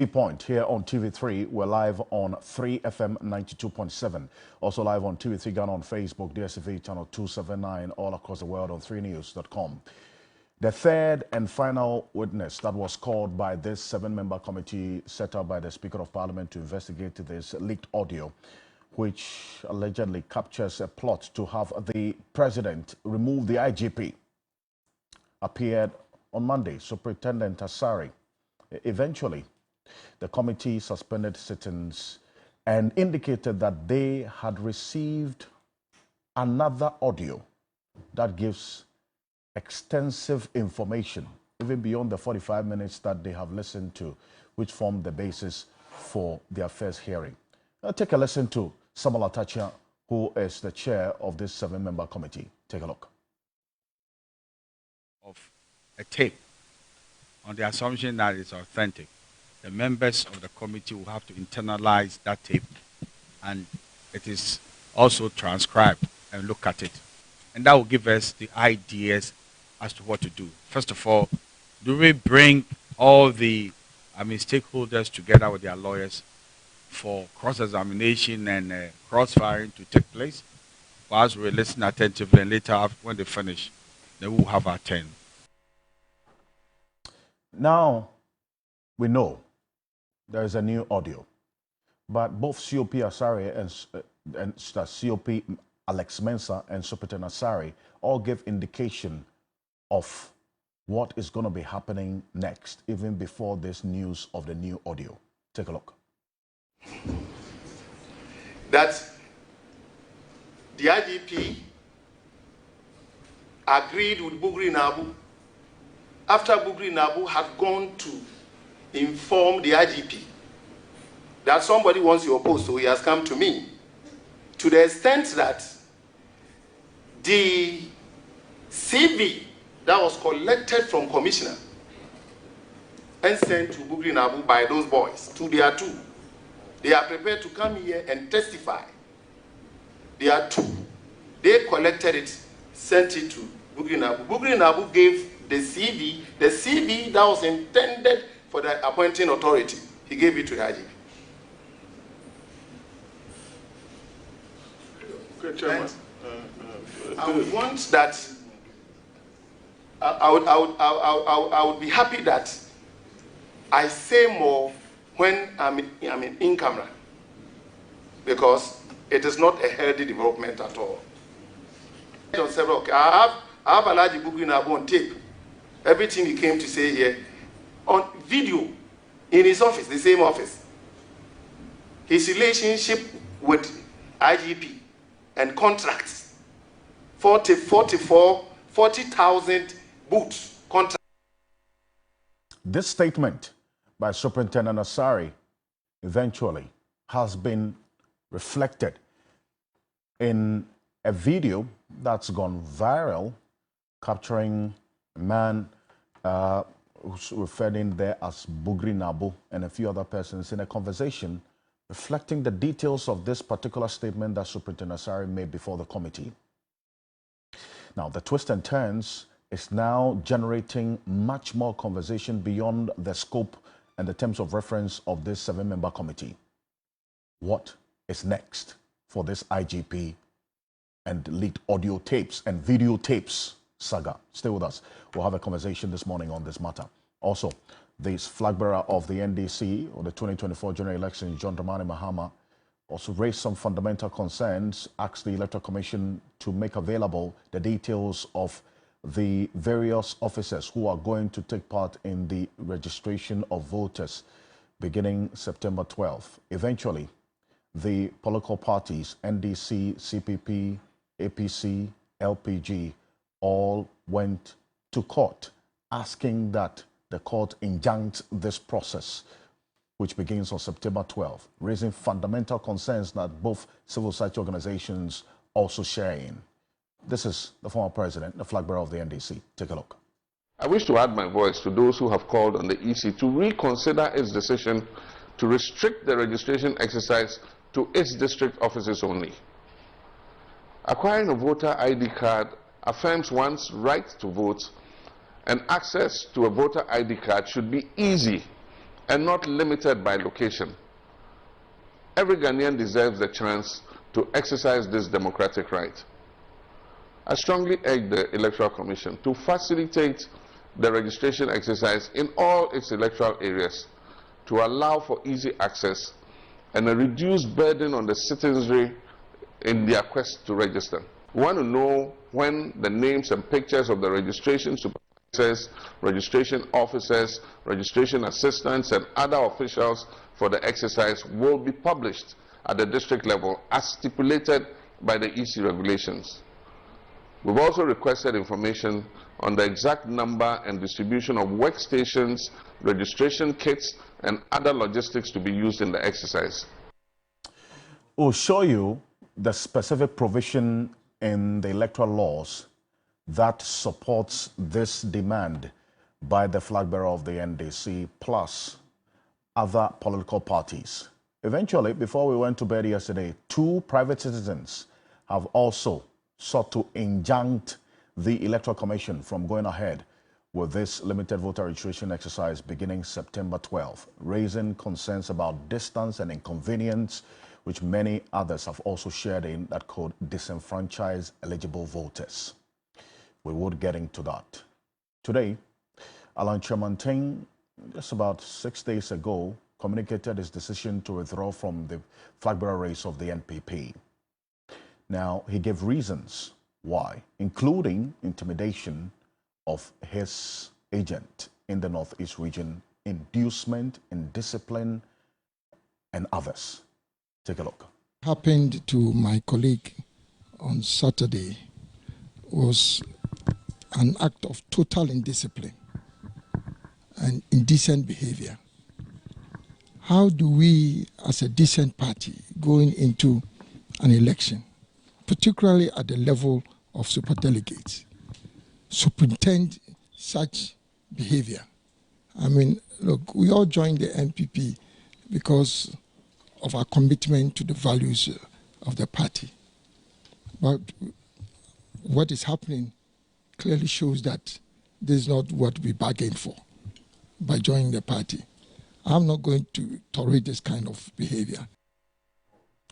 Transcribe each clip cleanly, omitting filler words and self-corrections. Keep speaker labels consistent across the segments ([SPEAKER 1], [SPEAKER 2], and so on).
[SPEAKER 1] Point here on TV3. We're live on 3FM 92.7. Also live on TV3 Ghana on Facebook, DSTV channel 279, all across the world on 3news.com. The third and final witness that was called by this seven-member committee set up by the Speaker of Parliament to investigate this leaked audio, which allegedly captures a plot to have the president remove the IGP, appeared on Monday. Superintendent Asari eventually, the committee suspended sittings and indicated that they had received another audio that gives extensive information, even beyond the 45 minutes that they have listened to, which formed the basis for their first hearing. Now take a listen to Samuel Atachia, who is the chair of this seven-member committee. Take a look.
[SPEAKER 2] Of a tape on the assumption that it's authentic. The members of the committee will have to internalize that tape, and it is also transcribed and look at it. And that will give us the ideas as to what to do. First of all, do we bring all the stakeholders together with their lawyers for cross-examination and cross-firing to take place? Whilst we listen attentively, and later when they finish, then we'll have our turn.
[SPEAKER 1] Now, we know there is a new audio, but both COP Asari and COP Alex Mensah and Superintendent Asari all give indication of what is going to be happening next, even before this news of the new audio. Take a look.
[SPEAKER 3] That the IGP agreed with Bugri Nabu after Bugri Nabu had gone to inform the IGP that somebody wants your post, so he has come to me, to the extent that the CV that was collected from commissioner and sent to Bugri Nabu by those boys, they are prepared to come here and testify. They collected it, sent it to Bugri Nabu. Bugri Nabu gave the CV that was intended for the appointing authority. He gave it to the IGP.
[SPEAKER 4] Okay, Chairman.
[SPEAKER 3] I would want that. I would be happy that I say more when I'm in camera, because it is not a healthy development at all. On several, I have Alhaji Bugri Nabu on tape. Everything he came to say here on video in his office, the same office. His relationship with IGP and contracts, 40,000 boots contract.
[SPEAKER 1] This statement by Superintendent Asari eventually has been reflected in a video that's gone viral, capturing a man who's referred in there as Bugri Nabu and a few other persons in a conversation reflecting the details of this particular statement that Superintendent Asari made before the committee. Now, the twist and turns is now generating much more conversation beyond the scope and the terms of reference of this seven-member committee. What is next for this IGP and leaked audio tapes and videotapes saga? Stay with us. We'll have a conversation this morning on this matter. Also, this flag bearer of the NDC or the 2024 general election, John Dramani Mahama, also raised some fundamental concerns, asked the Electoral Commission to make available the details of the various officers who are going to take part in the registration of voters beginning September 12th. Eventually, the political parties, NDC, CPP, APC, LPG, all went to court asking that the court injunct this process, which begins on September 12th, raising fundamental concerns that both civil society organizations also share in. This is the former president, the flag bearer of the NDC. Take a look.
[SPEAKER 4] I wish to add my voice to those who have called on the EC to reconsider its decision to restrict the registration exercise to its district offices only. Acquiring a voter ID card affirms one's right to vote, and access to a voter ID card should be easy and not limited by location. Every Ghanaian deserves the chance to exercise this democratic right. I strongly urge the Electoral Commission to facilitate the registration exercise in all its electoral areas to allow for easy access and a reduced burden on the citizenry in their quest to register. We want to know when the names and pictures of the registration supervisors, registration officers, registration assistants, and other officials for the exercise will be published at the district level as stipulated by the EC regulations. We've also requested information on the exact number and distribution of workstations, registration kits, and other logistics to be used in the exercise.
[SPEAKER 1] We'll show you the specific provision in the electoral laws that supports this demand by the flag bearer of the NDC plus other political parties. Eventually, before we went to bed yesterday, 2 private citizens have also sought to injunct the Electoral Commission from going ahead with this limited voter registration exercise beginning September 12, raising concerns about distance and inconvenience, which many others have also shared in, that could disenfranchise eligible voters. We would get into that. Today, Kyerematen, just about 6 days ago, communicated his decision to withdraw from the flag bearer race of the NPP. Now, he gave reasons why, including intimidation of his agent in the Northeast region, inducement, indiscipline, and others. Take a look.
[SPEAKER 5] Happened to my colleague on Saturday was an act of total indiscipline and indecent behavior. How do we, as a decent party, going into an election, particularly at the level of superdelegates, superintend such behavior? I mean, look, we all joined the NPP because of our commitment to the values of the party. But what is happening clearly shows that this is not what we bargained for by joining the party. I'm not going to tolerate this kind of behavior.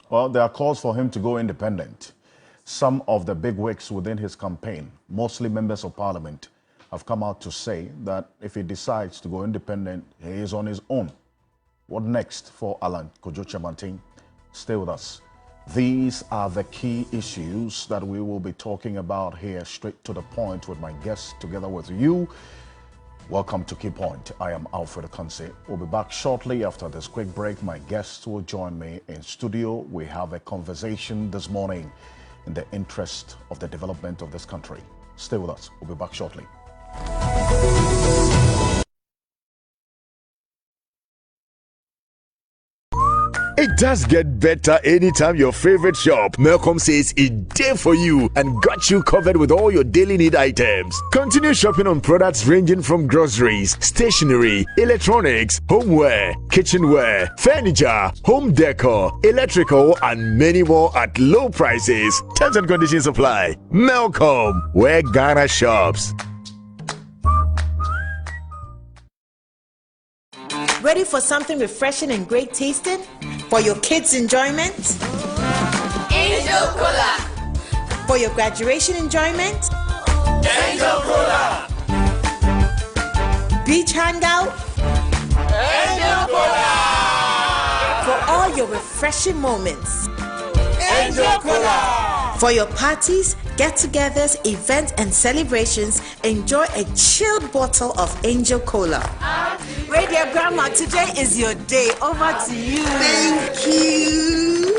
[SPEAKER 1] Well, there are calls for him to go independent. Some of the big wigs within his campaign, mostly members of parliament, have come out to say that if he decides to go independent, he is on his own. What next for Kyerematen? Stay with us. These are the key issues that we will be talking about here, straight to the point, with my guests together with you. Welcome to Key Point. I am Alfred Ocansey. We'll be back shortly after this quick break. My guests will join me in studio. We have a conversation this morning in the interest of the development of this country. Stay with us. We'll be back shortly.
[SPEAKER 6] It does get better anytime your favorite shop, Melcom, says it's there for you and got you covered with all your daily need items. Continue shopping on products ranging from groceries, stationery, electronics, homeware, kitchenware, furniture, home decor, electrical, and many more at low prices. Terms and conditions apply. Melcom, where Ghana shops.
[SPEAKER 7] Ready for something refreshing and great tasting? For your kids' enjoyment?
[SPEAKER 8] Angel Cola.
[SPEAKER 7] For your graduation enjoyment?
[SPEAKER 8] Angel Cola.
[SPEAKER 7] Beach hangout?
[SPEAKER 8] Angel Cola.
[SPEAKER 7] For all your refreshing moments?
[SPEAKER 8] Angel Cola.
[SPEAKER 7] For your parties, get-togethers, events, and celebrations, enjoy a chilled bottle of Angel Cola. Radio Grandma, today is your day. Over to you.
[SPEAKER 8] Thank you.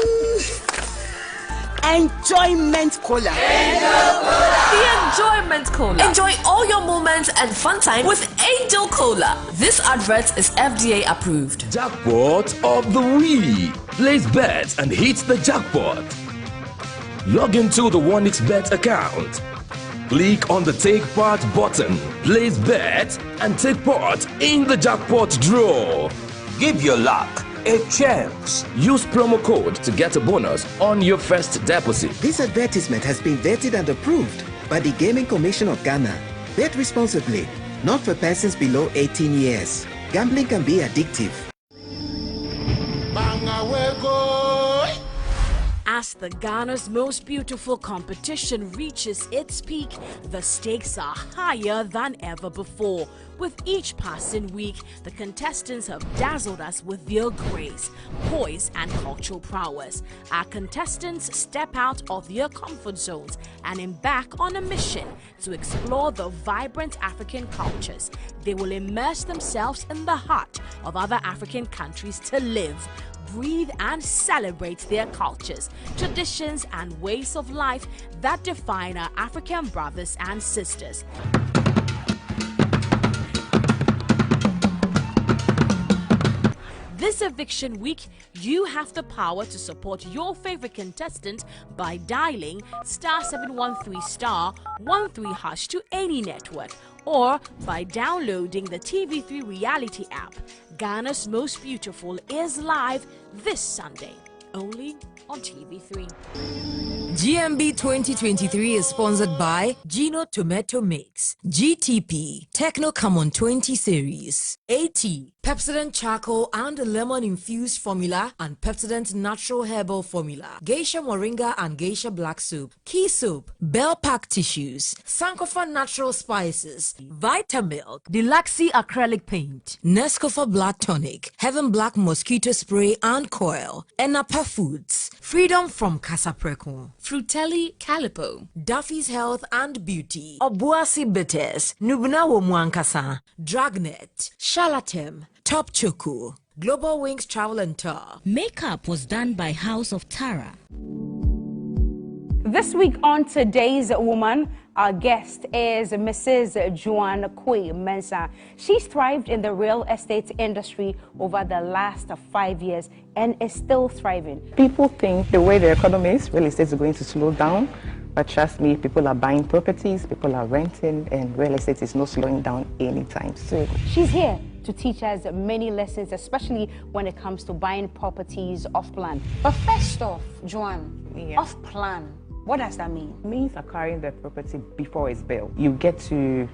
[SPEAKER 7] Enjoyment Cola.
[SPEAKER 8] Angel Cola.
[SPEAKER 9] The Enjoyment Cola. Enjoy all your moments and fun time with Angel Cola. This advert is FDA approved.
[SPEAKER 10] Jackpot of the week. Place bets and hit the jackpot. Log into the 1xBet account. Click on the Take Part button, place bet, and take part in the jackpot draw.
[SPEAKER 11] Give your luck a chance.
[SPEAKER 10] Use promo code to get a bonus on your first deposit.
[SPEAKER 12] This advertisement has been vetted and approved by the Gaming Commission of Ghana. Bet responsibly, not for persons below 18 years. Gambling can be addictive.
[SPEAKER 13] As the Ghana's most beautiful competition reaches its peak, the stakes are higher than ever before. With each passing week, the contestants have dazzled us with their grace, poise, and cultural prowess. Our contestants step out of their comfort zones and embark on a mission to explore the vibrant African cultures. They will immerse themselves in the heart of other African countries to live, breathe, and celebrate their cultures, traditions, and ways of life that define our African brothers and sisters. This eviction week, you have the power to support your favorite contestant by dialing *713*13# to any network, or by downloading the TV3 reality app. Ghana's Most Beautiful is live this Sunday, only on TV3.
[SPEAKER 14] GMB 2023 is sponsored by Gino Tomato Mix, GTP, Techno Common 20 Series, AT, Pepsodent Charcoal and Lemon Infused Formula and Pepsodent Natural Herbal Formula, Geisha Moringa and Geisha Black Soup, Key Soap, Bell Pack Tissues, Sankofa Natural Spices, Vitamilk, Deluxe Acrylic Paint, Nescafe Blood Tonic, Heaven Black Mosquito Spray and Coil, Enapa Foods, Freedom from Casapreco, Frutelli Calipo, Duffy's Health and Beauty, Obuasi Bitters, Nubuna Womwankasa, Dragnet, Shalatem, Top Choco, Global Wings Travel and Tour.
[SPEAKER 15] Makeup was done by House of Tara.
[SPEAKER 16] This week on Today's Woman, our guest is Mrs. Joan Kwe Mensah. She's thrived in the real estate industry over the last 5 years and is still thriving.
[SPEAKER 17] People think the way the economy is, real estate is going to slow down. But trust me, people are buying properties, people are renting, and real estate is not slowing down anytime soon.
[SPEAKER 16] She's here to teach us many lessons, especially when it comes to buying properties off plan. But first off, Joan, off plan. What does that mean?
[SPEAKER 17] It means acquiring the property before it's built. You get to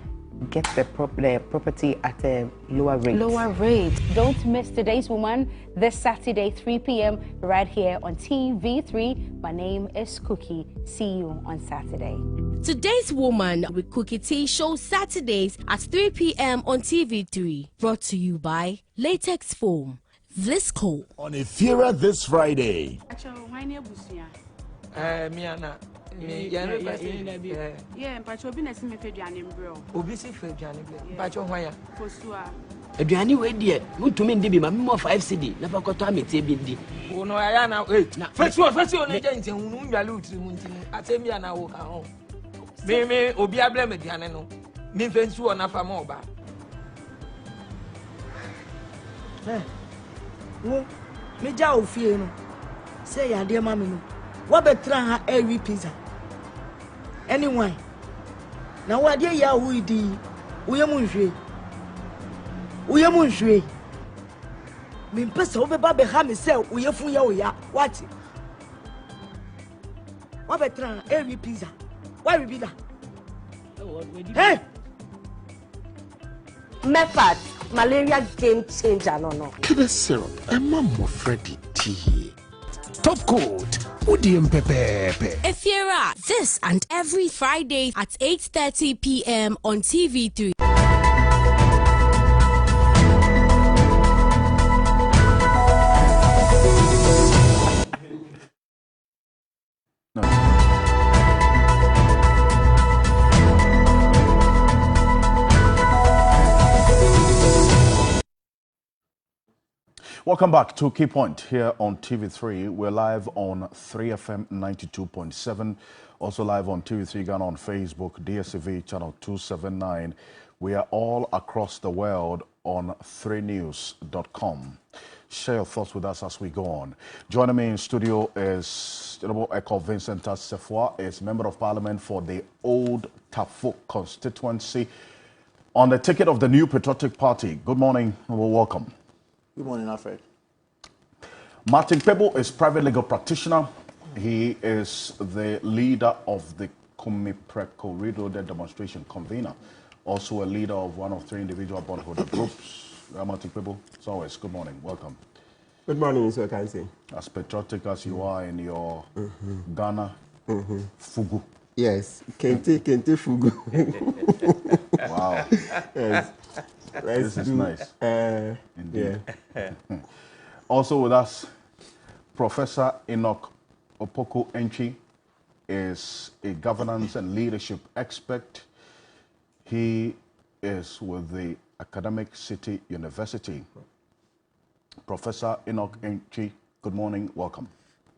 [SPEAKER 17] get the property at a lower rate.
[SPEAKER 16] Lower rate. Don't miss Today's Woman this Saturday, 3 p.m. right here on TV3. My name is Cookie. See you on Saturday.
[SPEAKER 15] Today's Woman with Cookie T shows Saturdays at 3 p.m. on TV3. Brought to you by Latex Foam, Vlisco.
[SPEAKER 6] On Efira this Friday.
[SPEAKER 18] Miana. Yeah, but you'll be nice me Fedian, bro. Obisi Fedian, but you're why?
[SPEAKER 19] Adriani we dear, good to me be my more 5 CD, never got to me TBD.
[SPEAKER 18] Oh no, I am now. First one, agent, and Mungalu to Muntin. I tell me, and I walk home. Me, Obia blame it, Yanano. Me, Fensu, and Afamoba.
[SPEAKER 19] Oh, me jaw fear. Say, ya dear mammy. What better her every pizza? Anyway, now what dear ya we do? We are Munshwe. We are Munshwe. Me pass over Baby Hammy sell, we are for ya. What? What better every pizza? Why we be that? Hey!
[SPEAKER 20] Method, malaria game changer, no.
[SPEAKER 6] Killer syrup, and Mamma Freddy tea. Top coat, Udium Pepe.
[SPEAKER 15] If you're at this and every Friday at 8:30 p.m. on TV3.
[SPEAKER 1] Welcome back to Key Point here on TV3. We're live on 3FM 92.7, also live on TV3 Ghana on Facebook, DSTV channel 279. We are all across the world on 3news.com. Share your thoughts with us as we go on. Joining me in studio is Honorable Echo Vincent Sefwa, is Member of Parliament for the Old Tafo constituency on the ticket of the New Patriotic Party. Good morning and welcome.
[SPEAKER 21] Good morning, Alfred.
[SPEAKER 1] Martin Pebo is private legal practitioner. He is the leader of the Kumipreko Reloaded demonstration convener, also a leader of one of 3 individual bondholder groups. Dramatic people, as always, good morning, welcome.
[SPEAKER 21] Good morning, Mr. Ocansey.
[SPEAKER 1] As patriotic as you are in your Ghana fugu.
[SPEAKER 21] Yes, Kente fugu.
[SPEAKER 1] Wow.
[SPEAKER 21] Yes.
[SPEAKER 1] This is nice. Indeed. Yeah. Also with us, Professor Enoch Ocansey is a governance and leadership expert. He is with the Academic City University. Professor Enoch Ocansey, good morning, welcome.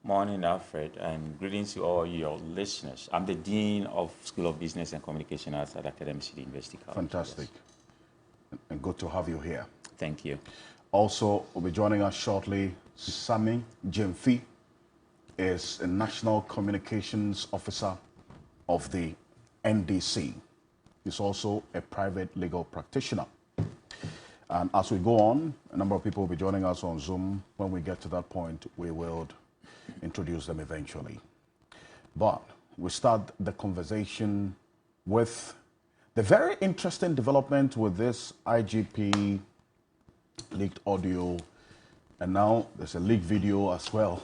[SPEAKER 22] Morning, Alfred, and greetings to all your listeners. I'm the Dean of School of Business and Communication Arts at Academic City University College.
[SPEAKER 1] Fantastic. Yes. And good to have you here.
[SPEAKER 22] Thank you.
[SPEAKER 1] Also, will be joining us shortly, Sami Jemfi is a National Communications Officer of the NDC. He's also a private legal practitioner. And as we go on, a number of people will be joining us on Zoom. When we get to that point, we will introduce them eventually. But we start the conversation with the very interesting development with this IGP leaked audio, and now there's a leaked video as well,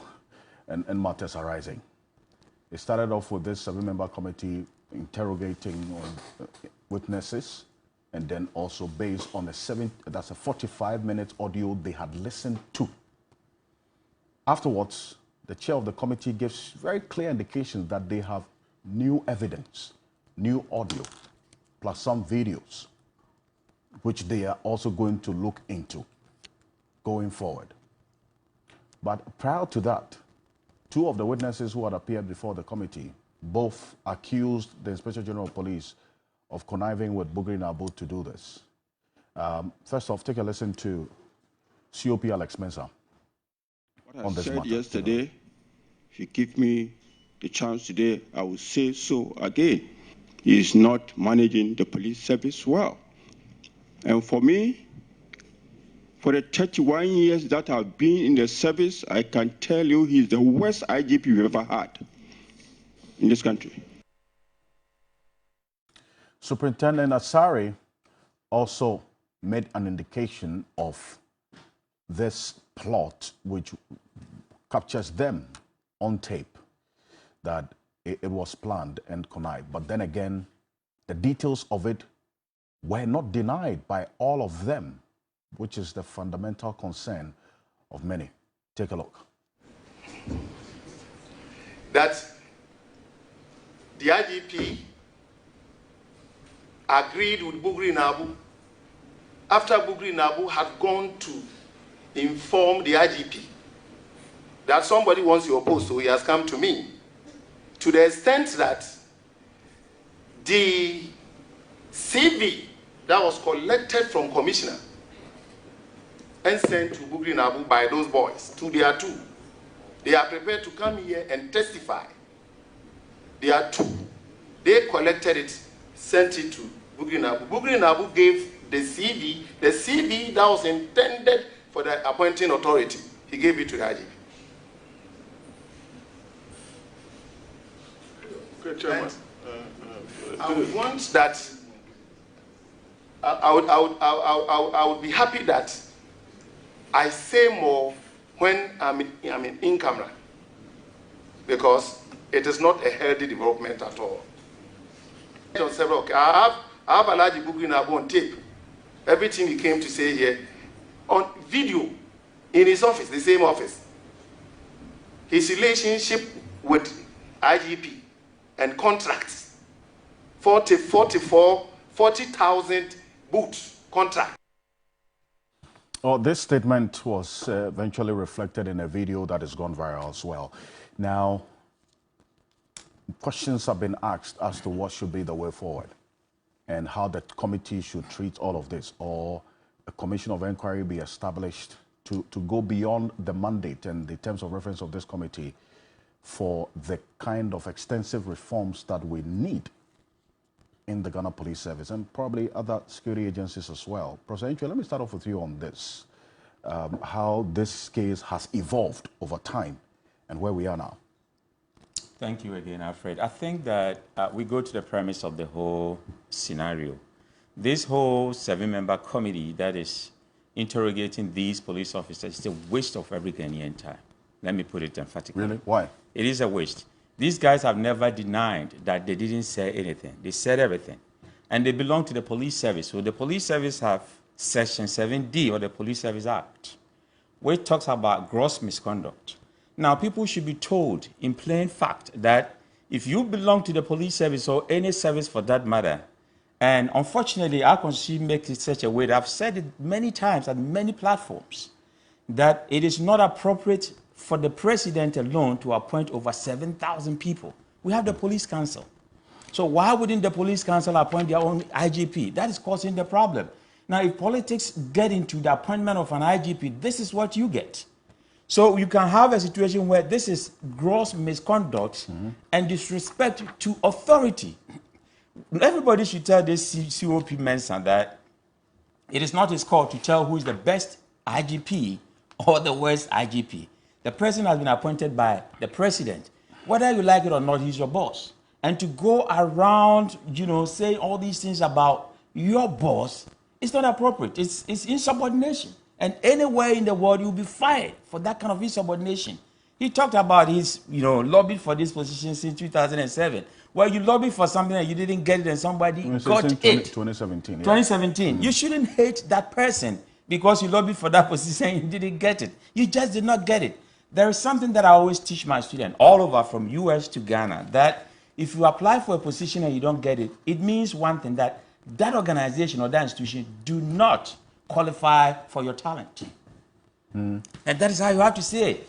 [SPEAKER 1] and matters arising. It started off with this 7-member committee interrogating witnesses, and then also based on that's a 45-minute audio they had listened to. Afterwards, the chair of the committee gives very clear indications that they have new evidence, new audio, plus some videos, which they are also going to look into going forward. But prior to that, 2 of the witnesses who had appeared before the committee both accused the Inspector General of Police of conniving with Bugri Nabu to do this. First off, take a listen to COP Alex Mensah.
[SPEAKER 23] What I said yesterday, if you give me the chance today, I will say so again. He is not managing the police service well. And for me, for the 31 years that I've been in the service, I can tell you he's the worst IGP we've ever had in this country.
[SPEAKER 1] Superintendent Asari also made an indication of this plot, which captures them on tape, that it was planned and connived. But then again, the details of it were not denied by all of them, which is the fundamental concern of many. Take a look.
[SPEAKER 3] That the IGP agreed with Bugri Nabu after Bugri Nabu had gone to inform the IGP that somebody wants your post, so he has come to me, to the extent that the CV that was collected from commissioner and sent to Bugri Nabu by those boys, they are 2. They are prepared to come here and testify. They are 2. They collected it, sent it to Bugri Nabu. Bugri Nabu gave the CV that was intended for the appointing authority. He gave it to the IGP.
[SPEAKER 23] Okay, Chairman.
[SPEAKER 3] I would want that. I would be happy that I say more when I'm in camera, because it is not a healthy development at all. On several, I have Alhaji Bugri Nabu on tape. Everything he came to say here on video in his office, the same office. His relationship with IGP and contracts, 40,000 boots contract.
[SPEAKER 1] Oh, this statement was eventually reflected in a video that has gone viral as well. Now, questions have been asked as to what should be the way forward and how the committee should treat all of this, or a commission of inquiry be established to go beyond the mandate and the terms of reference of this committee for the kind of extensive reforms that we need in the Ghana Police Service and probably other security agencies as well. Professor Ocansey, let me start off with you on this, how this case has evolved over time and where we are now.
[SPEAKER 22] Thank you again, Alfred. I think that we go to the premise of the whole scenario. This whole 7-member committee that is interrogating these police officers is a waste of every Ghanaian time. Let me put it emphatically.
[SPEAKER 1] Really? Why?
[SPEAKER 22] It is a waste. These guys have never denied that they didn't say anything. They said everything. And they belong to the police service. So the police service have Section 7D of the Police Service Act, which talks about gross misconduct. Now, people should be told in plain fact that if you belong to the police service or any service for that matter, and unfortunately, our constitution makes it such a way that I've said it many times on many platforms, that it is not appropriate for the president alone to appoint over 7,000 people. We have the police council. So why wouldn't the police council appoint their own IGP? That is causing the problem. Now, if politics get into the appointment of an IGP, this is what you get. So you can have a situation where this is gross misconduct and disrespect to authority. Everybody should tell this COP Mensah that it is not his call to tell who is the best IGP or the worst IGP. The president has been appointed by the president. Whether you like it or not, he's your boss. And to go around, saying all these things about your boss, it's not appropriate. It's insubordination. And anywhere in the world, you'll be fired for that kind of insubordination. He talked about his, lobbied for this position since 2007. Well, you lobbied for something and you didn't get it and somebody got it.
[SPEAKER 1] 2017. Yeah.
[SPEAKER 22] 2017. You shouldn't hate that person because you lobbied for that position and you didn't get it. You just did not get it. There is something that I always teach my students all over from US to Ghana, that if you apply for a position and you don't get it, it means one thing, that that organization or that institution do not qualify for your talent. And that is how you have to say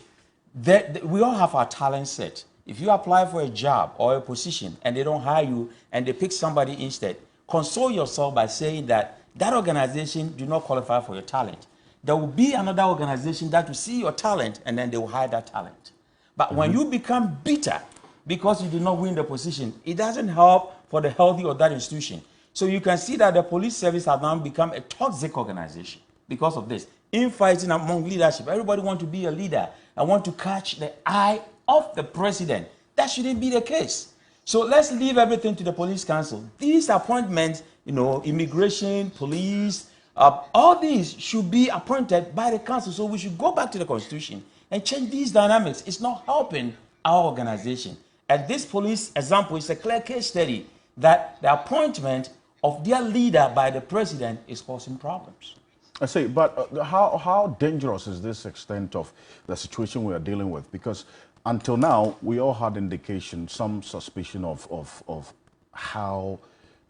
[SPEAKER 22] it. We all have our talent set. If you apply for a job or a position and they don't hire you and they pick somebody instead, console yourself by saying that that organization do not qualify for your talent. There will be another organization that will see your talent and then they will hire that talent. But when you become bitter because you did not win the position, it doesn't help for the healthy of that institution. So you can see that the police service has now become a toxic organization because of this. Infighting among leadership. Everybody wants to be a leader and want to catch the eye of the president. That shouldn't be the case. So let's leave everything to the police council. These appointments, immigration, police, all these should be appointed by the council. So we should go back to the constitution and change these dynamics. It's not helping our organization. And this police example is a clear case study that the appointment of their leader by the president is causing problems.
[SPEAKER 1] I say, but how dangerous is this extent of the situation we are dealing with? Because until now, we all had indication, some suspicion of how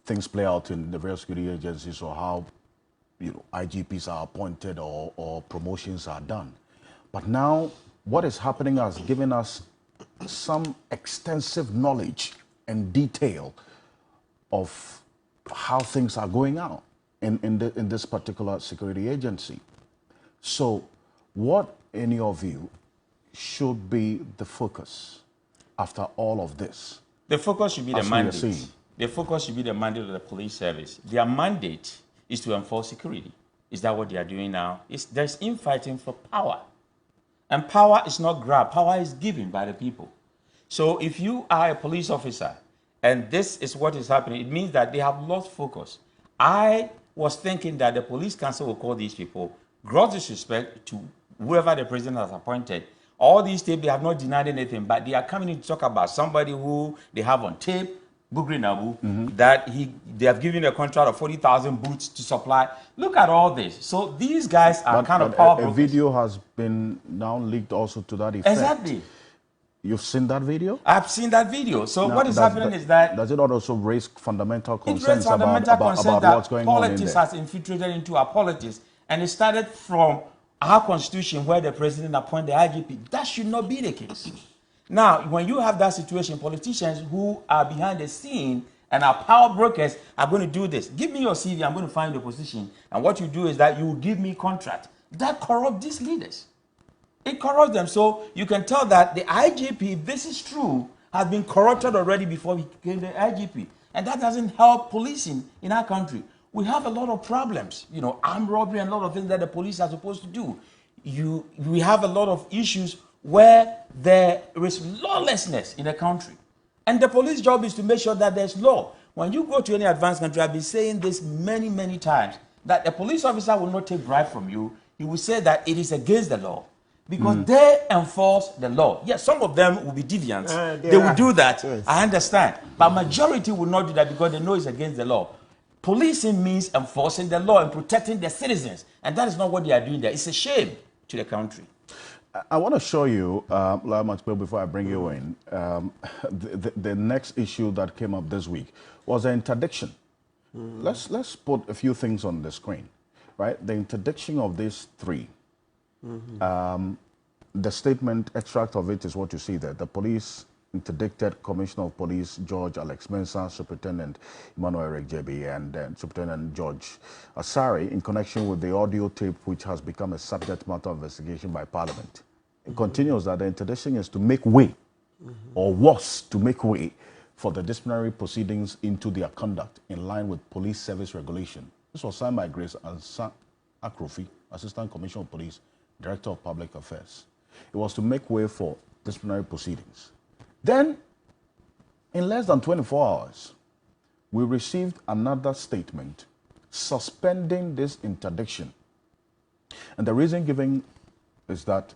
[SPEAKER 1] things play out in the various security agencies, or how IGPs are appointed or promotions are done. But now, what is happening has given us some extensive knowledge and detail of how things are going out in this particular security agency. So what, in your view, should be the focus after all of this?
[SPEAKER 22] The focus should be the mandate. The focus should be the mandate of the police service. Their mandate is to enforce security. Is that what they are doing now? There's infighting for power. And power is not grabbed. Power is given by the people. So if you are a police officer and this is what is happening, it means that they have lost focus. I was thinking that the police council will call these people, gross disrespect to whoever the president has appointed. All these tapes, they have not denied anything, but they are coming in to talk about somebody who they have on tape, Bugri Nabu, that they have given a contract of 40,000 boots to supply. Look at all this. So these guys are kind of power brokers.
[SPEAKER 1] A video has been now leaked also to that effect.
[SPEAKER 22] Exactly.
[SPEAKER 1] You've seen that video?
[SPEAKER 22] I've seen that video. So now, what is happening is that...
[SPEAKER 1] Does it not also raise fundamental concerns
[SPEAKER 22] about
[SPEAKER 1] what's going on in there?
[SPEAKER 22] Politics has infiltrated into our politics. And it started from our constitution where the president appointed the IGP. That should not be the case. Now, when you have that situation, politicians who are behind the scene and our power brokers are going to do this. Give me your CV, I'm going to find the position. And what you do is that you will give me contract. That corrupts these leaders. It corrupts them. So you can tell that the IGP, if this is true, has been corrupted already before he became the IGP. And that doesn't help policing in our country. We have a lot of problems, armed robbery and a lot of things that the police are supposed to do. We have a lot of issues where there is lawlessness in the country. And the police job is to make sure that there's law. When you go to any advanced country, I've been saying this many, many times, that a police officer will not take bribe from you. He will say that it is against the law. Because they enforce the law. Yes, some of them will be deviant. They will do that. Yes. I understand. But majority will not do that because they know it's against the law. Policing means enforcing the law and protecting the citizens. And that is not what they are doing there. It's a shame to the country.
[SPEAKER 1] I want to show you, before I bring you in, the next issue that came up this week was the interdiction. Let's put a few things on the screen, right? The interdiction of these three. The statement extract of it is what you see there. The police interdicted Commissioner of Police George Alex Mensah, Superintendent Emmanuel Eric JB, and Superintendent George Asari in connection with the audio tape which has become a subject matter of investigation by Parliament. It continues that the interdiction is to make way, or was to make way, for the disciplinary proceedings into their conduct in line with police service regulation. This was signed by Grace Akrofi, Assistant Commissioner of Police, Director of Public Affairs. It was to make way for disciplinary proceedings. Then, in less than 24 hours, we received another statement suspending this interdiction. And the reason given is that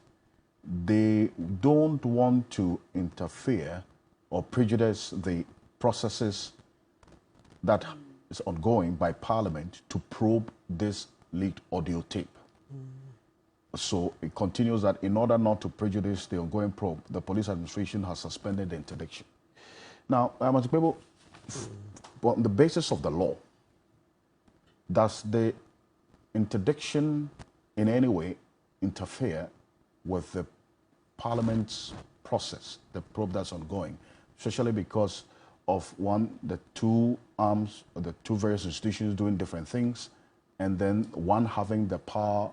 [SPEAKER 1] they don't want to interfere or prejudice the processes that is ongoing by Parliament to probe this leaked audio tape. So it continues that in order not to prejudice the ongoing probe, the police administration has suspended the interdiction. Now, on the basis of the law, does the interdiction in any way interfere with the Parliament's process, the probe that's ongoing, especially because of the two arms, or the two various institutions doing different things, and then one having the power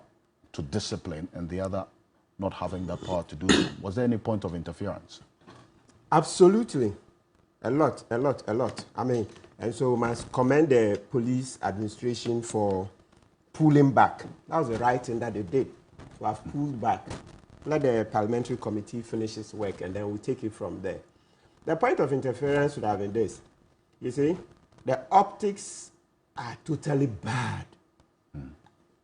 [SPEAKER 1] to discipline and the other not having the power to do so? Was there any point of interference?
[SPEAKER 21] Absolutely. A lot. I mean, and so we must commend the police administration for pulling back. That was the right thing that they did, to have pulled back. Let the parliamentary committee finish its work and then we'll take it from there. The point of interference would have been this. You see, the optics are totally bad.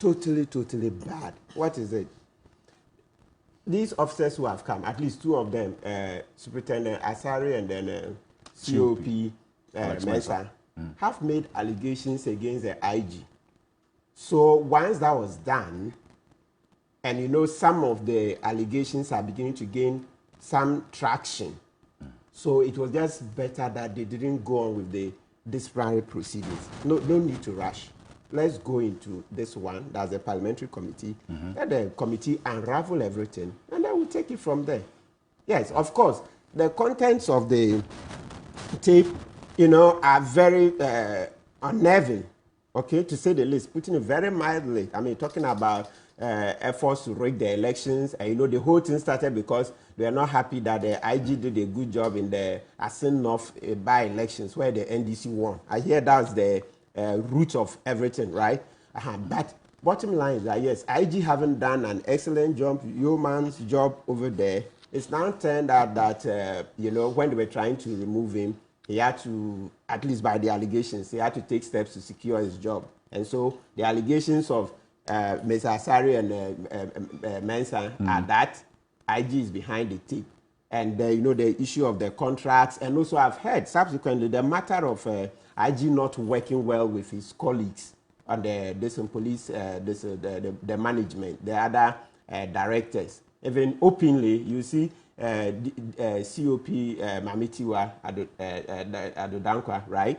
[SPEAKER 21] Totally bad. What is it? These officers who have come, at least two of them, Superintendent Asari and then COP Mensah, have made allegations against the IG. So once that was done, and you know some of the allegations are beginning to gain some traction, so it was just better that they didn't go on with the disciplinary proceedings. No need to rush. Let's go into this one, that's the parliamentary committee. Let the committee unravel everything, and then we'll take it from there. Yes, of course, the contents of the tape, you know, are very unnerving, okay, to say the least, putting it very mildly. I mean, talking about efforts to rig the elections, and you know, the whole thing started because they are not happy that the IG did a good job in the Asin North by-elections where the NDC won. I hear that's the root of everything, right? But bottom line is that, yes, IG haven't done an excellent job, yeoman's job over there. It's now turned out that, you know, when they were trying to remove him, he had to, at least by the allegations, he had to take steps to secure his job. And so the allegations of Mr. Asari and Mensah are that IG is behind the tape. And, you know, the issue of the contracts, and also I've heard subsequently the matter of IG not working well with his colleagues on the police, the management, the other directors. Even openly, you see COP Mamitiwa Adodankwa, right?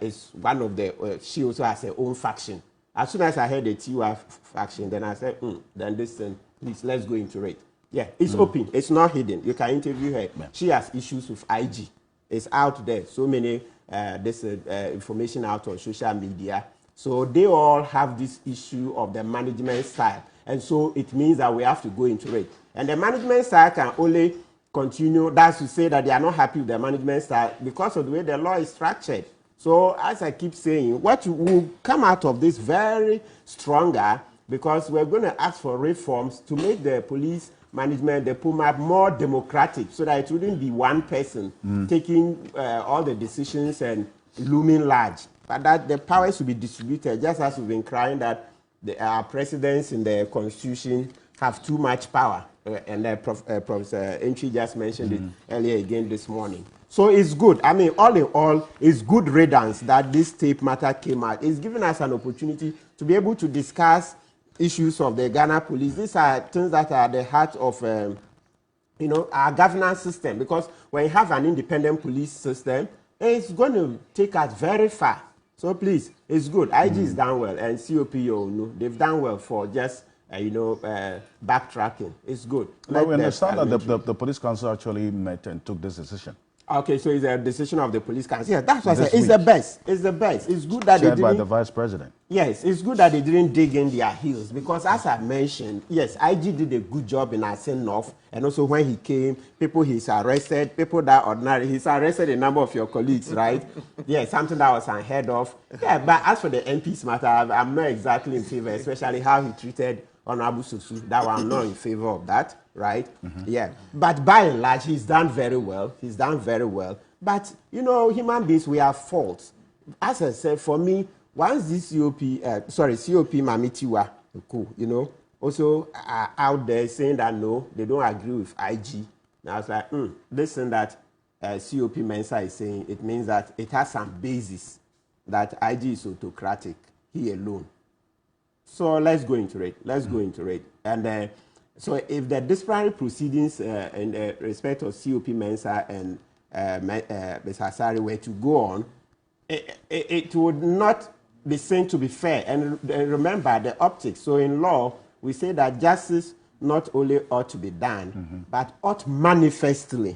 [SPEAKER 21] Is one of the, she also has her own faction. As soon as I heard the Tiwa faction, then I said, then this thing, please, let's go into it. Yeah, it's open. It's not hidden. You can interview her. Yeah. She has issues with IG. It's out there. So many information out on social media. So they all have this issue of the management style. And so it means that we have to go into it. And the management style can only continue. That's to say that they are not happy with the management style because of the way the law is structured. So as I keep saying, what will come out of this very stronger, because we're going to ask for reforms to make the police management, the PUMA, more democratic, so that it wouldn't be one person taking all the decisions and looming large, but that the powers should be distributed, just as we've been crying that our presidents in the constitution have too much power. And Professor Entry just mentioned it earlier again this morning. So it's good. I mean, all in all, it's good riddance that this tape matter came out. It's given us an opportunity to be able to discuss issues of the Ghana police. These are things that are at the heart of our governance system, because when you have an independent police system, it's going to take us very far. So please, it's good. IG is done well, and COPO, they've done well for just backtracking. It's good.
[SPEAKER 1] Well, we understand that the police council actually met and took this decision.
[SPEAKER 21] Okay, so it's a decision of the police council. Yeah, that's what I said. It's the best. It's the best. It's good that
[SPEAKER 1] Chaired by the vice president.
[SPEAKER 21] Yes, it's good that they didn't dig in their heels, because as I mentioned, yes, IG did a good job in Asen North, and also when he came, people he's arrested, people that ordinary, he's arrested a number of your colleagues, right? Yeah, something that was unheard of. Yeah, but as for the MP's matter, I'm not exactly in favor, especially how he treated Honorable Susu. That one, I'm not in favor of that, right? Yeah, but by and large, he's done very well. He's done very well. But, human beings, we have faults. As I said, for me, once this COP Mamitiwa, also out there saying that no, they don't agree with IG. And I was like, listen, that COP Mensa is saying, it means that it has some basis that IG is autocratic, he alone. So let's go into it. Let's go into it. And so if the disciplinary proceedings in respect of COP Mensa and Ms. Asari were to go on, it would not be seen to be fair. And remember the optics. So in law, we say that justice not only ought to be done, but ought manifestly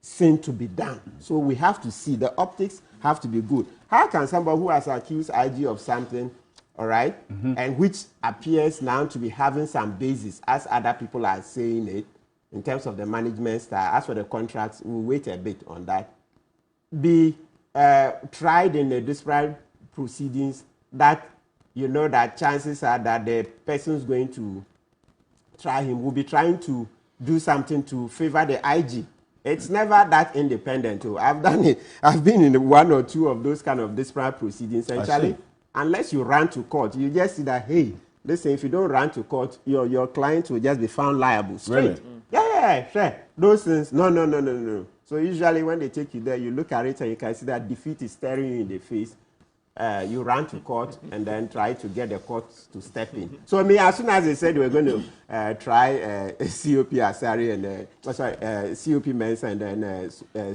[SPEAKER 21] seen to be done. So we have to see the optics have to be good. How can somebody who has accused IG of something, all right, and which appears now to be having some basis, as other people are saying it, in terms of the management style, as for the contracts, we'll wait a bit on that, be tried in the disparate proceedings that, that chances are that the person's going to try him will be trying to do something to favor the IG. It's never that independent. I've done it. I've been in one or two of those kind of disparate proceedings. Actually, unless you run to court, you just see that, hey, listen, if you don't run to court, your client will just be found liable straight. Really? Yeah, sure. Those things, no. So usually when they take you there, you look at it and you can see that defeat is staring you in the face. You run to court and then try to get the court to step in. So as soon as they said they were going to try COP Asari and COP Mensa and then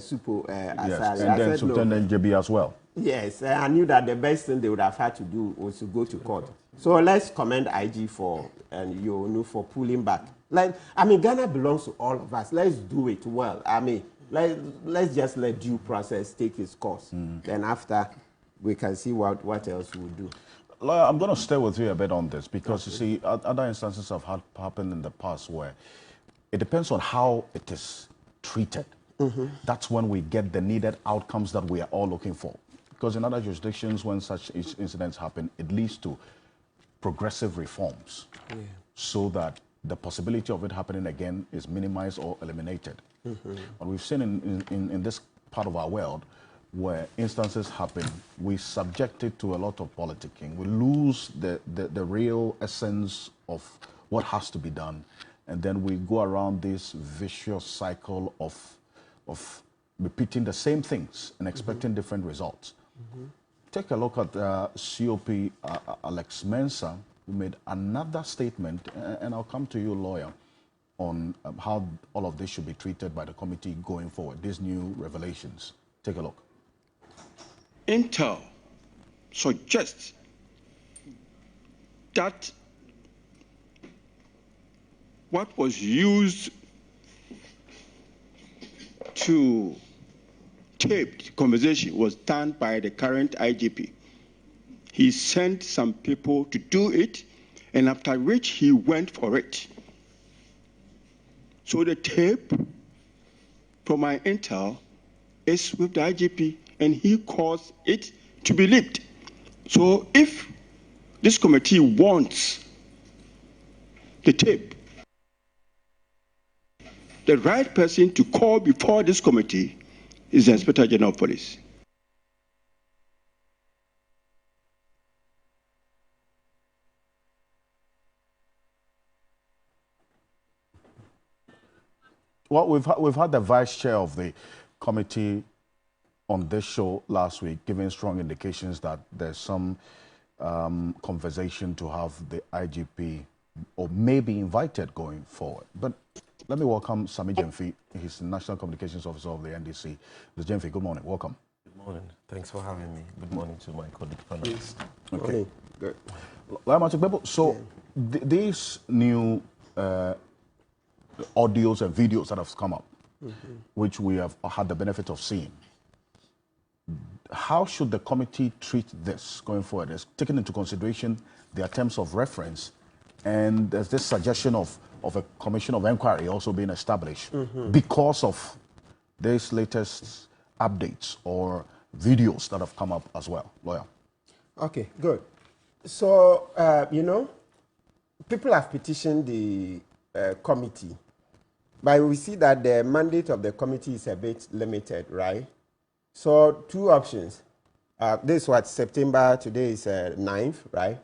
[SPEAKER 21] Supo Asari. Yes,
[SPEAKER 1] and then Superintendent JB as well.
[SPEAKER 21] Yes, I knew that the best thing they would have had to do was to go to court. So let's commend IG for pulling back. Ghana belongs to all of us. Let's do it well. Let's just let due process take its course. Then after, we can see what else we'll do.
[SPEAKER 1] I'm going to stay with you a bit on this, because you see, other instances have happened in the past where it depends on how it is treated. That's when we get the needed outcomes that we are all looking for. Because in other jurisdictions, when such incidents happen, it leads to progressive reforms, so that the possibility of it happening again is minimized or eliminated. But we've seen in this part of our world, where instances happen, we subject it to a lot of politicking. We lose the real essence of what has to be done. And then we go around this vicious cycle of repeating the same things and expecting different results. Take a look at COP Alex Mensah, who made another statement, and I'll come to you, lawyer, on how all of this should be treated by the committee going forward, these new revelations. Take a look.
[SPEAKER 23] Intel suggests that what was used to tape the conversation was done by the current IGP. He sent some people to do it, and after which he went for it. So the tape from my intel is with the IGP, and he caused it to be leaked. So if this committee wants the tape, the right person to call before this committee is the Inspector General of Police.
[SPEAKER 1] Well, we've had the vice chair of the committee on this show last week giving strong indications that there's some conversation to have the IGP or maybe invited going forward. But let me welcome Sami Jemfi. He's the National Communications Officer of the NDC. Mr. Jemfi, good morning. Welcome.
[SPEAKER 2] Good morning. Thanks for having me. Good morning to my colleague panelists.
[SPEAKER 1] Okay. Good. So these new audios and videos that have come up, which we have had the benefit of seeing, how should the committee treat this going forward? It's taken into consideration their terms of reference, and there's this suggestion of a commission of inquiry also being established because of these latest updates or videos that have come up as well. Lawyer.
[SPEAKER 21] Okay, good. So, you know, people have petitioned the committee, but we see that the mandate of the committee is a bit limited, right? So, two options. This is what September, today is 9th, right?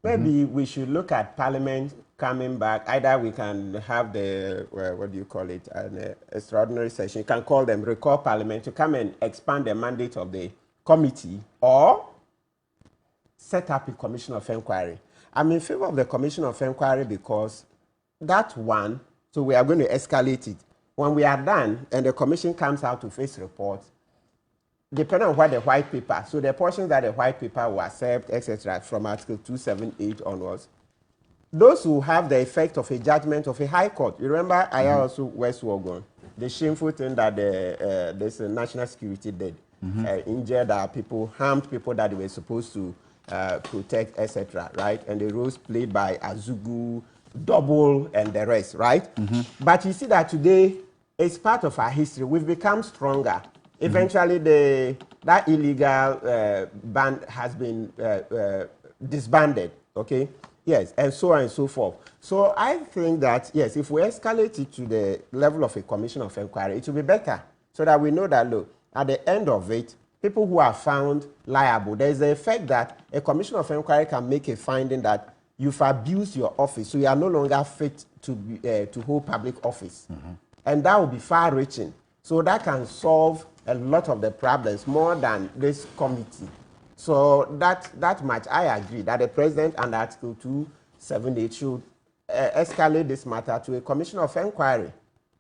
[SPEAKER 21] Maybe we should look at Parliament coming back. Either we can have the, what do you call it, an extraordinary session. You can call them, recall Parliament to come and expand the mandate of the committee, or set up a commission of inquiry. I'm in favor of the commission of inquiry because that one, so we are going to escalate it. When we are done and the commission comes out with its report, depending on what the white paper, so the portions that the white paper will accept, etc., from Article 278 onwards, those who have the effect of a judgment of a high court. You remember, I also West Wogon, the shameful thing that this national security did, injured our people, harmed people that they were supposed to protect, etc., right? And the roles played by Azugu, Double, and the rest, right? But you see that today, it's part of our history. We've become stronger. Eventually, that illegal band has been disbanded, okay? Yes, and so on and so forth. So I think that, yes, if we escalate it to the level of a commission of inquiry, it will be better, so that we know that, look, at the end of it, people who are found liable, there is the effect that a commission of inquiry can make a finding that you've abused your office, so you are no longer fit to hold public office. And that will be far-reaching. So that can solve a lot of the problems more than this committee. So that much I agree that the president under Article 278 should escalate this matter to a commission of inquiry,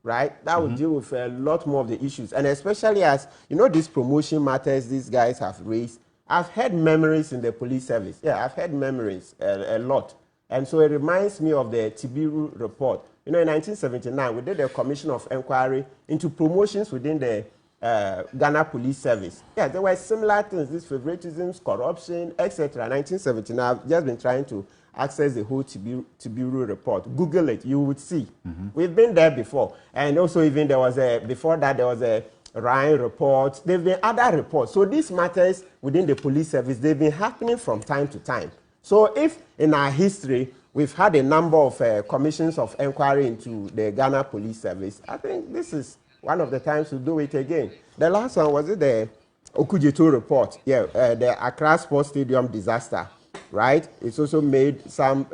[SPEAKER 21] right? That would deal with a lot more of the issues. And especially as, you know, these promotion matters these guys have raised, I've had memories in the police service. Yeah, I've had memories a lot. And so it reminds me of the Tibiru report. You know, in 1979, we did a commission of inquiry into promotions within the Ghana Police Service. Yeah, there were similar things, these favoritisms, corruption, etc. 1979, I've just been trying to access the whole Tibiru report. Google it, you would see. We've been there before. And also even there was before that there was a Ryan report. There have been other reports. So these matters within the police service, they've been happening from time to time. So if in our history, we've had a number of commissions of inquiry into the Ghana Police Service, I think this is one of the times to do it again. The last one was the Okujeto report. Yeah, the Accra Sports Stadium disaster, right? It's also made some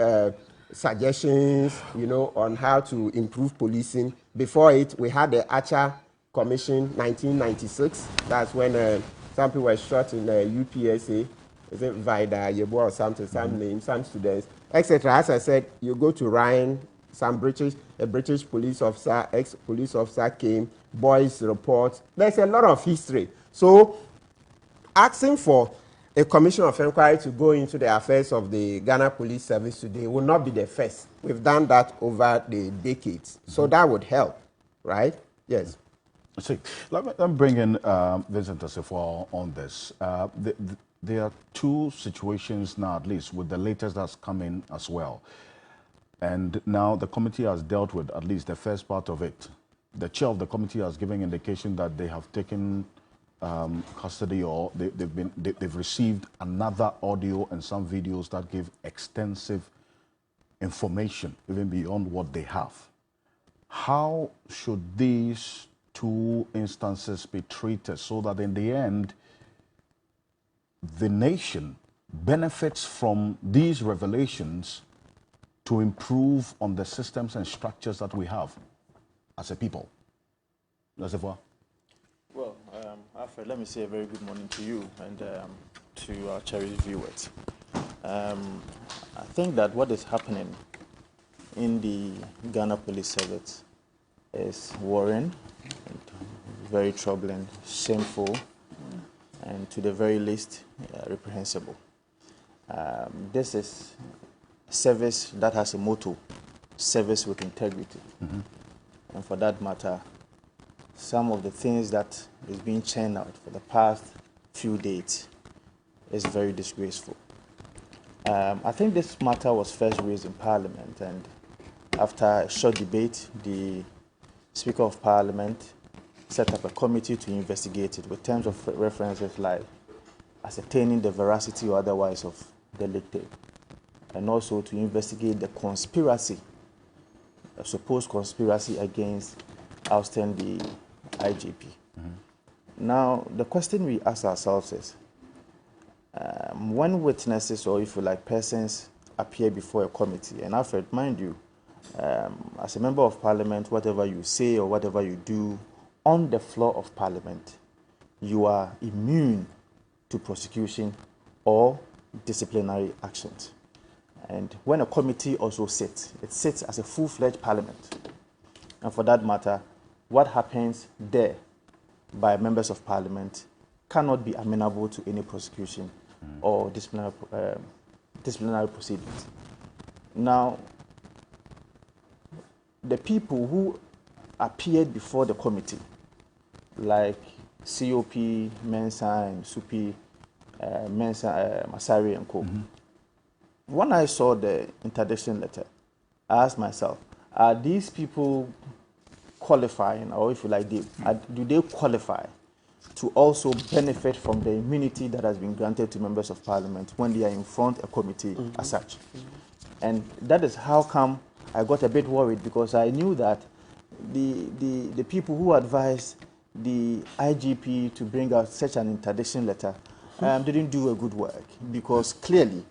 [SPEAKER 21] suggestions, you know, on how to improve policing. Before it, we had the Archer Commission, 1996. That's when some people were shot in the UPSA. Is it Vida, Yebo or something, some names, some students, etc. As I said, you go to Ryan, a British police officer, ex-police officer came, boys report. There's a lot of history. So asking for a commission of inquiry to go into the affairs of the Ghana Police Service today will not be the first. We've done that over the decades. So that would help, right? Yes.
[SPEAKER 1] See, let me bring in Vincent Asifo on this. There are two situations now, at least, with the latest that's come in as well. And now the committee has dealt with at least the first part of it. The chair of the committee has given indication that they have taken custody, or they've received another audio and some videos that give extensive information, even beyond what they have. How should these two instances be treated so that in the end, the nation benefits from these revelations to improve on the systems and structures that we have as a people?
[SPEAKER 4] Well, Alfred, let me say a very good morning to you and to our cherished viewers. I think that what is happening in the Ghana Police Service is worrying, very troubling, shameful, and to the very least, reprehensible. This is a service that has a motto, service with integrity. And for that matter, some of the things that is being churned out for the past few days is very disgraceful. I think this matter was first raised in Parliament, and after a short debate, the Speaker of Parliament set up a committee to investigate it with terms of references like ascertaining the veracity or otherwise of the leak tape, and also to investigate the conspiracy, a supposed conspiracy against ousting the IGP. Now, the question we ask ourselves is, when witnesses, or if you like, persons appear before a committee, and Alfred, mind you, as a member of Parliament, whatever you say or whatever you do on the floor of Parliament, you are immune to prosecution or disciplinary actions. And when a committee also sits, it sits as a full-fledged Parliament. And for that matter, what happens there by members of Parliament cannot be amenable to any prosecution or disciplinary proceedings. Now, the people who appeared before the committee, like COP, Mensah, and Supi, Mensah, Masari, and Co. When I saw the interdiction letter, I asked myself, are these people qualifying, or if you like, do they qualify to also benefit from the immunity that has been granted to members of Parliament when they are in front of a committee as such? And that is how come I got a bit worried, because I knew that the people who advised the IGP to bring out such an interdiction letter didn't do a good work, because clearly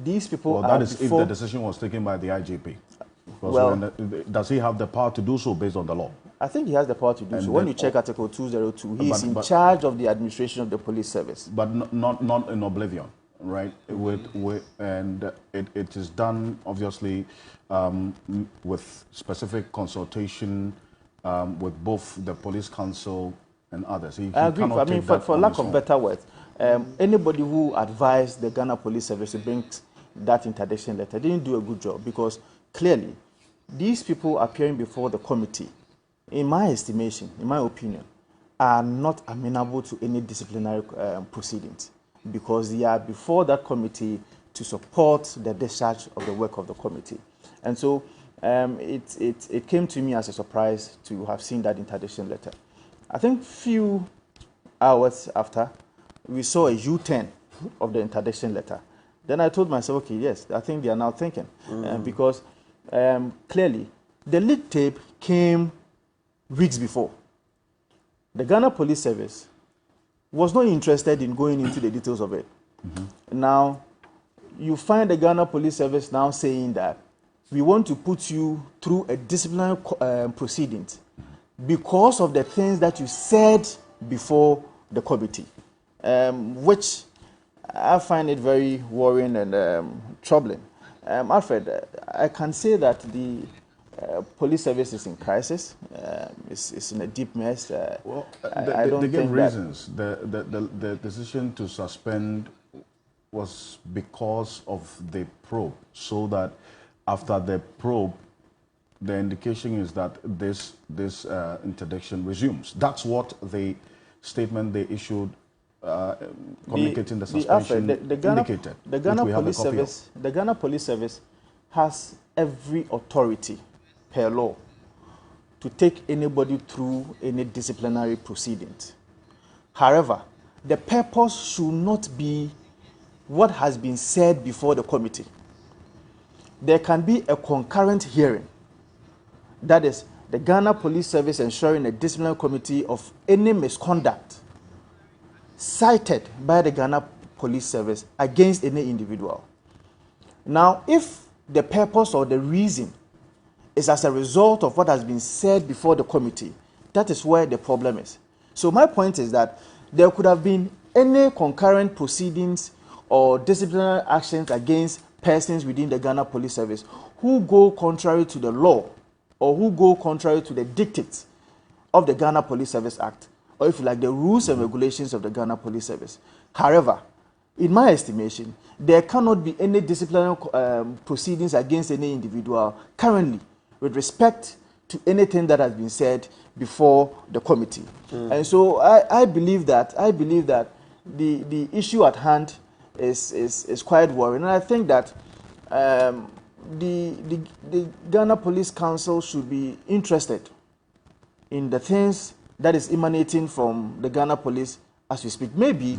[SPEAKER 4] these people
[SPEAKER 1] well, that is if the decision was taken by the IGP. Well, does he have the power to do so based on the law?
[SPEAKER 4] I think he has the power to do so. When you check Article 202, he is in charge of the administration of the police service.
[SPEAKER 1] But not in oblivion, right? And it is done, obviously, with specific consultation with both the police council and others.
[SPEAKER 4] I agree. I mean, for lack of better words, anybody who advised the Ghana Police Service to bring that interdiction letter didn't do a good job, because clearly these people appearing before the committee, in my estimation, in my opinion, are not amenable to any disciplinary proceedings, because they are before that committee to support the discharge of the work of the committee. And so it came to me as a surprise to have seen that interdiction letter. I think few hours after, we saw a U-turn of the interdiction letter. Then I told myself, okay, yes, I think they are now thinking. Because clearly, the leak tape came weeks before. The Ghana Police Service was not interested in going into the details of it. Now, you find the Ghana Police Service now saying that we want to put you through a disciplinary proceedings because of the things that you said before the committee, which I find it very worrying and troubling. Alfred, I can say that the police service is in crisis. It's in a deep mess.
[SPEAKER 1] Well,
[SPEAKER 4] I don't
[SPEAKER 1] they
[SPEAKER 4] think
[SPEAKER 1] gave reasons. The decision to suspend was because of the probe, so that after the probe, the indication is that this interdiction resumes. That's what the statement they issued communicating the suspension indicated.
[SPEAKER 4] The Ghana Police Service has every authority per law to take anybody through any disciplinary proceedings. However, the purpose should not be what has been said before the committee. There can be a concurrent hearing. That is, the Ghana Police Service ensuring a disciplinary committee of any misconduct cited by the Ghana Police Service against any individual. Now, if the purpose or the reason is as a result of what has been said before the committee, That is where the problem is. So my point is that there could have been any concurrent proceedings or disciplinary actions against persons within the Ghana Police Service who go contrary to the law or who go contrary to the dictates of the Ghana Police Service Act, or if you like, the rules and regulations of the Ghana Police Service. However, in my estimation, there cannot be any disciplinary proceedings against any individual currently with respect to anything that has been said before the committee. And so I believe that the issue at hand is quite worrying. And I think that the Ghana Police Council should be interested in the things that is emanating from the Ghana Police as we speak. Maybe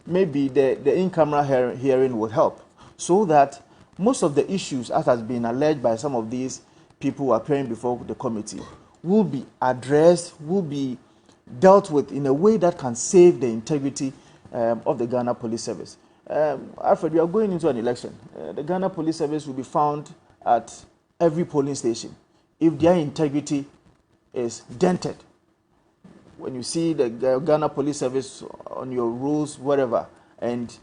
[SPEAKER 4] the in-camera hearing will help, so that most of the issues, as has been alleged by some of these people appearing before the committee, will be addressed, will be dealt with in a way that can save the integrity of the Ghana Police Service. Alfred, we are going into an election. The Ghana Police Service will be found at every polling station. If their integrity is dented, when you see the Ghana Police Service on your rules, whatever, and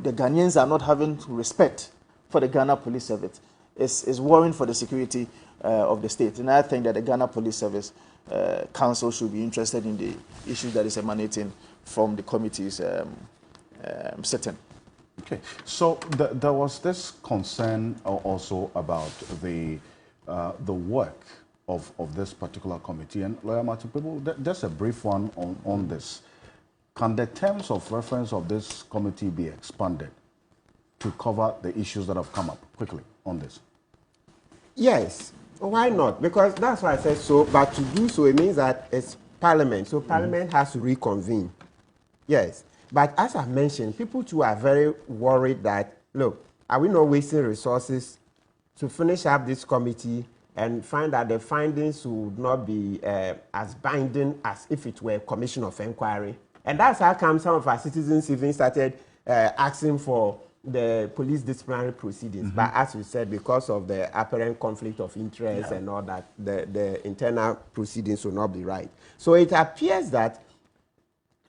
[SPEAKER 4] the Ghanaians are not having respect for the Ghana Police Service, is worrying for the security of the state. And I think that the Ghana Police Service Council should be interested in the issue that is emanating from the committee's sitting.
[SPEAKER 1] Okay, so there was this concern also about the work of this particular committee. And Lawyer Martin, people, just a brief one on this. Can the terms of reference of this committee be expanded to cover the issues that have come up quickly on this?
[SPEAKER 21] Yes, why not? Because that's why I said so, but to do so, it means that it's Parliament, so Parliament has to reconvene. Yes, but as I mentioned, people too are very worried that, look, are we not wasting resources to finish up this committee and find that the findings would not be as binding as if it were a commission of inquiry? And that's how come some of our citizens even started asking for the police disciplinary proceedings. But as you said, because of the apparent conflict of interest and all that, the internal proceedings will not be right. So it appears that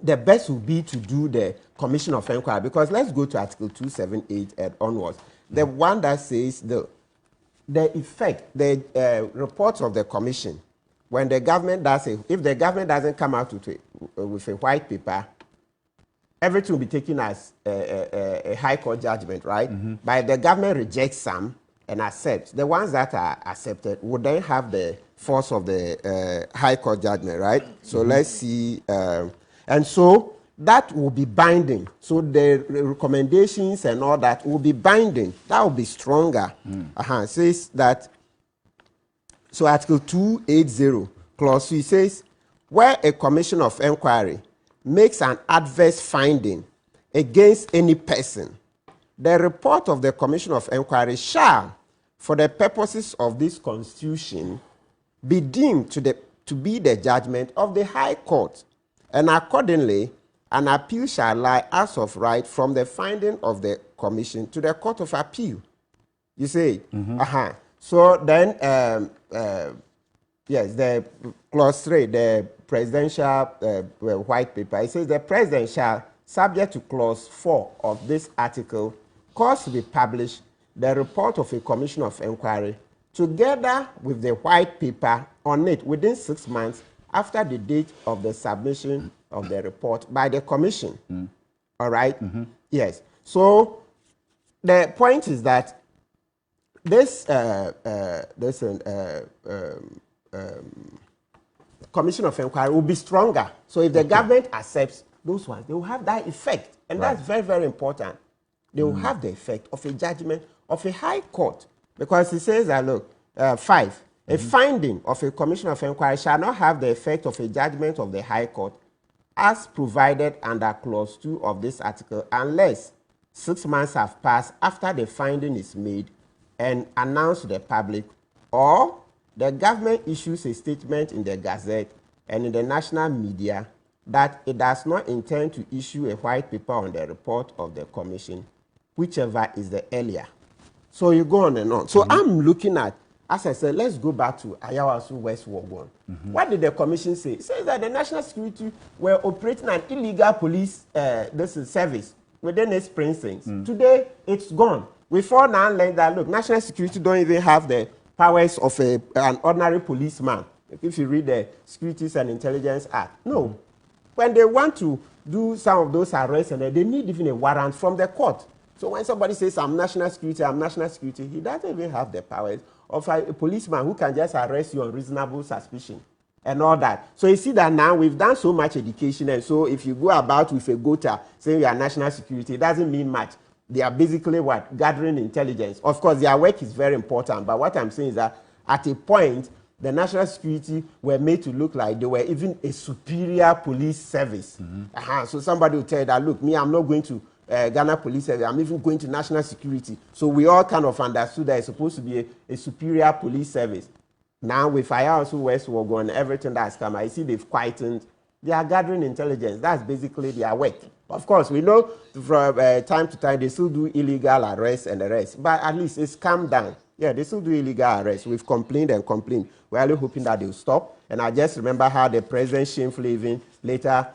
[SPEAKER 21] the best would be to do the commission of inquiry, because let's go to Article 278 and onwards. The one that says the effect, the reports of the commission, when the government does it, if the government doesn't come out with a white paper, everything will be taken as a high court judgment, right? But the government rejects some and accepts. The ones that are accepted would then have the force of the high court judgment, right? So let's see. And so that will be binding. So the recommendations and all that will be binding. That will be stronger. It says that, so Article 280, Clause 3 says, where a commission of inquiry makes an adverse finding against any person, the report of the commission of inquiry shall, for the purposes of this constitution, be deemed to be the judgment of the High Court, and accordingly, an appeal shall lie as of right from the finding of the commission to the Court of Appeal. You see? So then, yes, the clause 3, the presidential white paper, it says the president shall, subject to clause 4 of this article, cause to be published the report of a commission of inquiry together with the white paper on it within 6 months after the date of the submission of the report by the commission. All right? Yes. So the point is that this commission of inquiry will be stronger. So if the government accepts those ones, they will have that effect. And that's very, very important. They will have the effect of a judgment of a high court. Because it says that, look, 5, a finding of a commission of inquiry shall not have the effect of a judgment of the high court as provided under clause 2 of this article, unless 6 months have passed after the finding is made and announced to the public, or the government issues a statement in the Gazette and in the national media that it does not intend to issue a white paper on the report of the commission, whichever is the earlier. So you go on and on. So I'm looking at as I said, let's go back to Ayawaso West Wogon. What did the commission say? It says that the national security were operating an illegal police service within its precincts. Today, it's gone. We found now that, look, national security don't even have the powers of an ordinary policeman. If you read the Securities and Intelligence Act. No. When they want to do some of those arrests, and they need even a warrant from the court. So when somebody says, I'm national security, he doesn't even have the powers of a policeman who can just arrest you on reasonable suspicion and all that. So you see that now we've done so much education, and so if you go about with a gota saying you are national security, it doesn't mean much. They are basically what? Gathering intelligence. Of course, their work is very important, but what I'm saying is that at a point, the national security were made to look like they were even a superior police service. So somebody will tell you that, look, me, I'm not going to Ghana Police Service, I'm even going to national security. So we all kind of understood that it's supposed to be a superior police service. Now with Ayawaso West Wogon and everything that's come, I see they've quietened. They are gathering intelligence. That's basically their work. Of course, we know from time to time they still do illegal arrests and the rest, but at least it's calmed down. Yeah, they still do illegal arrests. We've complained and complained. We're only hoping that they'll stop. And I just remember how the president shamefully even later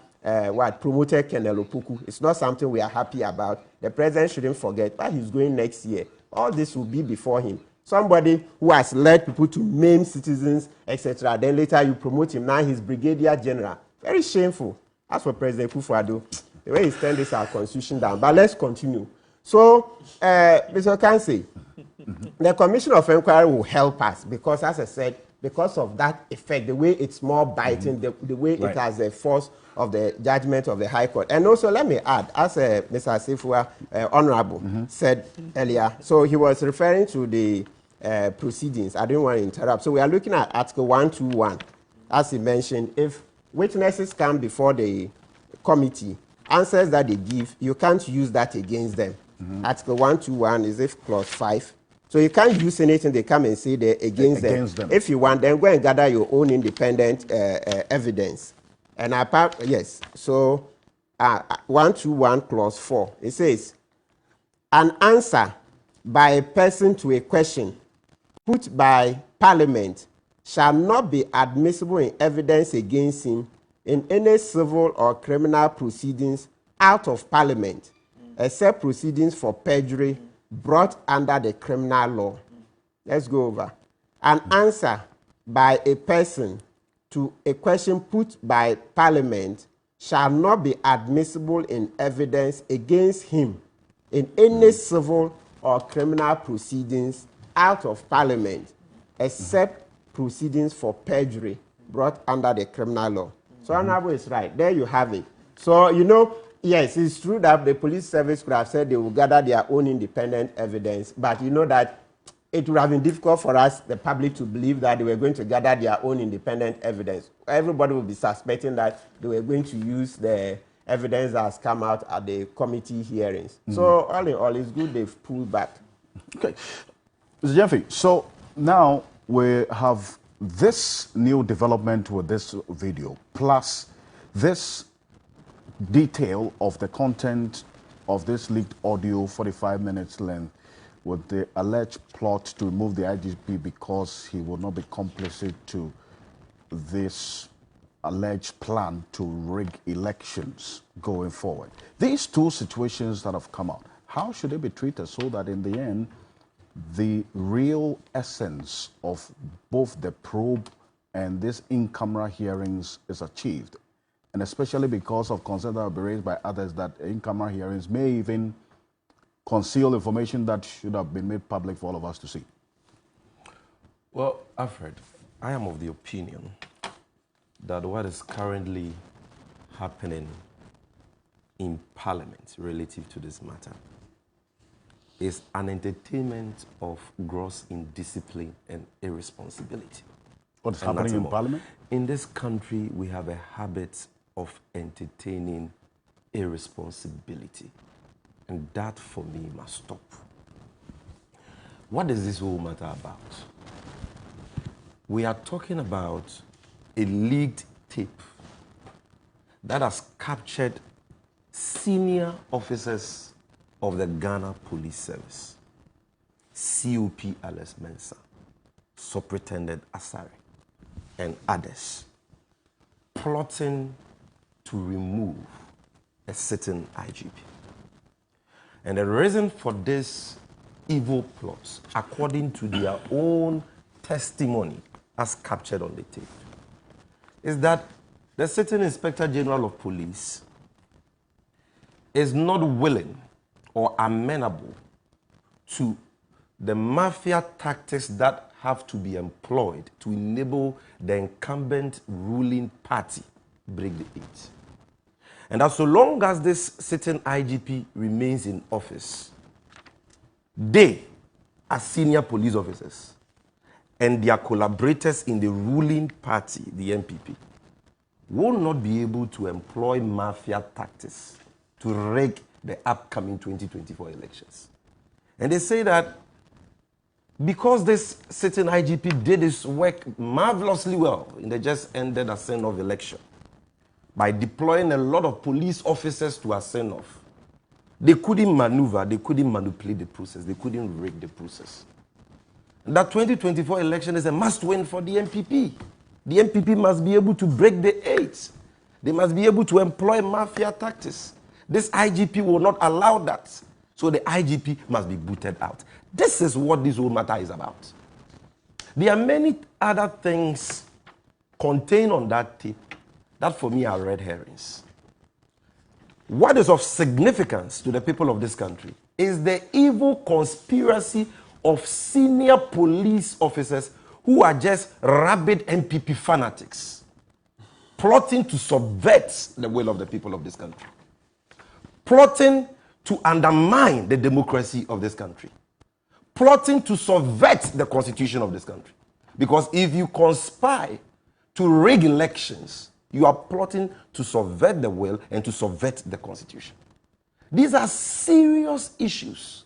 [SPEAKER 21] promoted Colonel Opoku. It's not something we are happy about. The president shouldn't forget, but he's going next year. All this will be before him. Somebody who has led people to maim citizens, etc. Then later you promote him. Now he's brigadier general. Very shameful. As for President Kufuor, the way he's turned this our constitution down. But let's continue. So, Mr. Ocansey, the Commission of Inquiry will help us because, as I said, because of that effect, the way it's more biting, the way it has the force of the judgment of the High Court. And also, let me add, as Mr. Asifua, Honorable, said earlier, so he was referring to the proceedings. I didn't want to interrupt. So we are looking at Article 121. As he mentioned, if witnesses come before the committee, answers that they give, you can't use that against them. Article 121 is if clause 5. So you can't use anything they come and say there against them. If you want, then go and gather your own independent evidence. And apart, yes, so 121 clause 4, it says, an answer by a person to a question put by Parliament shall not be admissible in evidence against him in any civil or criminal proceedings out of Parliament, except proceedings for perjury brought under the criminal law. Let's go over. An answer by a person to a question put by Parliament shall not be admissible in evidence against him in any civil or criminal proceedings out of Parliament, except proceedings for perjury brought under the criminal law. So Honorable is right. There you have it. So, you know, yes, it's true that the police service could have said they will gather their own independent evidence, but you know that it would have been difficult for us, the public, to believe that they were going to gather their own independent evidence. Everybody would be suspecting that they were going to use the evidence that has come out at the committee hearings. So all in all, it's good they've pulled back.
[SPEAKER 1] Okay. Mr. Jeffrey, so now we have this new development with this video, plus this detail of the content of this leaked audio, 45 minutes length, with the alleged plot to remove the IGP because he will not be complicit to this alleged plan to rig elections going forward. These two situations that have come out, how should they be treated so that in the end, the real essence of both the probe and this in-camera hearings is achieved? And especially because of concerns that have been raised by others that in-camera hearings may even conceal information that should have been made public for all of us to see.
[SPEAKER 2] Well, Alfred, I am of the opinion that what is currently happening in Parliament relative to this matter is an entertainment of gross indiscipline and irresponsibility.
[SPEAKER 1] What is happening in Parliament?
[SPEAKER 2] In this country, we have a habit of entertaining irresponsibility. And that, for me, must stop. What is this whole matter about? We are talking about a leaked tape that has captured senior officers of the Ghana Police Service, COP Alex Mensah, Superintendent Asare and others plotting to remove a certain IGP. And the reason for this evil plot, according to their own testimony as captured on the tape, is that the sitting Inspector General of Police is not willing or amenable to the mafia tactics that have to be employed to enable the incumbent ruling party break the eight. And that so long as this sitting IGP remains in office, they, as senior police officers, and their collaborators in the ruling party, the MPP, will not be able to employ mafia tactics to rig the upcoming 2024 elections. And they say that because this sitting IGP did his work marvelously well in the just ended send-off election, by deploying a lot of police officers to send off, they couldn't maneuver, they couldn't manipulate the process, they couldn't rig the process. That 2024 election is a must-win for the MPP. The MPP must be able to break the eight. They must be able to employ mafia tactics. This IGP will not allow that. So the IGP must be booted out. This is what this whole matter is about. There are many other things contained on that tape that for me are red herrings. What is of significance to the people of this country is the evil conspiracy of senior police officers who are just rabid MPP fanatics, plotting to subvert the will of the people of this country, plotting to undermine the democracy of this country, plotting to subvert the constitution of this country. Because if you conspire to rig elections, you are plotting to subvert the will and to subvert the constitution. These are serious issues.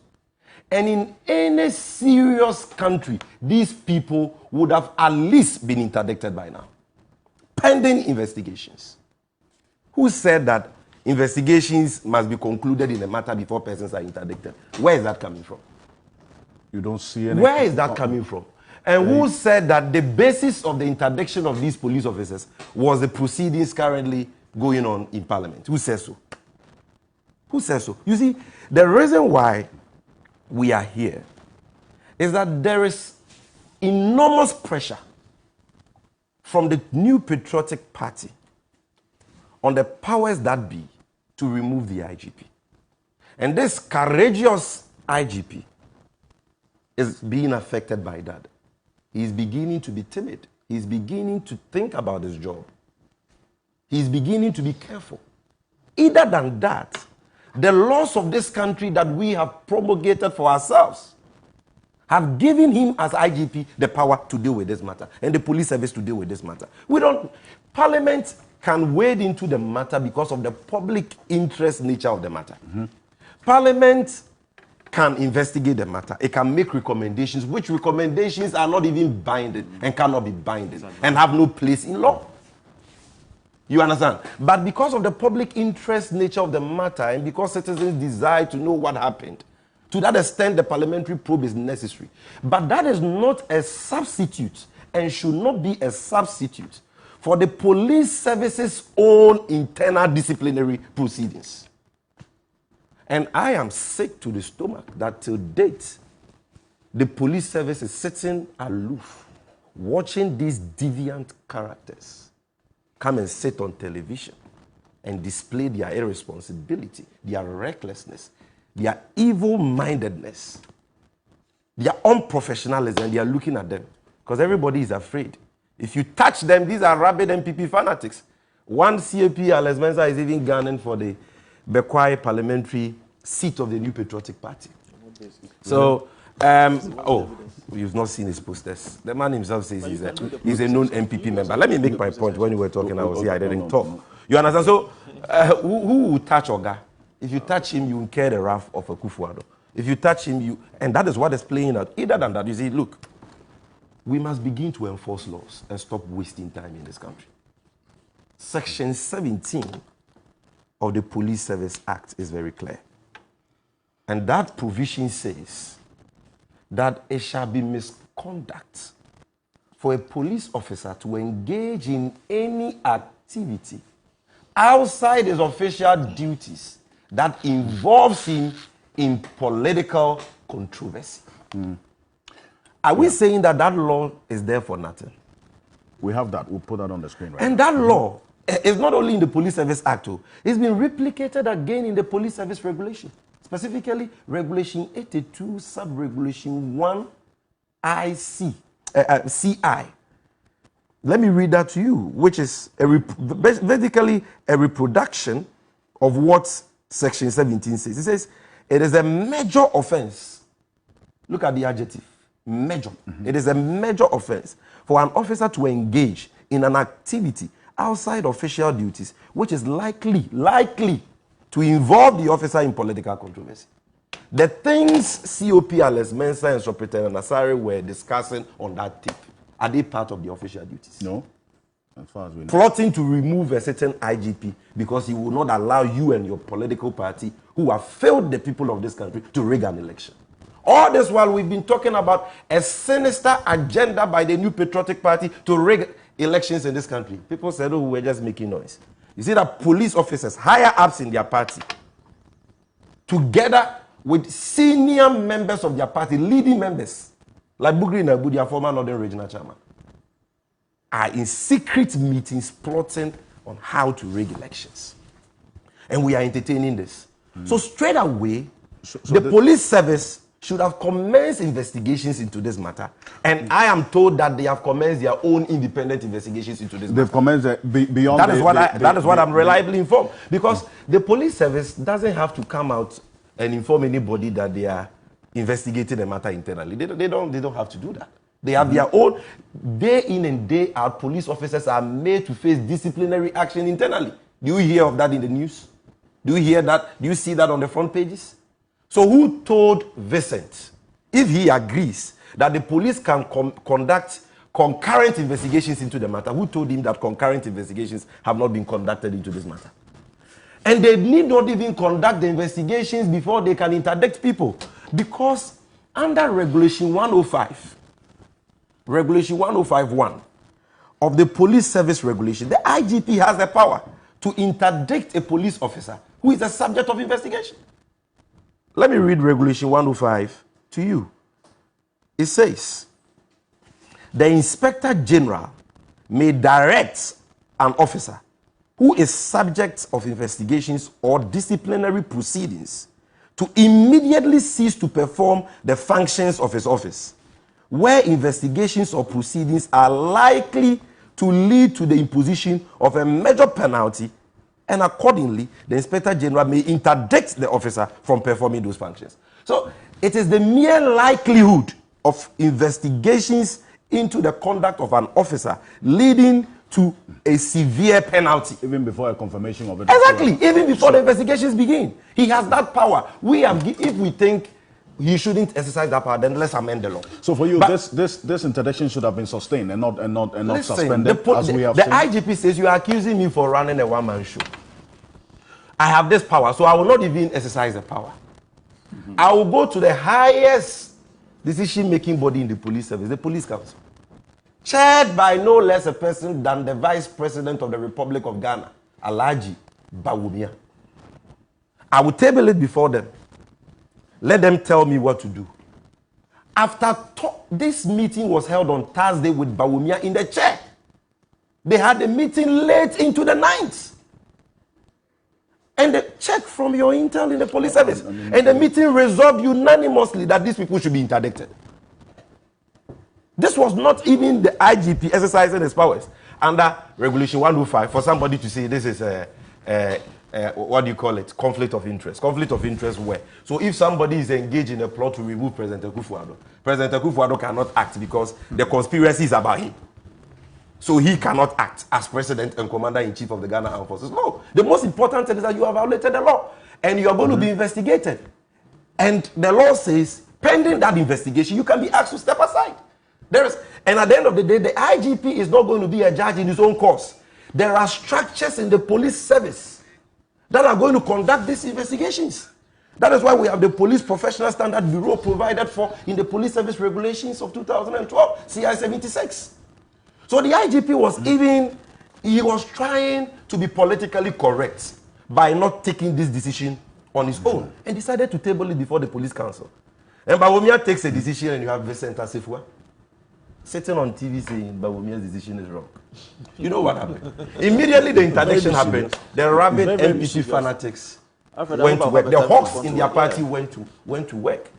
[SPEAKER 2] And in any serious country, these people would have at least been interdicted by now, pending investigations. Who said that investigations must be concluded in a matter before persons are interdicted? Where is that coming from?
[SPEAKER 1] You don't see any.
[SPEAKER 2] Where is that coming from? And who said that the basis of the interdiction of these police officers was the proceedings currently going on in Parliament? Who says so? Who says so? You see, the reason why we are here is that there is enormous pressure from the New Patriotic Party on the powers that be to remove the IGP. And this courageous IGP is being affected by that. He's beginning to be timid. He's beginning to think about his job. He's beginning to be careful. Either than that, the laws of this country that we have promulgated for ourselves have given him as IGP the power to deal with this matter and the police service to deal with this matter. Parliament can wade into the matter because of the public interest nature of the matter. Parliament can investigate the matter. It can make recommendations, which recommendations are not even binding and cannot be binding and have no place in law. You understand? But because of the public interest nature of the matter and because citizens desire to know what happened, to that extent the parliamentary probe is necessary. But that is not a substitute and should not be a substitute for the police service's own internal disciplinary proceedings. And I am sick to the stomach that till date, the police service is sitting aloof, watching these deviant characters come and sit on television and display their irresponsibility, their recklessness, their evil-mindedness, their unprofessionalism, and they are looking at them because everybody is afraid. If you touch them, these are rabid MPP fanatics. One CAP, Alex Mensa, is even gunning for the Bekwai parliamentary seat of the New Patriotic Party. So, you've not seen his posters. The man himself says he's a known MPP member. Let me make my point. When you were talking, I was here, I didn't talk. You understand? So, who will touch Oga? If you touch him, you incur the wrath of a Kufuado. If you touch him, and that is what is playing out. Either than that, you say, look, we must begin to enforce laws and stop wasting time in this country. Section 17 of the Police Service Act is very clear. And that provision says that it shall be misconduct for a police officer to engage in any activity outside his official duties that involves him in political controversy. Are we saying that that law is there for nothing?
[SPEAKER 1] We have that. We'll put that on the screen right
[SPEAKER 2] and
[SPEAKER 1] now.
[SPEAKER 2] That law is not only in the Police Service Act, it's been replicated again in the Police Service Regulation, specifically Regulation 82, Sub-Regulation 1 CI. Let me read that to you, which is basically a reproduction of what Section 17 says. It says, it is a major offense. Look at the adjective, major. It is a major offense for an officer to engage in an activity outside official duties, which is likely to involve the officer in political controversy. The things COP Alex Mensah and Superintendent Asare were discussing on that tape, are they part of the official duties?
[SPEAKER 1] No. As far as we know.
[SPEAKER 2] Plotting to remove a certain IGP because he will not allow you and your political party, who have failed the people of this country, to rig an election. All this while we've been talking about a sinister agenda by the New Patriotic Party to rig elections in this country. People said, oh, we're just making noise. You see that police officers, higher ups in their party, together with senior members of their party, leading members, like Bugri Nabu, their former Northern Regional Chairman, are in secret meetings plotting on how to rig elections. And we are entertaining this. So straight away, the police service should have commenced investigations into this matter. And I am told that they have commenced their own independent investigations into this matter.
[SPEAKER 1] They've commenced beyond
[SPEAKER 2] that is what I'm reliably informed. Because the police service doesn't have to come out and inform anybody that they are investigating a matter internally. They don't have to do that. They have their own, day in and day out, police officers are made to face disciplinary action internally. Do you hear of that in the news? Do you hear that? Do you see that on the front pages? So who told Vincent, if he agrees that the police can conduct concurrent investigations into the matter, who told him that concurrent investigations have not been conducted into this matter? And they need not even conduct the investigations before they can interdict people. Because under Regulation 105, Regulation 105.1 of the Police Service Regulation, the IGP has the power to interdict a police officer who is the subject of investigation. Let me read Regulation 105 to you. It says, the Inspector General may direct an officer who is subject of investigations or disciplinary proceedings to immediately cease to perform the functions of his office, where investigations or proceedings are likely to lead to the imposition of a major penalty, and accordingly, the Inspector General may interdict the officer from performing those functions. So it is the mere likelihood of investigations into the conduct of an officer leading to a severe penalty.
[SPEAKER 1] Even before a confirmation of it.
[SPEAKER 2] Exactly. Even before the investigations begin. He has that power. If we think he shouldn't exercise that power, then let's amend the law.
[SPEAKER 1] So for you, this interdiction should have been sustained and not suspended, as we have
[SPEAKER 2] seen.
[SPEAKER 1] The
[SPEAKER 2] IGP says, you are accusing me for running a one-man show. I have this power, so I will not even exercise the power. I will go to the highest decision-making body in the police service, the police council, chaired by no less a person than the Vice President of the Republic of Ghana, Alhaji Bawumia. I will table it before them. Let them tell me what to do. After this meeting was held on Thursday with Bawumia in the chair, they had a meeting late into the night. And they check from your intel in the police service. And the meeting resolved unanimously that these people should be interdicted. This was not even the IGP exercising his powers under Regulation 105 for somebody to say this is what do you call it? Conflict of interest. Conflict of interest where? So if somebody is engaged in a plot to remove President Akufo-Addo, President Akufo-Addo cannot act because the conspiracy is about him. So he cannot act as President and Commander-in-Chief of the Ghana Armed Forces. No. The most important thing is that you have violated the law and you are going to be investigated. And the law says, pending that investigation, you can be asked to step aside. And at the end of the day, the IGP is not going to be a judge in his own cause. There are structures in the police service that are going to conduct these investigations. That is why we have the Police Professional Standard Bureau provided for in the Police Service Regulations of 2012, CI 76. So the IGP was he was trying to be politically correct by not taking this decision on his own and decided to table it before the police council. And Bawumia takes a decision and you have Vincent Asifua sitting on TV saying Bawumia's decision is wrong. You know what happened? Immediately the interdiction happened, the rabid MPP fanatics went to work. The hawks in their party went to work.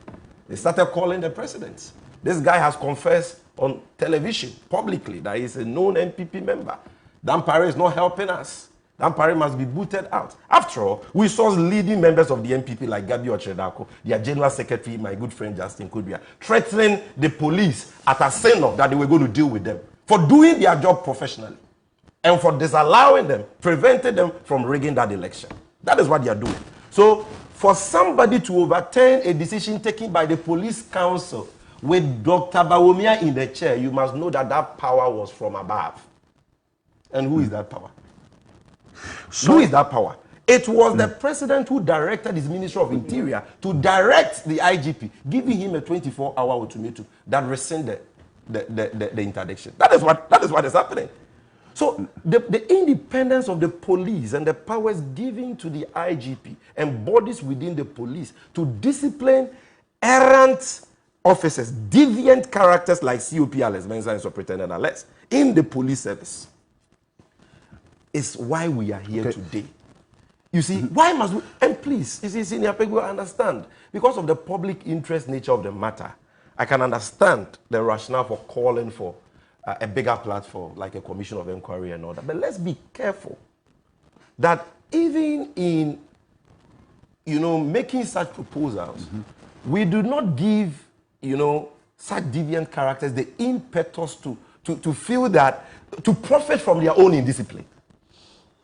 [SPEAKER 2] They started calling the president. This guy has confessed on television publicly that he's a known MPP member. Dampare is not helping us. Dampare must be booted out. After all, we saw leading members of the MPP like Gabi Ochedako, their general secretary, my good friend Justin Kudria, threatening the police at a senate that they were going to deal with them for doing their job professionally and for disallowing them, preventing them from rigging that election. That is what they are doing. So, for somebody to overturn a decision taken by the police council with Dr. Bawumia in the chair, you must know that that power was from above. And who is that power? So, who is that power? It was the president who directed his Ministry of Interior to direct the IGP, giving him a 24-hour ultimatum that rescinded the interdiction. That is what is happening. So the independence of the police and the powers given to the IGP and bodies within the police to discipline errant officers, deviant characters like COP Alex Mensah and Superintendent Alex in the police service is why we are here today. You see, why must we? And please, you see, Senior Pegu, understand, because of the public interest nature of the matter, I can understand the rationale for calling for a bigger platform like a commission of inquiry and all that. But let's be careful that even in, making such proposals, we do not give, such deviant characters the impetus to feel that, to profit from their own indiscipline.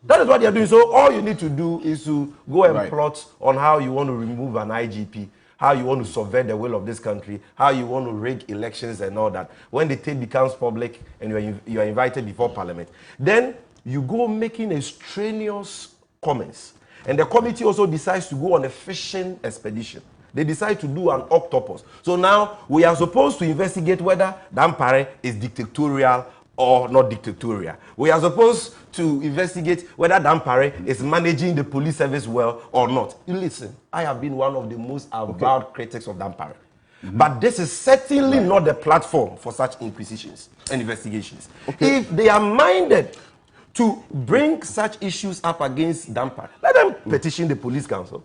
[SPEAKER 2] That is what they are doing. So all you need to do is to go and plot on how you want to remove an IGP, how you want to subvert the will of this country, how you want to rig elections and all that. When the tape becomes public and you are invited before Parliament, then you go making extraneous comments. And the committee also decides to go on a fishing expedition. They decide to do an octopus. So now we are supposed to investigate whether Dampare is dictatorial or not dictatorial. We are supposed to investigate whether Dampare is managing the police service well or not. Listen, I have been one of the most avowed critics of Dampare. But this is certainly not the platform for such inquisitions and investigations. If they are minded to bring such issues up against Dampare, let them petition the police council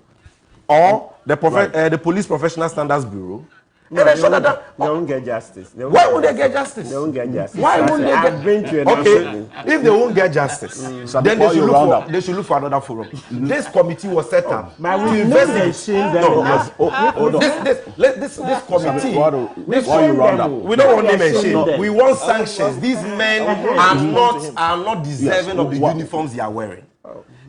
[SPEAKER 2] or the police professional standards bureau.
[SPEAKER 21] No, they won't get justice.
[SPEAKER 2] Why would they get justice?
[SPEAKER 21] They won't get justice.
[SPEAKER 2] Why won't they get? Okay, if they won't get justice, then they should look for another forum. This committee was set up to investigate. This committee. We don't want name and shame. We want sanctions. These men are not deserving of the uniforms they are wearing.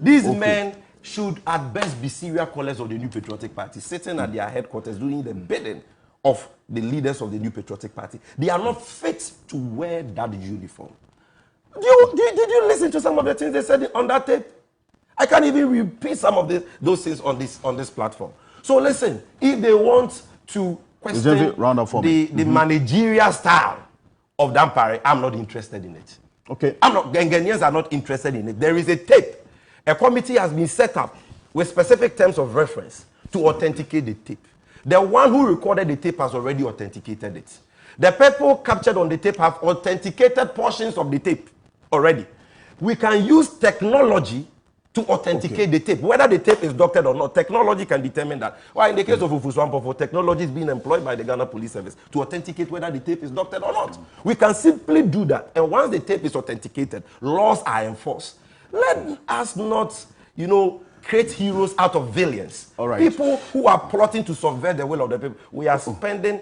[SPEAKER 2] These men should at best be serial callers of the New Patriotic Party, sitting at their headquarters doing the bidding of the leaders of the New Patriotic Party. They are not fit to wear that uniform. Did you listen to some of the things they said on that tape? I can't even repeat some of those things on this platform. So listen, if they want to question the managerial style of Dampare, I'm not interested in it.
[SPEAKER 1] Okay.
[SPEAKER 2] Ghanaians are not interested in it. There is a tape. A committee has been set up with specific terms of reference to authenticate the tape. The one who recorded the tape has already authenticated it. The people captured on the tape have authenticated portions of the tape already. We can use technology to authenticate the tape. Whether the tape is doctored or not, technology can determine that. Well, in the case of Ufuswampofo, technology is being employed by the Ghana Police Service to authenticate whether the tape is doctored or not. We can simply do that. And once the tape is authenticated, laws are enforced. Let us not, create heroes out of villains.
[SPEAKER 1] All right.
[SPEAKER 2] People who are plotting to subvert the will of the people. We are spending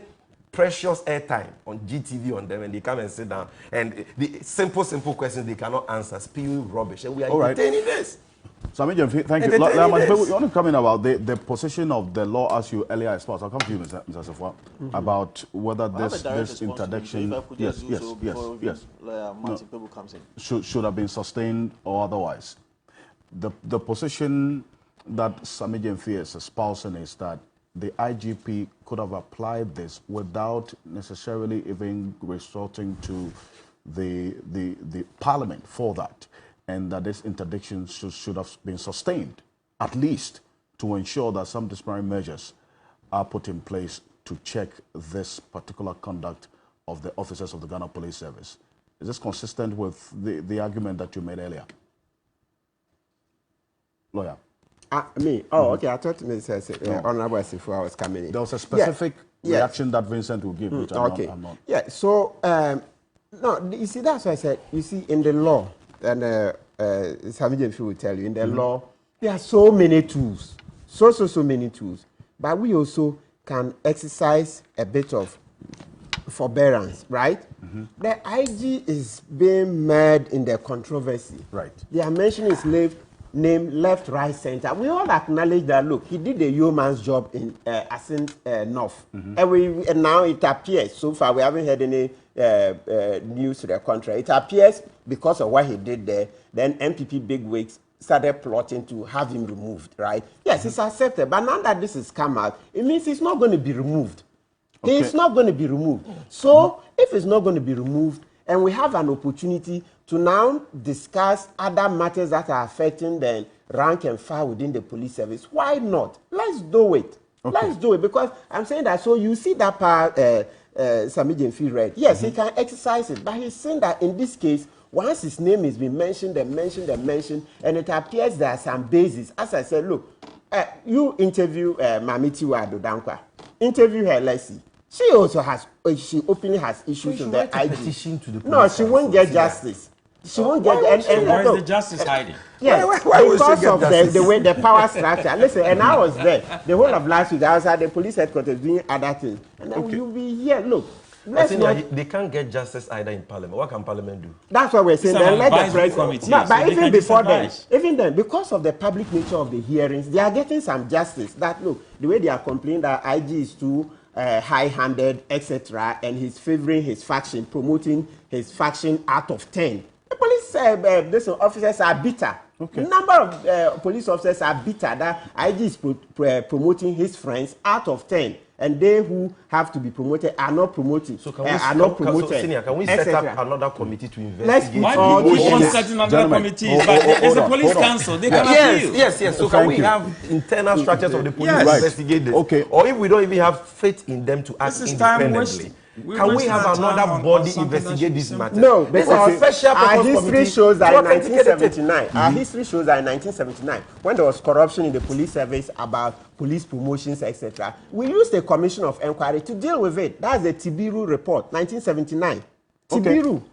[SPEAKER 2] precious airtime on GTV on them, and they come and sit down. And the simple questions they cannot answer, spewing rubbish. And we are entertaining this.
[SPEAKER 1] So, thank you. You want to comment about the position of the law as you earlier espoused. I'll come to you, Mr. Sefwa, about whether this interdiction should have been sustained or otherwise. The position that Samijan Mfie is espousing is that the IGP could have applied this without necessarily even resorting to the parliament for that, and that this interdiction should have been sustained, at least to ensure that some disciplinary measures are put in place to check this particular conduct of the officers of the Ghana Police Service. Is this consistent with the argument that you made earlier? Lawyer.
[SPEAKER 21] Me? Oh, okay. I thought Mr. Honorable Asifo was coming in.
[SPEAKER 1] There was a specific reaction that Vincent will give, which I'm not.
[SPEAKER 21] Yeah, so, no, you see, that's why I said, you see, in the law, and Samija will tell you, in the law, there are so many tools, so many tools, but we also can exercise a bit of forbearance, right? The IG is being mad in the controversy.
[SPEAKER 1] Right.
[SPEAKER 21] They are mentioning his name left, right, center. We all acknowledge that, look, he did a yeoman's job in Ascent North. And now it appears, so far we haven't heard any news to the contrary. It appears because of what he did there, then MPP bigwigs started plotting to have him removed, right? Yes, it's accepted, but now that this has come out, it means he's not going to be removed. Okay. He's not going to be removed. So, if it's not going to be removed, and we have an opportunity to now discuss other matters that are affecting the rank and file within the police service, why not? Let's do it. Okay. Let's do it, because I'm saying that, so you see that part Sami Jemfi read. Yes, he can exercise it, but he's saying that in this case, once his name is being mentioned and mentioned and mentioned, and it appears there are some basis. As I said, look, you interview Mamiti Wado Dankwa. Interview her, let's see. She also has, she openly has issues with the IG.
[SPEAKER 2] Petition to the
[SPEAKER 21] no, she won't get justice. She won't get.
[SPEAKER 22] Why is the justice hiding?
[SPEAKER 21] Yes, why because of the way the power structure. Listen, and I was there the whole of last week. I was at the police headquarters doing other things, and then you'll be here. Look,
[SPEAKER 2] they can't get justice either in Parliament. What can Parliament do?
[SPEAKER 21] That's what we're saying. Then let the president. No, but even before then, because of the public nature of the hearings, they are getting some justice. That look, the way they are complaining that IG is too high-handed, etc., and he's favoring his faction, promoting his faction out of 10. The police officers are bitter. Okay. Number of police officers are bitter that IG is promoting his friends out of 10, and they who have to be promoted are not promoting. So can
[SPEAKER 2] we set up another committee to investigate?
[SPEAKER 22] Why do you keep on setting another committee? But there's a police council. They can appeal.
[SPEAKER 2] Yes. So can we have internal structures of the police to investigate this? Okay. Or if we don't even have faith in them to act independently, can we have another body investigate this matter?
[SPEAKER 21] No, because our history shows that in 1979, our history shows that in 1979, when there was corruption in the police service about police promotions, etc., we used a commission of inquiry to deal with it. That's the Tibiru report, 1979. Tibiru.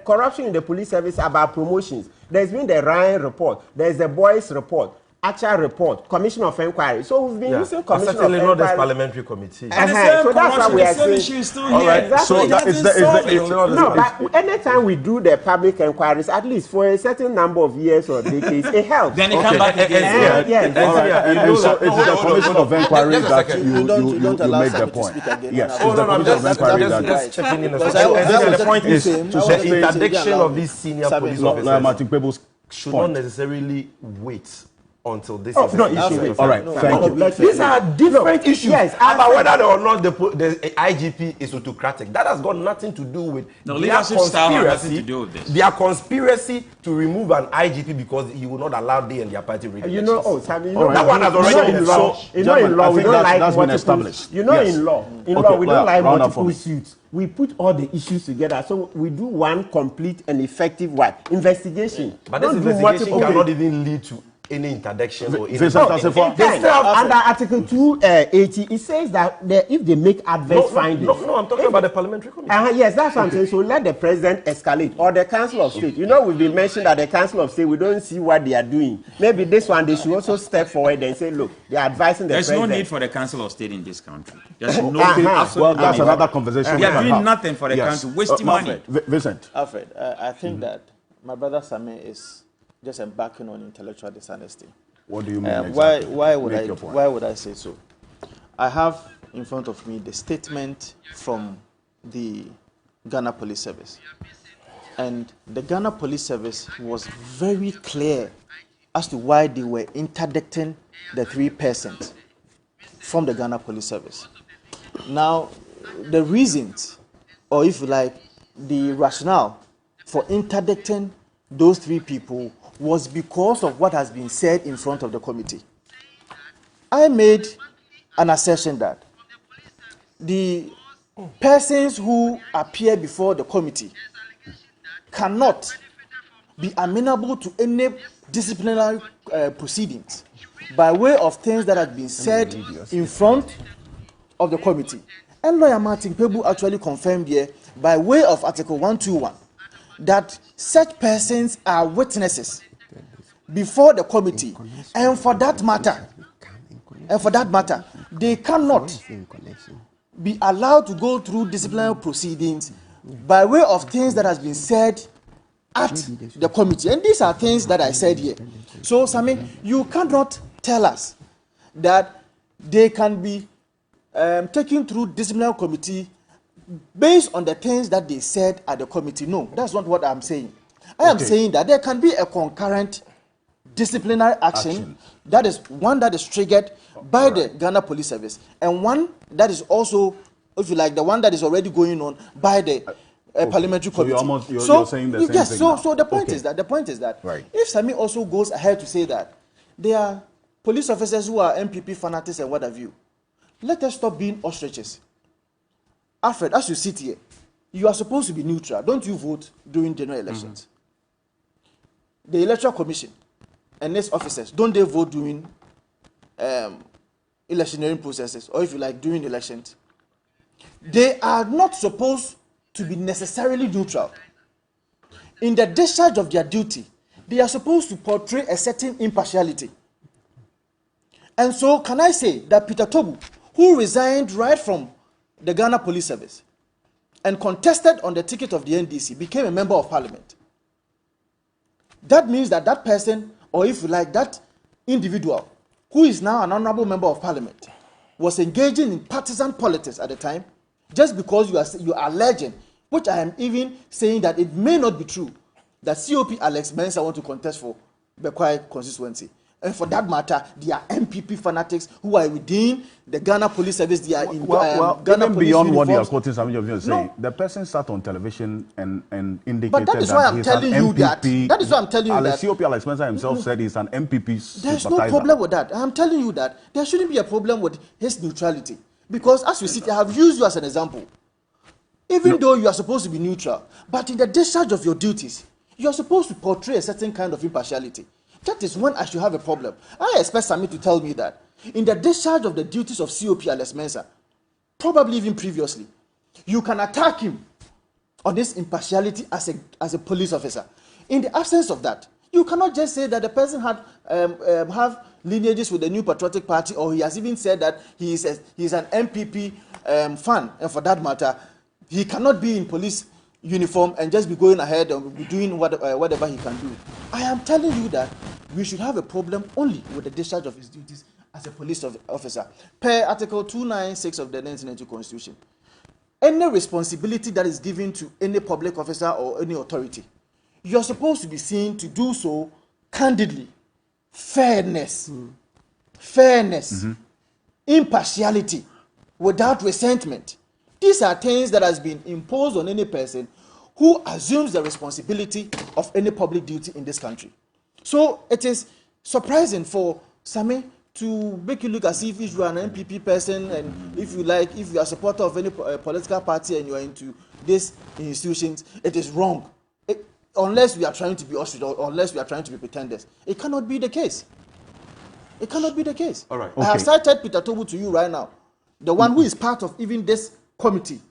[SPEAKER 21] Corruption in the police service about promotions. There's been the Ryan report. There's the Boyce report. Actual report, commission of inquiry. So we've been using commission of inquiry.
[SPEAKER 2] Not this parliamentary committee.
[SPEAKER 21] So that's what we are saying.
[SPEAKER 22] Issue is still here.
[SPEAKER 21] Exactly. So that is no, but anytime we do the public inquiries, at least for a certain number of years or decades, it helps.
[SPEAKER 22] Then it comes back again.
[SPEAKER 1] Yes. So it's the commission of inquiry that you make the point. Yes, it's the commission of inquiry that
[SPEAKER 2] just checking in. The point is the interdiction of these senior police officers should not necessarily wait until this is
[SPEAKER 21] not issue.
[SPEAKER 1] All right, thank you.
[SPEAKER 2] These are different issues about whether or not the IGP is autocratic. That has got nothing to do with
[SPEAKER 22] leadership style. Has nothing to do with this.
[SPEAKER 2] Their conspiracy to remove an IGP because he will not allow they and their party
[SPEAKER 21] regulations. That one has already been established. In law, we don't like multiple. In law, we don't like multiple suits. We put all the issues together, so we do one complete and effective investigation.
[SPEAKER 2] But this investigation cannot even lead to any interdiction or any...
[SPEAKER 21] Under Article 280, it says that if they make adverse findings...
[SPEAKER 2] No, I'm talking about the parliamentary committee.
[SPEAKER 21] Yes, that's what I'm saying. So let the president escalate, or the Council of State. You know, we've been mentioned that the Council of State, we don't see what they are doing. Maybe this one, they should also step forward and say, look, they are advising the president.
[SPEAKER 22] There's no need for the Council of State in this country. There's no
[SPEAKER 1] well, that's another conversation.
[SPEAKER 22] They are doing nothing for the country, wasting money.
[SPEAKER 1] Vincent.
[SPEAKER 4] Alfred, I think that my brother Sami is just embarking on intellectual dishonesty.
[SPEAKER 1] What do you mean
[SPEAKER 4] exactly? Why would I say so? I have in front of me the statement from the Ghana Police Service. And the Ghana Police Service was very clear as to why they were interdicting the 3 persons from the Ghana Police Service. Now, the reasons, or if you like, the rationale for interdicting those 3 people was because of what has been said in front of the committee. I made an assertion that the persons who appear before the committee cannot be amenable to any disciplinary proceedings by way of things that have been said in front of the committee. And Lawyer Martin Pebu actually confirmed here by way of Article 121 that such persons are witnesses before the committee, and for that matter, they cannot be allowed to go through disciplinary proceedings by way of things that has been said at the committee. And these are things that I said here. So, Sammy, you cannot tell us that they can be taken through disciplinary committee based on the things that they said at the committee. No, that's not what I'm saying. I am saying that there can be a concurrent disciplinary action. That is one that is triggered by the Ghana Police Service, and one that is also, if you like, the one that is already going on by the parliamentary committee.
[SPEAKER 1] You're saying the same thing now.
[SPEAKER 4] So the point is that if Sami also goes ahead to say that there are police officers who are MPP fanatics and what have you, let us stop being ostriches. Alfred, as you sit here, you are supposed to be neutral. Don't you vote during general elections? The Electoral Commission and its officers, don't they vote during electioneering processes, or if you like, during elections? They are not supposed to be necessarily neutral. In the discharge of their duty, they are supposed to portray a certain impartiality. And so, can I say that Peter Tobu, who resigned right from the Ghana Police Service and contested on the ticket of the NDC, became a member of parliament? That means that that person, or if you like, that individual, who is now an honorable member of parliament, was engaging in partisan politics at the time, just because you are alleging, which I am even saying that it may not be true, that COP Alex Mensah want to contest for Bekwai constituency. And for that matter, they are MPP fanatics who are within the Ghana Police Service. They are in Ghana
[SPEAKER 1] even
[SPEAKER 4] Police
[SPEAKER 1] beyond
[SPEAKER 4] uniforms.
[SPEAKER 1] what you are quoting, some of you saying, the person sat on television and indicated
[SPEAKER 4] but that is why I'm telling you that. That is why I'm telling you that.
[SPEAKER 1] COP Alex Mensah himself said he's an MPP
[SPEAKER 4] There's no problem with that. I'm telling you that there shouldn't be a problem with his neutrality. Because as we sit, I have used you as an example. Even though you are supposed to be neutral, but in the discharge of your duties, you are supposed to portray a certain kind of impartiality. That is when I should have a problem. I expect Sami to tell me that in the discharge of the duties of COP Alex Mensah, probably even previously, you can attack him on this impartiality as a police officer. In the absence of that, you cannot just say that the person had have lineages with the New Patriotic Party, or he has even said that he is an MPP fan, and for that matter, he cannot be in police uniform and just be going ahead and be doing whatever he can do. I am telling you that we should have a problem only with the discharge of his duties as a police officer. Per Article 296 of the 1992 Constitution, any responsibility that is given to any public officer or any authority, you are supposed to be seen to do so candidly. Fairness, impartiality, without resentment. These are things that has been imposed on any person who assumes the responsibility of any public duty in this country. So it is surprising for Sami to make you look as if you are an MPP person, and if you like, if you are a supporter of any political party and you are into these institutions, it is wrong. Unless we are trying to be ostrich, or unless we are trying to be pretenders. It cannot be the case. It cannot be the case.
[SPEAKER 1] All right.
[SPEAKER 4] I have cited Peter Tobu to you right now, the one who is part of even this committee,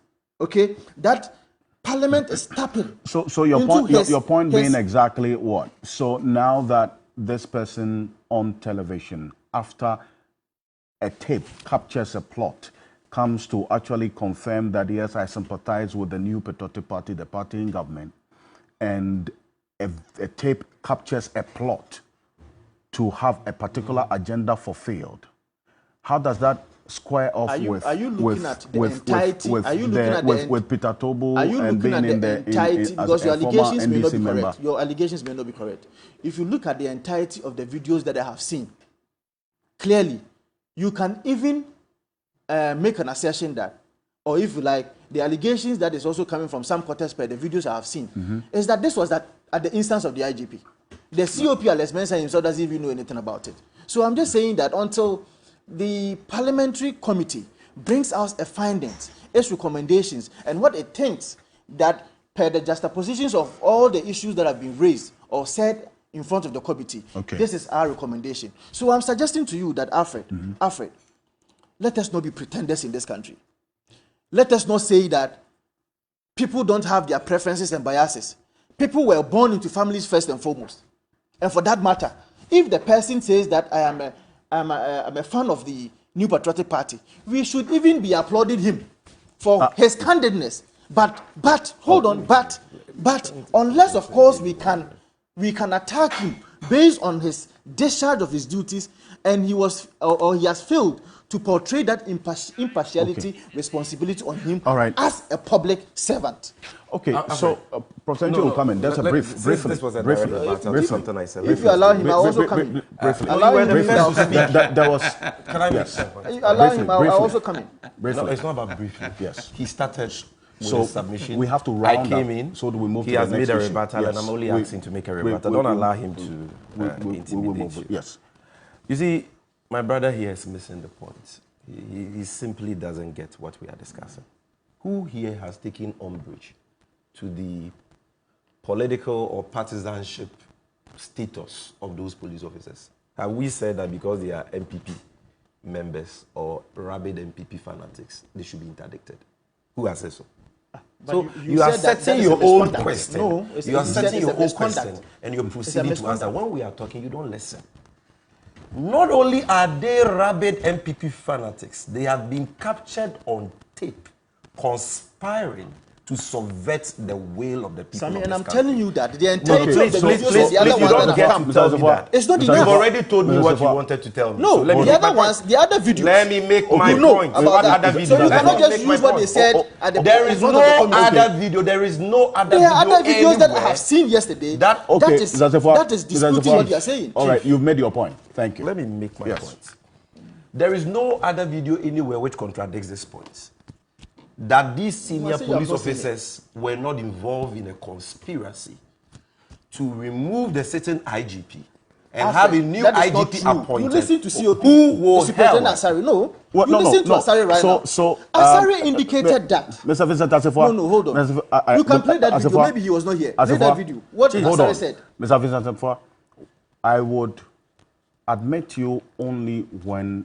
[SPEAKER 4] okay, that Parliament is tapping.
[SPEAKER 1] So your point being exactly what? So now that this person on television, after a tape captures a plot, comes to actually confirm that yes, I sympathize with the New Patriotic Party, the party in government, and a tape captures a plot to have a particular agenda fulfilled, how does that square off with Peter Tobu and being in the entirety,
[SPEAKER 4] because your allegations may not be correct. Your allegations may not be correct. If you look at the entirety of the videos that I have seen, clearly you can even make an assertion that, or if you like, the allegations that is also coming from some quarters per the videos I have seen, is that this was at the instance of the IGP. The COP, Alex Mensah himself, doesn't even know anything about it. So I'm just saying that until the parliamentary committee brings out a findings, its recommendations, and what it thinks that per the juxtapositions of all the issues that have been raised or said in front of the committee, this is our recommendation. So I'm suggesting to you that, Alfred, let us not be pretenders in this country. Let us not say that people don't have their preferences and biases. People were born into families first and foremost. And for that matter, if the person says that I'm a fan of the New Patriotic Party, we should even be applauding him for his candidness. But hold on, but unless of course we can attack him based on his discharge of his duties, and he has failed to portray that impartiality, responsibility on him as a public servant.
[SPEAKER 1] So Professor Njo will come in. That's a briefly.
[SPEAKER 2] This was a briefly. Something I said.
[SPEAKER 4] If you allow him, I'll also come in.
[SPEAKER 1] Briefly.
[SPEAKER 2] There was. Can I make
[SPEAKER 4] some points? Allow him, I'll also come in.
[SPEAKER 2] No, it's not about briefly.
[SPEAKER 1] Yes.
[SPEAKER 2] He started with
[SPEAKER 1] so
[SPEAKER 2] a submission.
[SPEAKER 1] We have to round
[SPEAKER 2] I came in.
[SPEAKER 1] So do we move
[SPEAKER 2] he
[SPEAKER 1] to
[SPEAKER 2] has
[SPEAKER 1] the next
[SPEAKER 2] made a
[SPEAKER 1] issue?
[SPEAKER 2] rebuttal,
[SPEAKER 1] Yes.
[SPEAKER 2] and I'm only asking to make a rebuttal. Don't allow him to intimidate you.
[SPEAKER 1] Yes.
[SPEAKER 2] You see, my brother here is missing the point. He simply doesn't get what we are discussing. Who here has taken umbrage to the political or partisanship status of those police officers? Have we said that because they are MPP members or rabid MPP fanatics, they should be interdicted? Who has said so? So you are setting your own question.
[SPEAKER 4] No,
[SPEAKER 2] you are setting your own question and you're proceeding to answer. When we are talking, you don't listen. Not only are they rabid MPP fanatics, they have been captured on tape, conspiring to subvert the will of the people.
[SPEAKER 4] Sammy,
[SPEAKER 2] of
[SPEAKER 4] and I'm
[SPEAKER 2] country.
[SPEAKER 4] telling you that the entire
[SPEAKER 2] please,
[SPEAKER 4] the other
[SPEAKER 2] you don't
[SPEAKER 4] ones
[SPEAKER 2] get
[SPEAKER 4] that
[SPEAKER 2] to tell me that.
[SPEAKER 4] It's not
[SPEAKER 2] You've
[SPEAKER 4] enough.
[SPEAKER 2] already told me what you wanted to tell me.
[SPEAKER 4] No,
[SPEAKER 2] so
[SPEAKER 4] the other ones, the other videos.
[SPEAKER 2] Let me make my point.
[SPEAKER 4] About that.
[SPEAKER 2] Other
[SPEAKER 4] So you
[SPEAKER 2] videos.
[SPEAKER 4] cannot just use what they said at the
[SPEAKER 2] There is no other video. There is no other video.
[SPEAKER 4] There are other videos
[SPEAKER 2] anywhere.
[SPEAKER 4] that I have seen yesterday. That is disputing what you are saying.
[SPEAKER 1] All right, you've made your point. Thank you.
[SPEAKER 2] Let me make my point. There is no other video anywhere which contradicts this point. That these senior police officers were not involved in a conspiracy to remove the certain IGP and have a new IGP appointed.
[SPEAKER 4] You listen to COP.
[SPEAKER 2] Who will help?
[SPEAKER 4] Asari. No. You listen to Asari right now. Asari indicated that.
[SPEAKER 1] Mr. Vincent Asifua.
[SPEAKER 4] No, hold on. You can play that video. Maybe he was not here. Play that video. What Asari said.
[SPEAKER 1] Mr. Vincent Asifua, I would admit you only when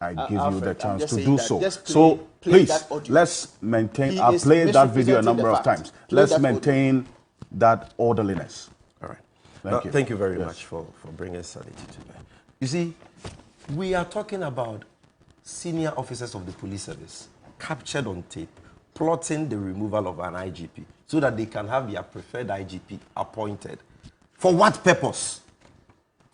[SPEAKER 1] I give you the chance to do so. So please, let's maintain. I've played that video a number of times. Let's maintain that orderliness.
[SPEAKER 2] All right. Thank you very much for bringing sanity to me. You see, we are talking about senior officers of the police service captured on tape, plotting the removal of an IGP so that they can have their preferred IGP appointed. For what purpose?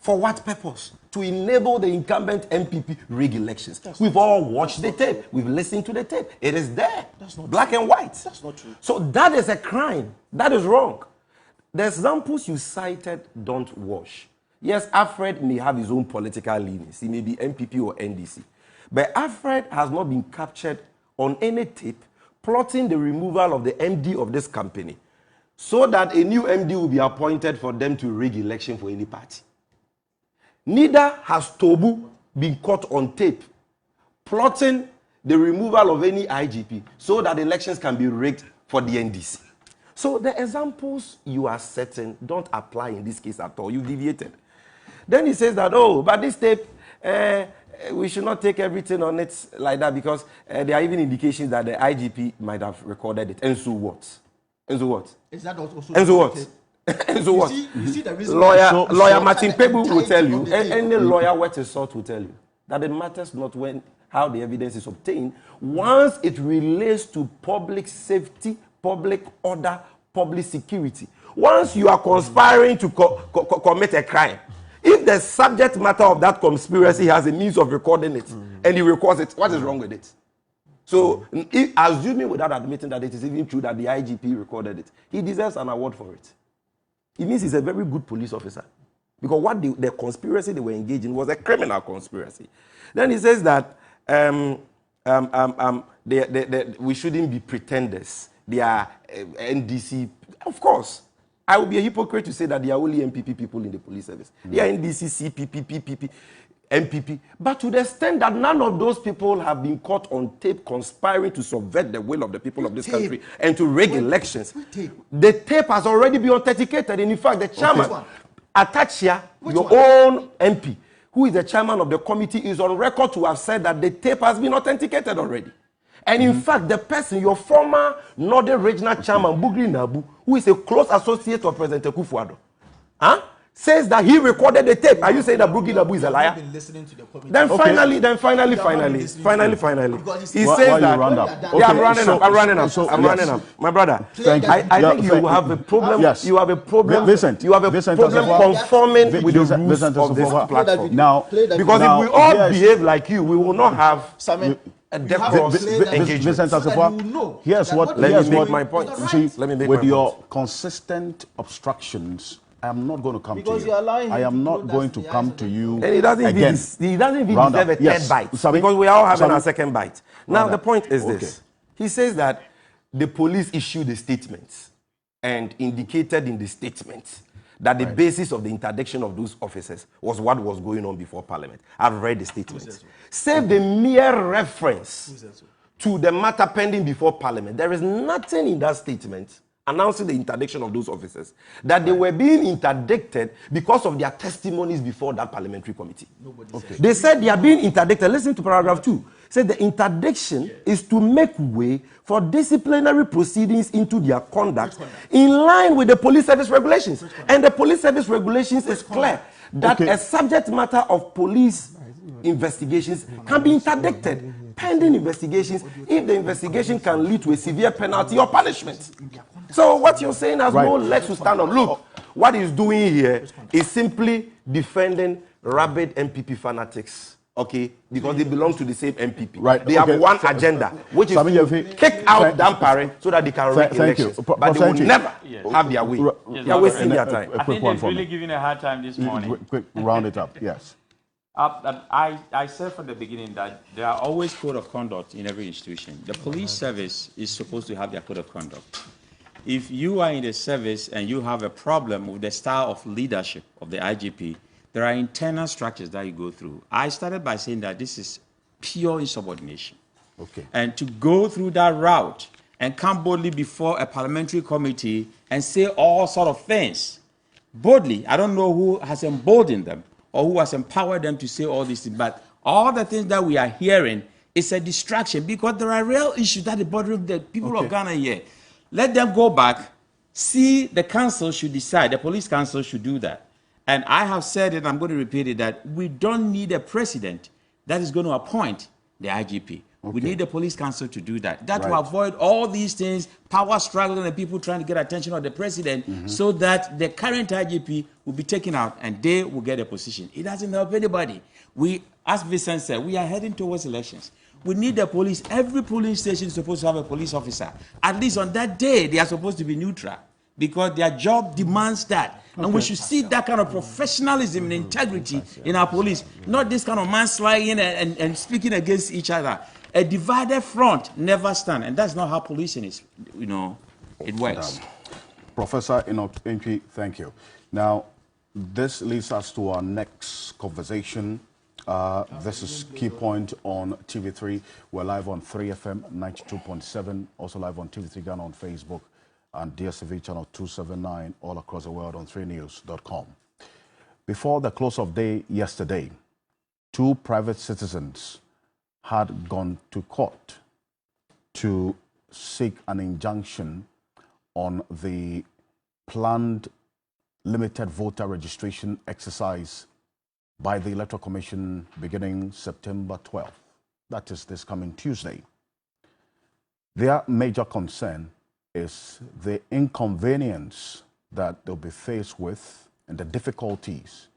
[SPEAKER 2] For what purpose? To enable the incumbent MPP rig elections. We've all watched the tape. We've listened to the tape. It is there. Black and white.
[SPEAKER 4] That's not true.
[SPEAKER 2] So that is a crime. That is wrong. The examples you cited don't wash. Yes, Alfred may have his own political leanings. He may be MPP or NDC. But Alfred has not been captured on any tape plotting the removal of the MD of this company so that a new MD will be appointed for them to rig election for any party. Neither has Tobu been caught on tape plotting the removal of any IGP so that elections can be rigged for the NDC. So the examples you are setting don't apply in this case at all. You deviated. Then he says that, oh, but this tape, we should not take everything on it like that because there are even indications that the IGP might have recorded it. And so what? And so what?
[SPEAKER 4] Is that also
[SPEAKER 2] and so what? And so what?
[SPEAKER 4] You see the reason
[SPEAKER 2] lawyer Martin Pebu will tell you, any lawyer worth his salt will tell you, that it matters not how the evidence is obtained, once it relates to public safety, public order, public security. Once you are conspiring to commit a crime, if the subject matter of that conspiracy has a means of recording it, and he records it, what is wrong with it? So, assuming without admitting that it is even true that the IGP recorded it, he deserves an award for it. It means he's a very good police officer. Because what the conspiracy they were engaged in was a criminal conspiracy. Then he says that we shouldn't be pretenders. They are NDC. Of course, I would be a hypocrite to say that they are only MPP people in the police service. They are NDC, CPP, PPP, MPP. But to the extent that none of those people have been caught on tape conspiring to subvert the will of the people of this country and to rig elections, the tape has already been authenticated. And in fact, the chairman, Atachia, your own MP, who is the chairman of the committee, is on record to have said that the tape has been authenticated already. And in fact, the person, your former Northern Regional Chairman, Bugri Nabu, who is a close associate of President Kufuor, says that he recorded the tape. Are you saying that Bugri Nabu is a liar? Then finally, he says that. I'm running up. My brother, I think you have a problem. Yes. You have a problem. You have a problem conforming with the rules of this platform.
[SPEAKER 1] Now,
[SPEAKER 2] because if we all behave like you, we will not have
[SPEAKER 1] Here's what.
[SPEAKER 2] Let me make my point.
[SPEAKER 1] With your consistent obstructions, I am not going to come to you. I am not going to come to you
[SPEAKER 2] and he doesn't
[SPEAKER 1] again.
[SPEAKER 2] He doesn't even deserve a third bite because we are all having our second bite. Now the point is this: he says that the police issued a statement and indicated in the statement that the basis of the interdiction of those officers was what was going on before Parliament. I've read the statement. Save the mere reference to the matter pending before Parliament. There is nothing in that statement announcing the interdiction of those officers, that they were being interdicted because of their testimonies before that parliamentary committee. They said they are being interdicted. Listen to paragraph 2. Said the interdiction is to make way for disciplinary proceedings into their conduct in line with the police service regulations. And the police service regulations is clear that a subject matter of police investigations can be interdicted pending investigations if the investigation can lead to a severe penalty or punishment. So what you're saying has no legs to stand on. Look, what he's doing here is simply defending rabid MPP fanatics, okay, because they belong to the same MPP. They have one agenda, which is to kick out Dampare so that they can rig elections. But they will never have their way. They are wasting their time.
[SPEAKER 22] I think they're really giving a hard time this morning.
[SPEAKER 1] Quick, round it up, yes.
[SPEAKER 22] I said from the beginning that there are always code of conduct in every institution. The police service is supposed to have their code of conduct. If you are in the service and you have a problem with the style of leadership of the IGP, there are internal structures that you go through. I started by saying that this is pure insubordination.
[SPEAKER 1] Okay.
[SPEAKER 22] And to go through that route and come boldly before a parliamentary committee and say all sort of things, boldly, I don't know who has emboldened them or who has empowered them to say all these things, but all the things that we are hearing is a distraction because there are real issues that are bothering the people of Ghana here. Let them go back, see the council should decide, the police council should do that. And I have said it, I'm going to repeat it, that we don't need a president that is going to appoint the IGP. We need the police council to do that. That will avoid all these things, power struggling and people trying to get attention of the president so that the current IGP will be taken out and they will get a position. It doesn't help anybody. We, as Vincent said, we are heading towards elections. We need the police. Every polling station is supposed to have a police officer. At least on that day, they are supposed to be neutral because their job demands that. And we should see that kind of professionalism and integrity in our police, not this kind of manslinging and speaking against each other. A divided front never stands, and that's not how policing is, it works.
[SPEAKER 1] Professor Enoch Entry, thank you. Now, this leads us to our next conversation. This is Key Point on TV3. We're live on 3FM 92.7, also live on TV3 Ghana on Facebook, and DSTV channel 279 all across the world on 3news.com. Before the close of day yesterday, 2 private citizens had gone to court to seek an injunction on the planned limited voter registration exercise by the Electoral Commission beginning September 12th. That is this coming Tuesday. Their major concern is the inconvenience that they'll be faced with and the difficulties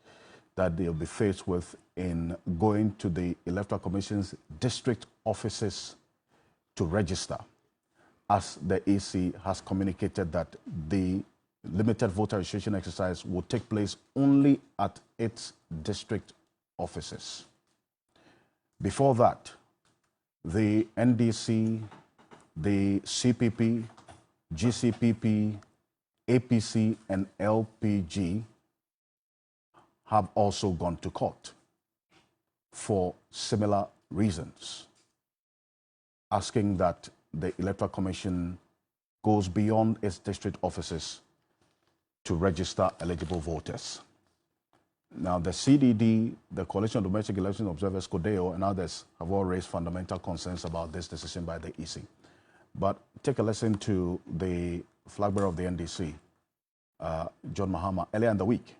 [SPEAKER 1] that they'll be faced with in going to the Electoral Commission's district offices to register, as the EC has communicated that the limited voter registration exercise will take place only at its district offices. Before that, the NDC, the CPP, GCPP, APC, and LPG have also gone to court for similar reasons, asking that the Electoral Commission goes beyond its district offices to register eligible voters. Now, the CDD, the Coalition of Domestic Election Observers, CODEO, and others have all raised fundamental concerns about this decision by the EC. But take a listen to the flag bearer of the NDC, John Mahama, earlier in the week,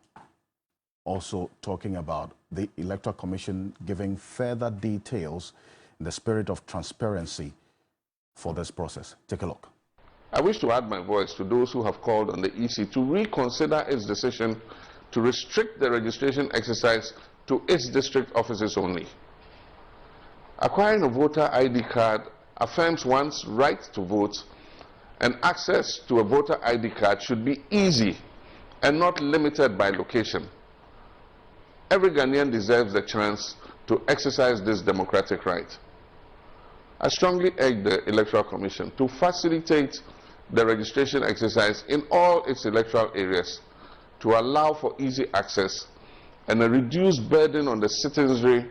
[SPEAKER 1] also talking about the Electoral Commission giving further details in the spirit of transparency for this process. Take a look.
[SPEAKER 5] I wish to add my voice to those who have called on the EC to reconsider its decision to restrict the registration exercise to its district offices only. Acquiring a voter ID card affirms one's right to vote, and access to a voter ID card should be easy and not limited by location. Every Ghanaian deserves the chance to exercise this democratic right. I strongly urge the Electoral Commission to facilitate the registration exercise in all its electoral areas to allow for easy access and a reduced burden on the citizenry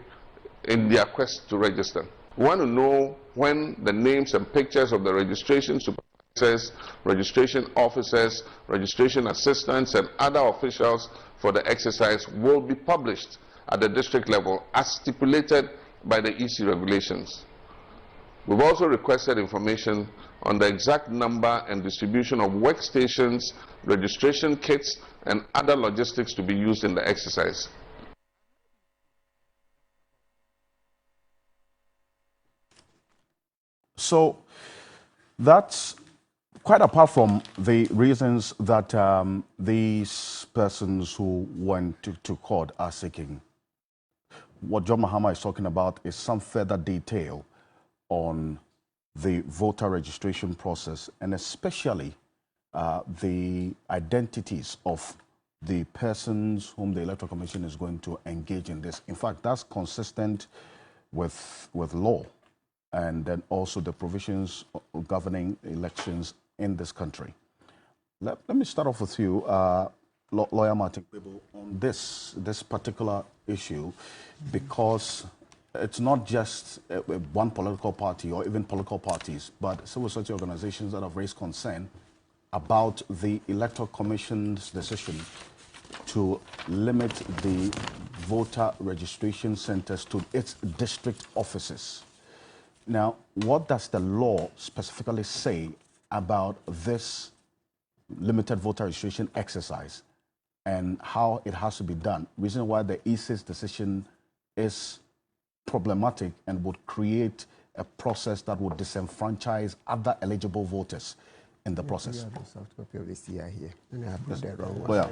[SPEAKER 5] in their quest to register. We want to know when the names and pictures of the registration supervisors, registration officers, registration assistants, and other officials for the exercise will be published at the district level as stipulated by the EC regulations. We've also requested information on the exact number and distribution of workstations, registration kits, and other logistics to be used in the exercise.
[SPEAKER 1] So that's quite apart from the reasons that these persons who went to court are seeking. What John Mahama is talking about is some further detail on the voter registration process, and especially the identities of the persons whom the Electoral Commission is going to engage in this. In fact, that's consistent with law and then also the provisions governing elections in this country. Let me start off with you, Lawyer Martin Kpebo, on this particular issue, because it's not just one political party or even political parties, but civil society organizations that have raised concern about the Electoral Commission's decision to limit the voter registration centers to its district offices. Now, what does the law specifically say about this limited voter registration exercise and how it has to be done? Reason why the EC's decision is problematic and would create a process that would disenfranchise other eligible voters in the process.
[SPEAKER 21] You have the soft copy of the CI here. And I have the wrong one.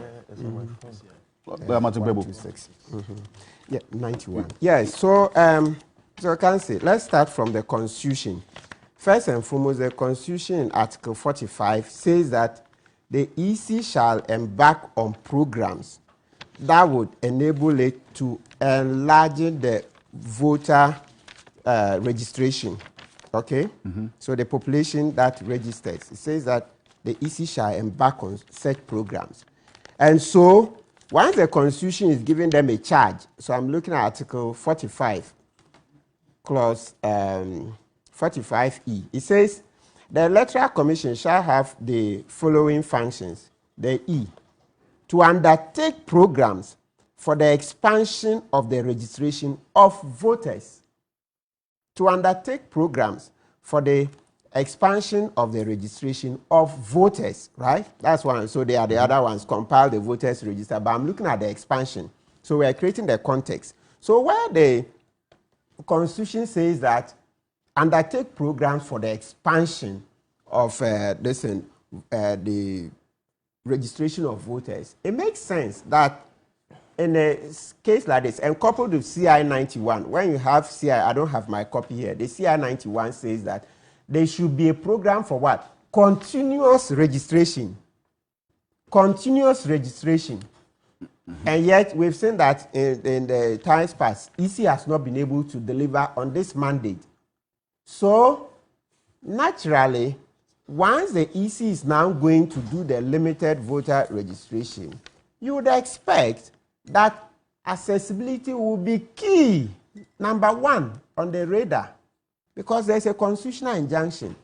[SPEAKER 1] Yeah,
[SPEAKER 21] 91. Yeah, so Ocansey, let's start from the Constitution. First and foremost, the Constitution in Article 45 says that the EC shall embark on programs that would enable it to enlarge the voter registration. Okay? So the population that registers, it says that the EC shall embark on such programs. And so, once the Constitution is giving them a charge, so I'm looking at Article 45, Clause 45E. It says, the Electoral Commission shall have the following functions. The E, to undertake programs for the expansion of the registration of voters. To undertake programs for the expansion of the registration of voters, right? That's one. So they are the other ones, compile the voters register. But I'm looking at the expansion. So we are creating the context. So where the Constitution says that undertake programs for the expansion of the registration of voters, it makes sense that in a case like this, and coupled with CI 91, when you have CI, I don't have my copy here, the CI 91 says that there should be a program for what? Continuous registration. Continuous registration. And yet, we've seen that in the times past, EC has not been able to deliver on this mandate. So, naturally, once the EC is now going to do the limited voter registration, you would expect that accessibility will be key, number one, on the radar, because there's a constitutional injunction.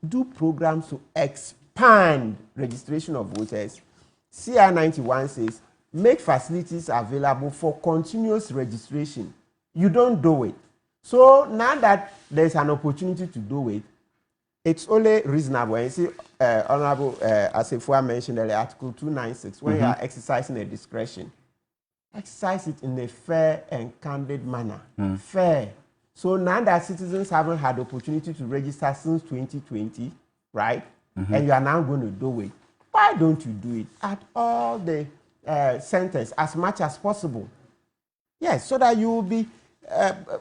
[SPEAKER 21] Do programs to expand registration of voters. CR 91 says, make facilities available for continuous registration. You don't do it. So now that there's an opportunity to do it, it's only reasonable. And you see, Honorable Asifua mentioned earlier, Article 296, when you are exercising a discretion, exercise it in a fair and candid manner. Fair. So now that citizens haven't had the opportunity to register since 2020, right? And you are now going to do it. Why don't you do it at all the centers as much as possible? Yes, so that you will be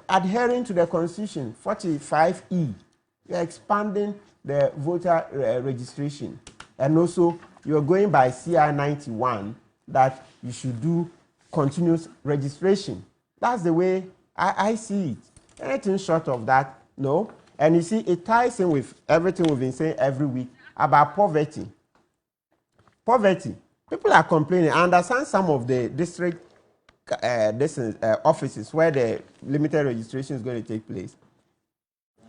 [SPEAKER 21] adhering to the Constitution, 45E. You're expanding the voter registration. And also, you're going by CR 91 that you should do continuous registration. That's the way I see it. Anything short of that, no. And you see, it ties in with everything we've been saying every week about poverty. Poverty. People are complaining. I understand some of the district offices where the limited registration is going to take place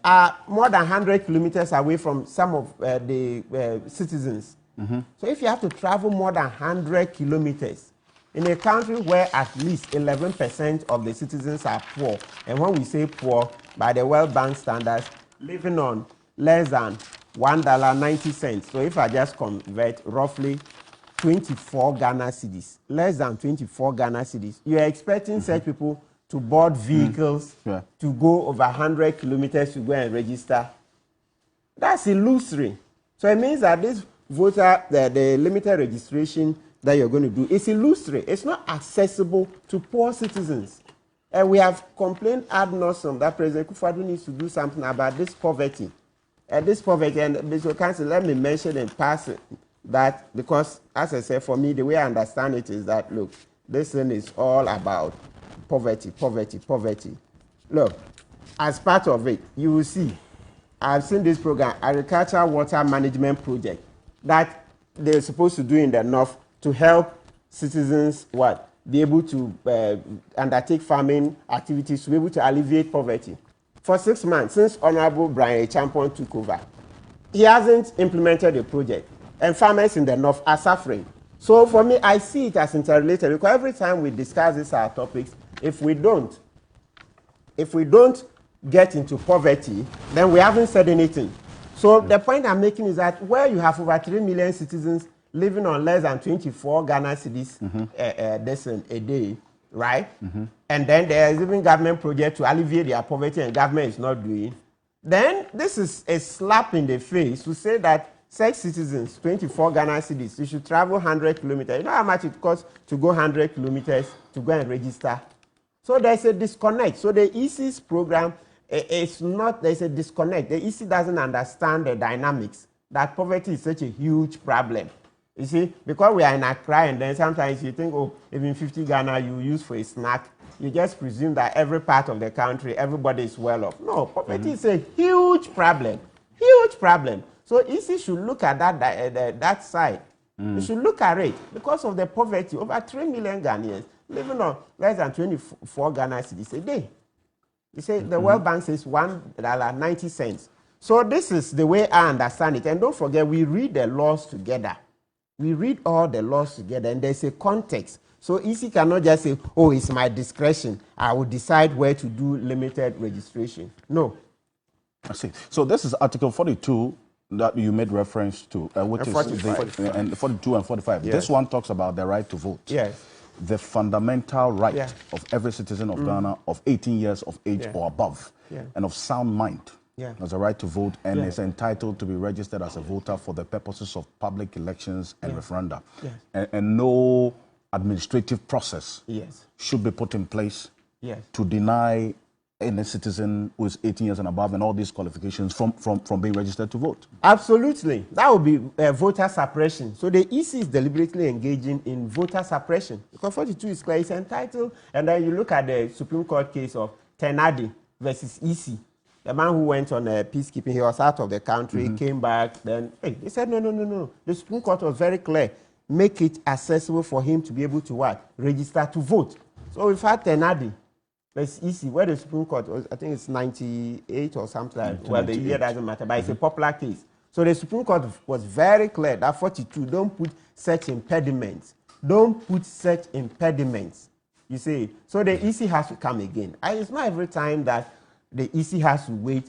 [SPEAKER 21] are more than 100 kilometers away from some of the citizens. So if you have to travel more than 100 kilometers in a country where at least 11% of the citizens are poor, and when we say poor, by the World Bank standards, living on less than $1.90. So if I just convert roughly 24 Ghana cedis, less than 24 Ghana cedis, you're expecting such people to board vehicles, to go over 100 kilometers to go and register. That's illusory. So it means that this voter, the limited registration that you're going to do is illusory. It's not accessible to poor citizens. And we have complained ad nauseum that President Kufuor needs to do something about this poverty. And Mr. Ocansey, let me mention in passing that, because, as I said, for me, the way I understand it is that, look, this thing is all about poverty, poverty, poverty. Look, as part of it, you will see, I've seen this program, Agricultural Water Management Project, that they're supposed to do in the north to help citizens, be able to undertake farming activities, to be able to alleviate poverty. For 6 months, since Honorable Brian Champon took over, he hasn't implemented the project, and farmers in the north are suffering. So for me, I see it as interrelated, because every time we discuss these topics, if we don't get into poverty, then we haven't said anything. So the point I'm making is that where you have over 3 million citizens living on less than 24 Ghana cedis a day, right? And then there is even government project to alleviate their poverty, and government is not doing. Then this is a slap in the face to say that such citizens, 24 Ghana cedis, you should travel 100 kilometers. You know how much it costs to go 100 kilometers to go and register? So there's a disconnect. So the EC's program, there's a disconnect. The EC doesn't understand the dynamics, that poverty is such a huge problem. You see, because we are in Accra, and then sometimes you think, oh, even 50 Ghana you use for a snack, you just presume that every part of the country, everybody is well off. No, poverty is a huge problem. Huge problem. So EC should look at that side. You should look at it. Because of the poverty, over 3 million Ghanaians living on less than 24 Ghana cedis a day. You say the World Bank says $1.90. So this is the way I understand it. And don't forget, we read the laws together. We read all the laws together, and there's a context. So EC cannot just say, oh, it's my discretion. I will decide where to do limited registration. No.
[SPEAKER 1] I see. So this is Article 42 that you made reference to, which is 42 and 45. Yes. This one talks about the right to vote.
[SPEAKER 21] Yes.
[SPEAKER 1] The fundamental right of every citizen of Ghana of 18 years of age or above, and of sound mind. Has a right to vote, and is entitled to be registered as a voter for the purposes of public elections and referenda. And no administrative process should be put in place to deny any citizen who is 18 years and above and all these qualifications from being registered to vote.
[SPEAKER 21] Absolutely. That would be voter suppression. So the EC is deliberately engaging in voter suppression. Because 42 is clear, it's entitled, and then you look at the Supreme Court case of Tenadi versus EC. The man who went on peacekeeping, he was out of the country, came back, then they said, no. The Supreme Court was very clear. Make it accessible for him to be able to what? Register to vote. So we've had Tenadi. It's easy. Where the Supreme Court was, I think it's 98 or something like that. Well, the year doesn't matter, but it's a popular case. So the Supreme Court was very clear that 42, don't put such impediments. Don't put such impediments. You see, so the EC has to come again. And it's not every time that the EC has to wait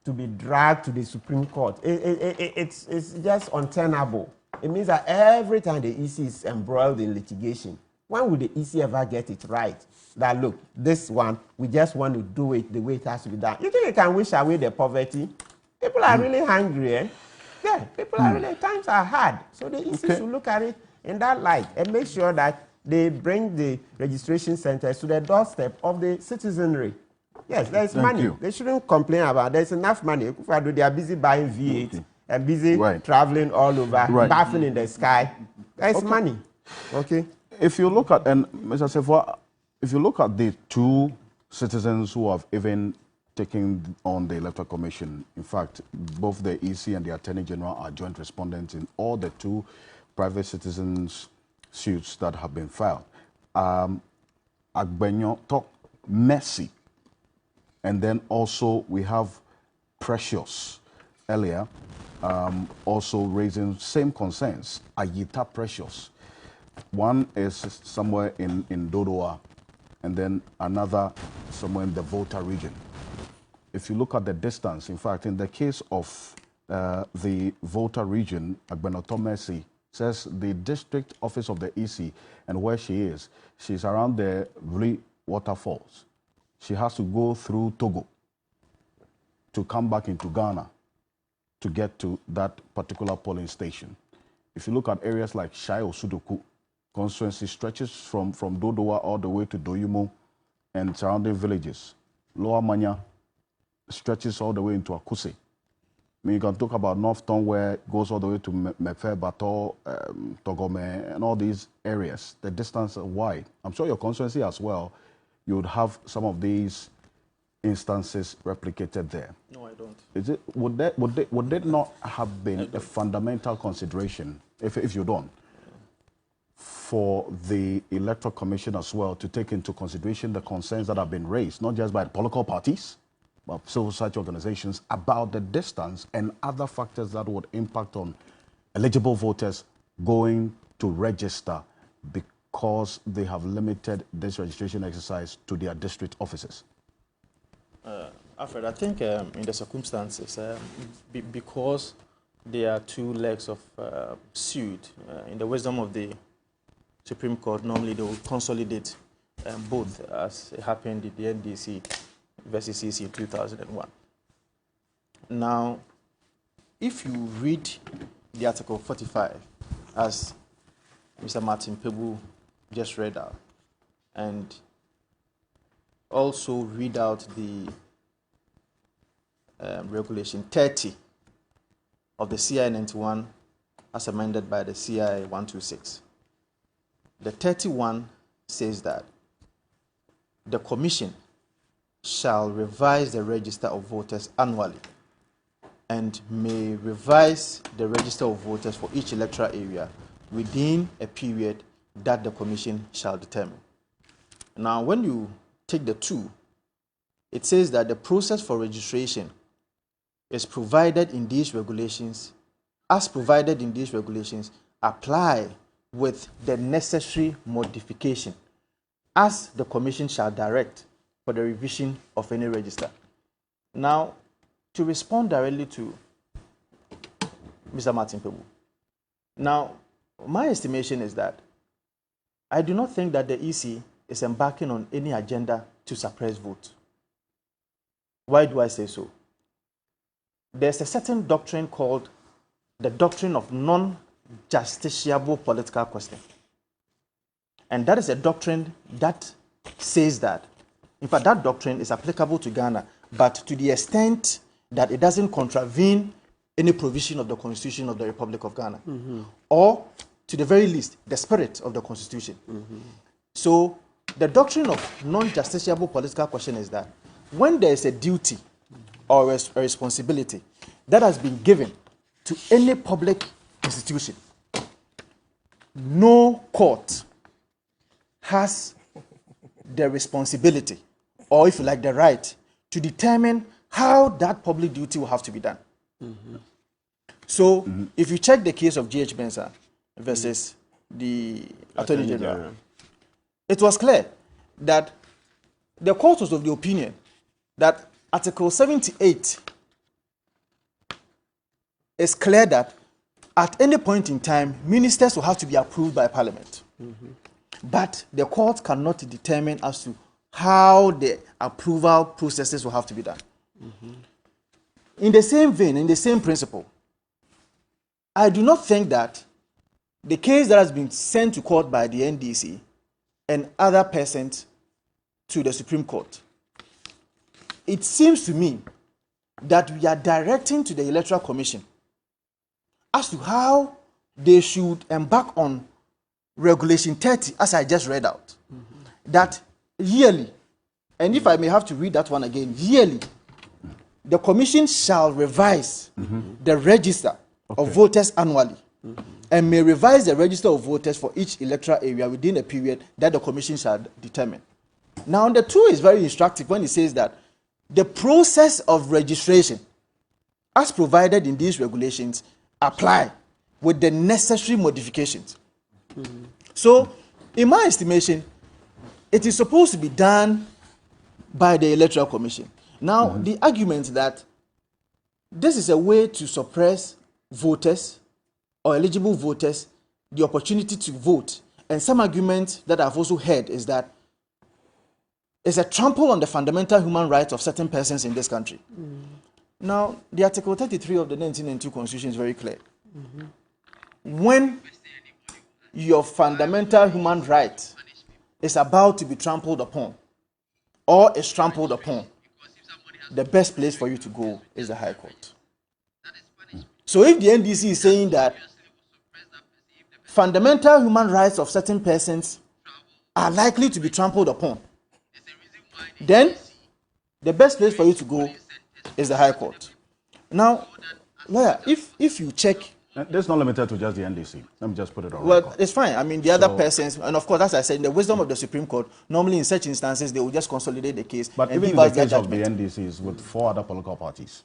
[SPEAKER 21] to be dragged to the Supreme Court. It's just untenable. It means that every time the EC is embroiled in litigation, when will the EC ever get it right? That look, this one, we just want to do it the way it has to be done. You think you can wish away the poverty? People are really hungry, eh? Yeah, people are really, times are hard. So the EC should look at it in that light and make sure that they bring the registration centers to the doorstep of the citizenry. Yes, there's money. They shouldn't complain about it. There's enough money. They are busy buying V8 and busy traveling all over, bathing in the sky. There's money. Okay.
[SPEAKER 1] If you look at, and Mr. Sefwa, if you look at the two citizens who have even taken on the Electoral Commission, in fact, both the EC and the Attorney General are joint respondents in all the two private citizens' suits that have been filed. Agbenyo talk Mercy, and then also we have Precious earlier, also raising same concerns. Ayita Precious. One is somewhere in Dodowa, and then another somewhere in the Volta region. If you look at the distance, in fact, in the case of the Volta region, Agbenyo Mercy says the district office of the EC and where she is, she's around the Vli waterfalls. She has to go through Togo to come back into Ghana to get to that particular polling station. If you look at areas like Shai Osudoku, constituency stretches from Dodowa all the way to Doyumo and surrounding villages. Lower Manya stretches all the way into Akuse. I mean, you can talk about North Town where it goes all the way to Mefe, Bato, Togome, and all these areas. The distance is wide. I'm sure your constituency as well, you would have some of these instances replicated there.
[SPEAKER 4] No, I don't.
[SPEAKER 1] Is it, would that not have been a fundamental consideration, if you don't, for the Electoral Commission as well to take into consideration the concerns that have been raised, not just by the political parties, but civil society organizations, about the distance and other factors that would impact on eligible voters going to register because they have limited this registration exercise to their district offices?
[SPEAKER 4] Alfred, I think in the circumstances, because there are two legs of suit, in the wisdom of the Supreme Court, normally they will consolidate both, as it happened in the NDC versus EC in 2001. Now, if you read the Article 45, as Mr. Martin Pebu just read out, and also read out the Regulation 30 of the CI 91 as amended by the CI 126. The 31 says that the Commission shall revise the register of voters annually and may revise the register of voters for each electoral area within a period that the Commission shall determine. Now, when you take the two, it says that the process for registration is provided in these regulations, as provided in these regulations, apply with the necessary modification as the Commission shall direct for the revision of any register. Now, to respond directly to Mr. Martin Pebu. Now, my estimation is that I do not think that the EC is embarking on any agenda to suppress votes. Why do I say so? There's a certain doctrine called the doctrine of non-justiciable political question. And that is a doctrine that says that, in fact, that doctrine is applicable to Ghana, but to the extent that it doesn't contravene any provision of the Constitution of the Republic of Ghana, or, to the very least, the spirit of the Constitution. So, the doctrine of non-justiciable political question is that when there is a duty or a responsibility that has been given to any public institution, no court has the responsibility, or if you like, the right, to determine how that public duty will have to be done. So, if you check the case of G.H. Mensah versus the Attorney General, it was clear that the court was of the opinion that Article 78 is clear that at any point in time, ministers will have to be approved by Parliament. But the court cannot determine as to how the approval processes will have to be done. In the same vein, in the same principle, I do not think that the case that has been sent to court by the NDC and other persons to the Supreme Court, it seems to me that we are directing to the Electoral Commission as to how they should embark on Regulation 30, as I just read out, that yearly, and if I may have to read that one again, yearly, the Commission shall revise the register of voters annually, and may revise the register of voters for each electoral area within a period that the Commission shall determine. Now, the 2 is very instructive when it says that the process of registration, as provided in these regulations, apply with the necessary modifications. So, in my estimation, it is supposed to be done by the Electoral Commission. Now, the argument that this is a way to suppress voters or eligible voters the opportunity to vote, and some arguments that I've also heard is that it's a trample on the fundamental human rights of certain persons in this country. Now, the Article 33 of the 1992 Constitution is very clear. When your fundamental human right is about to be trampled upon or is trampled upon, the best place for you to go is the High Court. So if the NDC is saying that fundamental human rights of certain persons are likely to be trampled upon, then the best place for you to go is the High Court. Now, lawyer, if you check...
[SPEAKER 1] This is not limited to just the NDC. Let me just put it on
[SPEAKER 4] Well,
[SPEAKER 1] record.
[SPEAKER 4] it's fine. I mean, the other persons, and of course, as I said, in the wisdom of the Supreme Court, normally in such instances, they will just consolidate the case
[SPEAKER 1] But
[SPEAKER 4] and
[SPEAKER 1] even
[SPEAKER 4] give
[SPEAKER 1] in
[SPEAKER 4] us
[SPEAKER 1] the
[SPEAKER 4] their
[SPEAKER 1] case of the
[SPEAKER 4] judgment.
[SPEAKER 1] NDCs with 4 other political parties,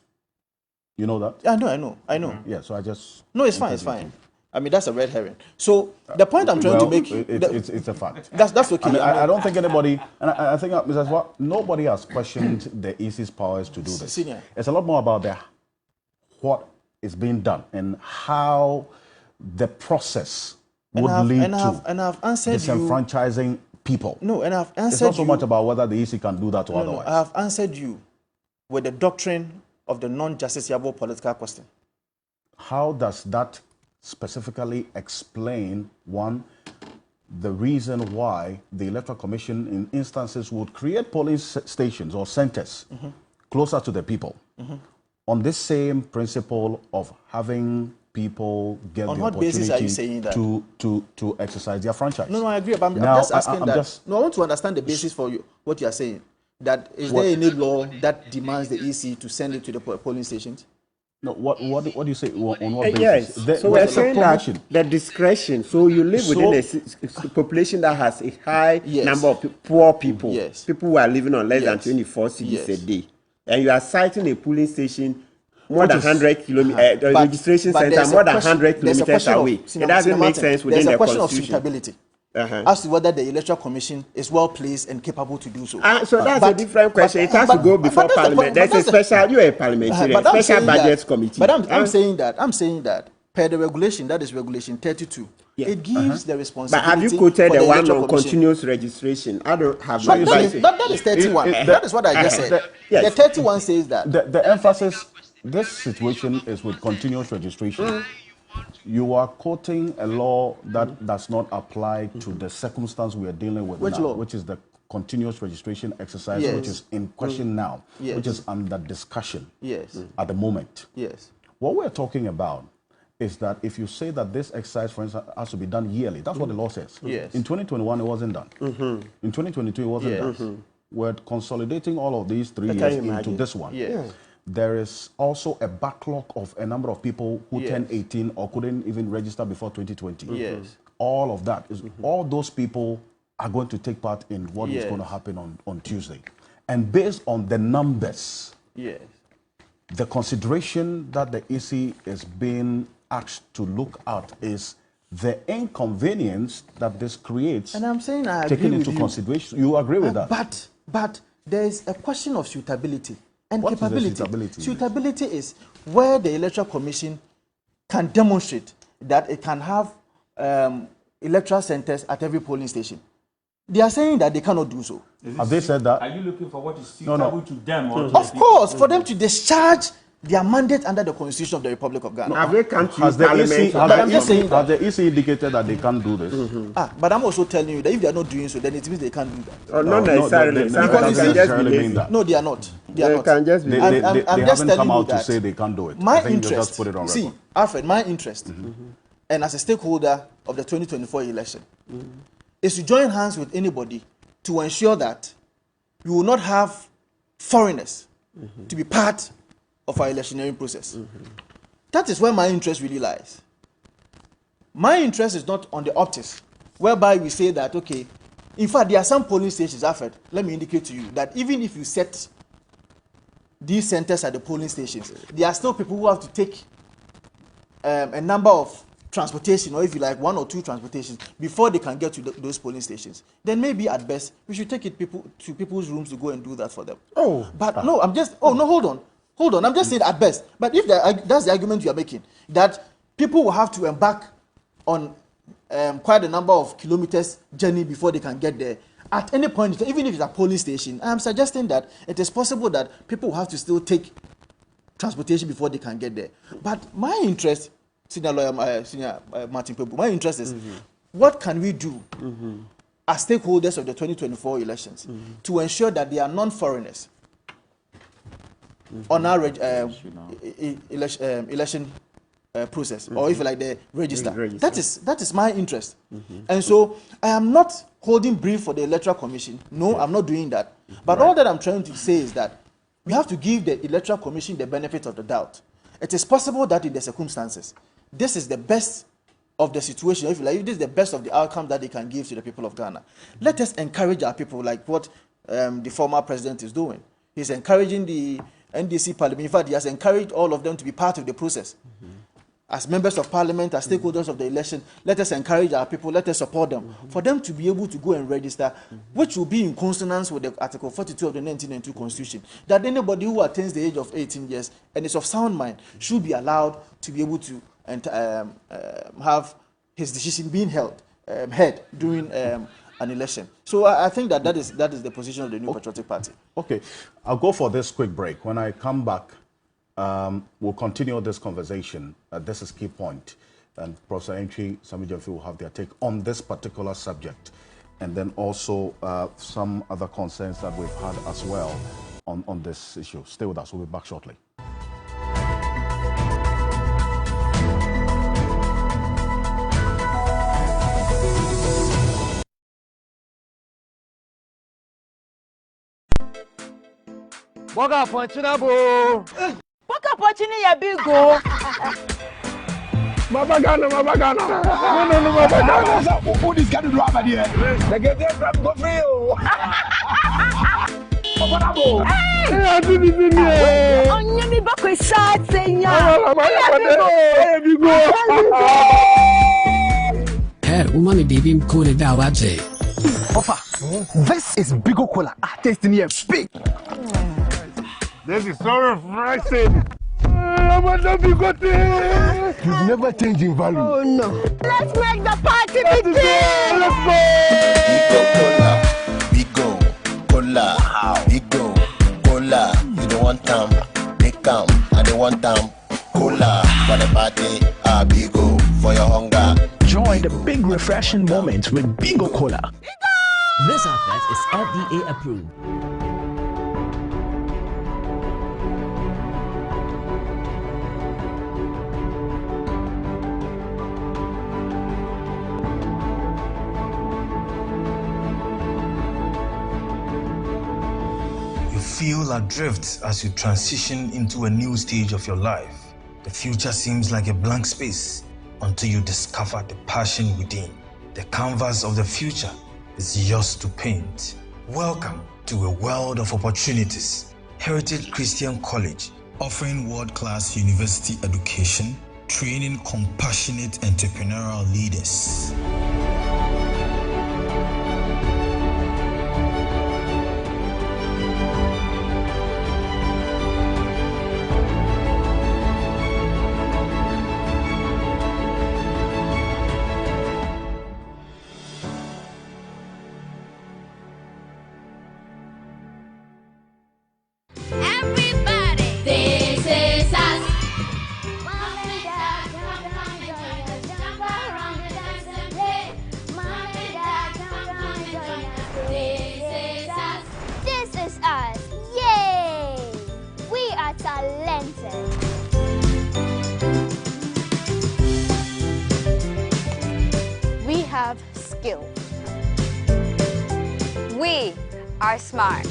[SPEAKER 1] you know that?
[SPEAKER 4] I know.
[SPEAKER 1] Yeah, so I just...
[SPEAKER 4] No, it's fine, it's fine. I mean, that's a red herring. So, the point I'm trying to make...
[SPEAKER 1] It's a fact.
[SPEAKER 4] That's okay.
[SPEAKER 1] I mean, I don't think anybody... And I think, Mrs. Swart, nobody has questioned the EC's powers to do this.
[SPEAKER 4] Senior.
[SPEAKER 1] It's a lot more about what is being done and how the process would lead to disenfranchising people.
[SPEAKER 4] No, and I've answered
[SPEAKER 1] It's not so
[SPEAKER 4] you,
[SPEAKER 1] much about whether the EC can do that or otherwise.
[SPEAKER 4] I have answered you with the doctrine of the non-justiciable political question.
[SPEAKER 1] How does that specifically explain, one, the reason why the Electoral Commission in instances would create polling stations or centers closer to the people on this same principle of having people get the
[SPEAKER 4] what basis are you saying that?
[SPEAKER 1] to exercise their franchise?
[SPEAKER 4] No, I agree. But I'm just asking that. No, I want to understand the basis for what you are saying. That is there any law that demands the EC to send it to the polling stations?
[SPEAKER 21] No, what do you say on what
[SPEAKER 1] basis?
[SPEAKER 21] Yes. So we're saying that the discretion. So you live within a population that has a high number of poor people.
[SPEAKER 4] Yes.
[SPEAKER 21] People who are living on less than 24 cedis a day, and you are citing a polling station more than 100 kilometers, the registration center more than 100 kilometers away. It doesn't make sense within the Constitution. There's a question of suitability
[SPEAKER 4] as to whether the Electoral Commission is well placed and capable to do so.
[SPEAKER 21] So that's a different question. It has to go before Parliament. There's a special, you're a parliamentarian, special budgets committee.
[SPEAKER 4] But I'm saying that per the regulation, that is Regulation 32, it gives the responsibility.
[SPEAKER 21] But have you quoted the one on continuous registration? I don't have
[SPEAKER 4] that is 31. That is what I just said. The 31 says that.
[SPEAKER 1] The emphasis, this situation is with continuous registration. You are quoting a law that does not apply to the circumstance we are dealing with now, which is the continuous registration exercise, which is in question now, which is under discussion at the moment. What we're talking about is that if you say that this exercise, for instance, has to be done yearly, that's what the law says. In 2021, it wasn't done. In 2022, it wasn't done. We're consolidating all of these 3 years into this one. there is also a backlog of a number of people who
[SPEAKER 4] Yes.
[SPEAKER 1] turned 18 or couldn't even register before 2020.
[SPEAKER 4] Yes.
[SPEAKER 1] All of that is all those people are going to take part in what is
[SPEAKER 4] Yes.
[SPEAKER 1] going to happen on Tuesday. And based on the numbers,
[SPEAKER 4] Yes.
[SPEAKER 1] the consideration that the EC is being asked to look at is the inconvenience that this creates.
[SPEAKER 4] And I'm saying I
[SPEAKER 1] taken
[SPEAKER 4] agree
[SPEAKER 1] into
[SPEAKER 4] with you.
[SPEAKER 1] consideration. You agree with that?
[SPEAKER 4] But there is a question of suitability and
[SPEAKER 1] What is the
[SPEAKER 4] capability.
[SPEAKER 1] suitability?
[SPEAKER 4] Suitability is where the Electoral Commission can demonstrate that it can have electoral centers at every polling station. They are saying that they cannot do so.
[SPEAKER 1] Have they said that?
[SPEAKER 22] Are you looking for what is
[SPEAKER 1] No,
[SPEAKER 22] suitable
[SPEAKER 1] no.
[SPEAKER 22] to them? Or to
[SPEAKER 4] Of course, for them to discharge their mandate under the Constitution of the Republic of Ghana.
[SPEAKER 21] Have they come to
[SPEAKER 1] Has the
[SPEAKER 21] Parliament?
[SPEAKER 1] EC,
[SPEAKER 4] But I'm just saying
[SPEAKER 1] has the EC indicated that they can't do this?
[SPEAKER 4] But I'm also telling you that if they are not doing so, then it means they can't do that.
[SPEAKER 21] Oh, not necessarily.
[SPEAKER 1] they
[SPEAKER 21] Some
[SPEAKER 1] can't
[SPEAKER 21] can just be
[SPEAKER 1] necessarily mean
[SPEAKER 21] lazy.
[SPEAKER 1] that.
[SPEAKER 4] No, they are not. They are
[SPEAKER 21] They
[SPEAKER 4] not.
[SPEAKER 21] can just be
[SPEAKER 1] They,
[SPEAKER 21] lazy.
[SPEAKER 1] they, they
[SPEAKER 4] I'm just
[SPEAKER 1] haven't
[SPEAKER 4] telling
[SPEAKER 1] come
[SPEAKER 4] you
[SPEAKER 1] out to
[SPEAKER 4] that
[SPEAKER 1] say they can't do it.
[SPEAKER 4] My
[SPEAKER 1] I think
[SPEAKER 4] interest,
[SPEAKER 1] you just put it on
[SPEAKER 4] see,
[SPEAKER 1] record.
[SPEAKER 4] Alfred, my interest, and as a stakeholder of the 2024 election, is to join hands with anybody to ensure that we will not have foreigners to be part of our electioneering process. That is where my interest really lies. My interest is not on the optics, whereby we say that, okay, in fact, there are some polling stations, Alfred, let me indicate to you that even if you set these centers at the polling stations, there are still people who have to take a number of transportation, or if you like, 1 or 2 transportations before they can get to those polling stations. Then maybe at best we should take it to people's rooms to go and do that for them. But no, I'm just. Oh no, hold on. I'm just saying at best. But if that's the argument you are making, that people will have to embark on quite a number of kilometers journey before they can get there. At any point, even if it's a polling station, I'm suggesting that it is possible that people will have to still take transportation before they can get there. But my interest, Senior Lawyer Martin Pebu, my interest is what can we do as stakeholders of the 2024 elections to ensure that there are non-foreigners on our election process, or if you like the register. That is my interest. And so I am not holding brief for the Electoral Commission. No, I'm not doing that. But all that I'm trying to say is that we have to give the Electoral Commission the benefit of the doubt. It is possible that in the circumstances, this is the best of the situation. If you like, this is the best of the outcome that they can give to the people of Ghana. Let us encourage our people, like what the former president is doing. He's encouraging the NDC Parliament. In fact, he has encouraged all of them to be part of the process. As members of Parliament, as stakeholders of the election, let us encourage our people, let us support them, for them to be able to go and register, which will be in consonance with the Article 42 of the 1992 Constitution, that anybody who attains the age of 18 years and is of sound mind should be allowed to be able to have his decision being heard during an election. So I think that is the position of the New Patriotic Party.
[SPEAKER 1] Okay, I'll go for this quick break. When I come back, we'll continue this conversation. This is key point. And Professor Entry, Samijafi will have their take on this particular subject. And then also some other concerns that we've had as well on this issue. Stay with us. We'll be back shortly.
[SPEAKER 18] Boga Fonchina bo.
[SPEAKER 19] Boga Fonchina ya big go.
[SPEAKER 18] Mama Ghana. No, Mama Ghana. Who this guy do over there? They get their drum go free. Boga bo. Hey, I do this in here.
[SPEAKER 19] Anya mi bako shot senya.
[SPEAKER 18] Hey, big go.
[SPEAKER 7] Hey, woman, baby, I'm cool it out. What's it?
[SPEAKER 18] Ofa, this is Big Cola. Tasting here big. This is so refreshing. I want to be good. You've never changed in value.
[SPEAKER 19] Oh no. Let's make the party begin.
[SPEAKER 18] Let's go.
[SPEAKER 8] Big Cola. Big Cola. You don't want them. They come. I don't want them. Cola. For the party. Big for your hunger.
[SPEAKER 9] Join the big refreshing moment with Big Cola.
[SPEAKER 24] This advert is FDA approved.
[SPEAKER 25] You
[SPEAKER 10] feel adrift as you transition into a new stage of your life? The future seems like a blank space until you discover the passion within. The canvas of the future is yours to paint. Welcome to a world of opportunities. Heritage Christian College, offering world-class university education, training compassionate entrepreneurial leaders.
[SPEAKER 11] We are smart.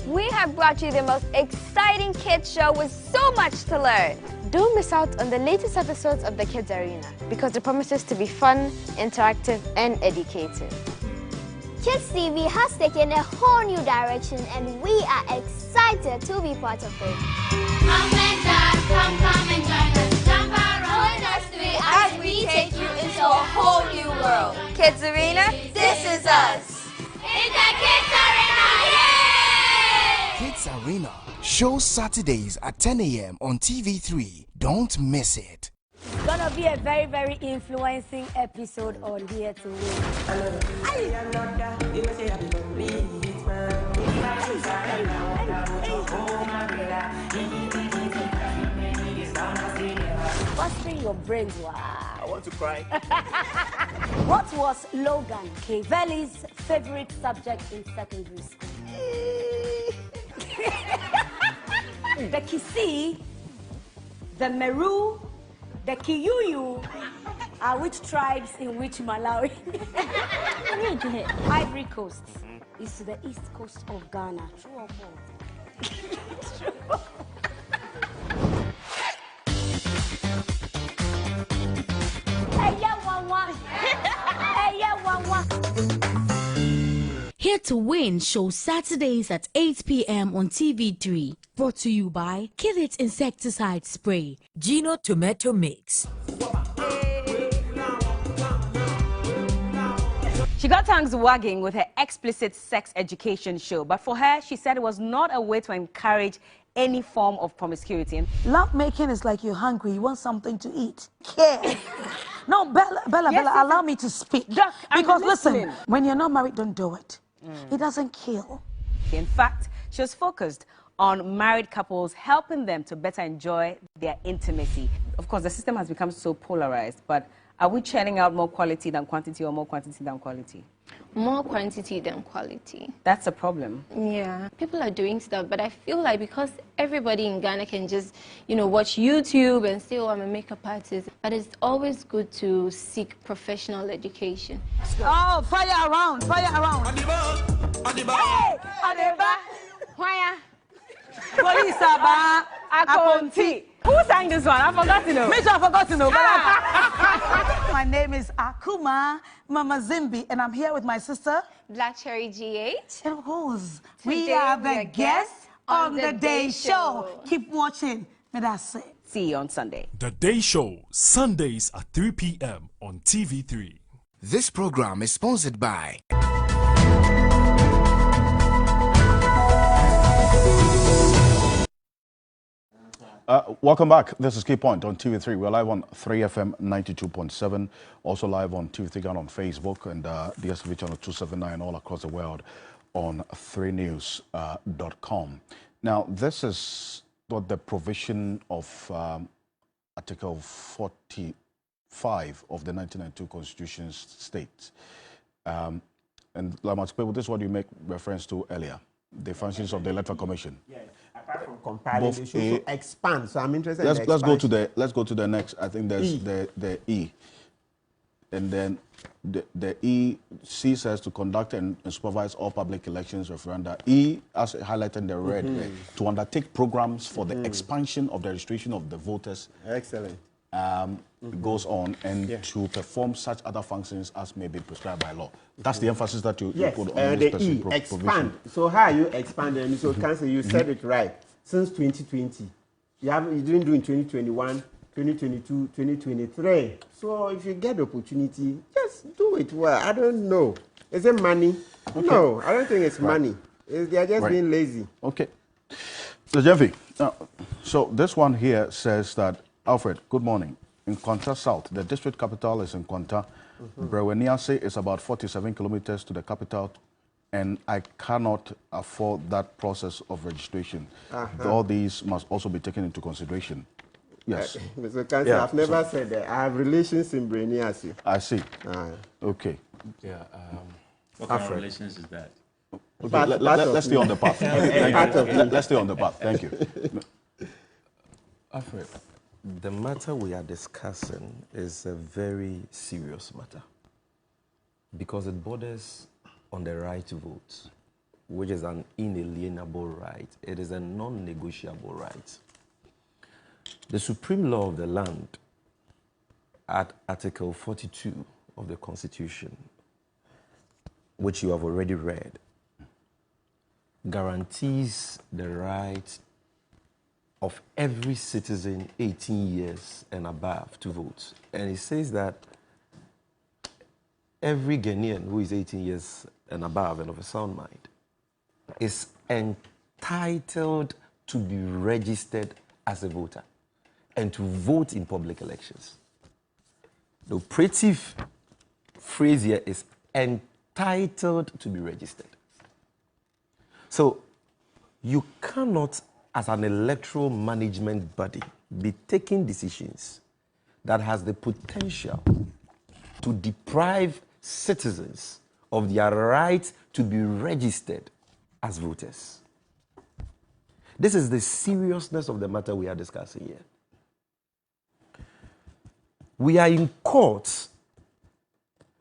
[SPEAKER 11] We have brought you the most exciting kids show with so much to learn. Don't miss out on the latest episodes of the Kids Arena because it promises to be fun, interactive, and educative.
[SPEAKER 12] Kids TV has taken a whole new direction and we are excited to be part of it.
[SPEAKER 13] Come and dance, come and join us. Jump around us three as we take you into a whole new world.
[SPEAKER 11] Kids Arena, this is us.
[SPEAKER 13] In the Kids Arena, yay!
[SPEAKER 25] Kids Arena shows Saturdays at 10 a.m. on TV3. Don't miss it.
[SPEAKER 26] It's gonna be a very, very influencing episode on Here to Win. Busting your brains, wow.
[SPEAKER 27] I want to cry.
[SPEAKER 26] What was Logan Cavelli's favorite subject in secondary school? The Kisi, the Meru, the Kiyuyu are which tribes in which Malawi? Ivory Coast is to the east coast of Ghana. True or false? True.
[SPEAKER 15] Here to Win shows Saturdays at 8 p.m. on TV3. Brought to you by Kill It Insecticide Spray.
[SPEAKER 14] Gino Tomato Mix.
[SPEAKER 28] She got tongues wagging with her explicit sex education show, but for her, she said it was not a way to encourage any form of promiscuity.
[SPEAKER 19] Love making is like you're hungry, you want something to eat. Care. No, Bella, allow me to speak.
[SPEAKER 28] Doc,
[SPEAKER 19] because listen, when you're not married, don't do it. It doesn't kill.
[SPEAKER 28] In fact, she was focused on married couples, helping them to better enjoy their intimacy. Of course, the system has become so polarized, but are we churning out more quality than quantity or more quantity than quality?
[SPEAKER 29] More quantity than quality.
[SPEAKER 28] That's a problem.
[SPEAKER 29] Yeah, people are doing stuff, but I feel like because everybody in Ghana can just, watch YouTube and say, oh, I'm a makeup artist, but it's always good to seek professional education.
[SPEAKER 19] Oh, fire around, fire around.
[SPEAKER 28] Hey, Why?
[SPEAKER 19] Police Aba,
[SPEAKER 28] Akonti. Who sang this one? I forgot to know.
[SPEAKER 19] Me too, I forgot to know. My name is Akuma Mama Zimbi, and I'm here with my sister,
[SPEAKER 29] Black Cherry GH.
[SPEAKER 19] And who's? We are the guests on the Day Show. Keep watching. And that's it.
[SPEAKER 28] See you on Sunday.
[SPEAKER 30] The Day Show, Sundays at 3 p.m. on TV3.
[SPEAKER 25] This program is sponsored by
[SPEAKER 1] Welcome back. This is Key Point on TV3. We're live on 3FM 92.7, also live on TV3 Ghana on Facebook and DSTV channel 279 all across the world on 3news.com. Now, this is what the provision of Article 45 of the 1992 Constitution states. And Lamat, this is what you make reference to earlier, the functions of the Electoral Commission.
[SPEAKER 21] Yes. Apart from comparing, they should also expand. So I'm interested.
[SPEAKER 1] Let's go to the next. I think there's the E. and then the E says to conduct and supervise all public elections referenda. E, as highlighted in the red, to undertake programs for the expansion of the registration of the voters.
[SPEAKER 21] Excellent.
[SPEAKER 1] Goes on and to perform such other functions as may be prescribed by law. That's the emphasis that you put on this
[SPEAKER 21] the E, expand. So how are you expanding? So Council, you said it right. Since 2020, you didn't do in 2021, 2022, 2023. So if you get the opportunity, just do it well. I don't know. Is it money? Okay. No, I don't think it's money. They are just being lazy.
[SPEAKER 1] Okay. So Jeffy, so this one here says that, Alfred, good morning. In Kwanta South, the district capital is in Kwanta. Breweniase is about 47 kilometers to the capital, and I cannot afford that process of registration. All these must also be taken into consideration. Yes.
[SPEAKER 21] Mr. Council, I've never said that. I have relations in Breweniase.
[SPEAKER 1] I see. Okay.
[SPEAKER 2] Yeah. What kind of relations is that?
[SPEAKER 1] Okay, let's stay on the path. Let's stay on the path. Thank you.
[SPEAKER 3] Alfred, the matter we are discussing is a very serious matter because it borders on the right to vote, which is an inalienable right. It is a non-negotiable right. The supreme law of the land at Article 42 of the Constitution, which you have already read, guarantees the right of every citizen 18 years and above to vote. And it says that every Ghanaian who is 18 years and above and of a sound mind is entitled to be registered as a voter and to vote in public elections. The operative phrase here is entitled to be registered. So you cannot, as an electoral management body, be taking decisions that has the potential to deprive citizens of their right to be registered as voters. This is the seriousness of the matter we are discussing here. We are in court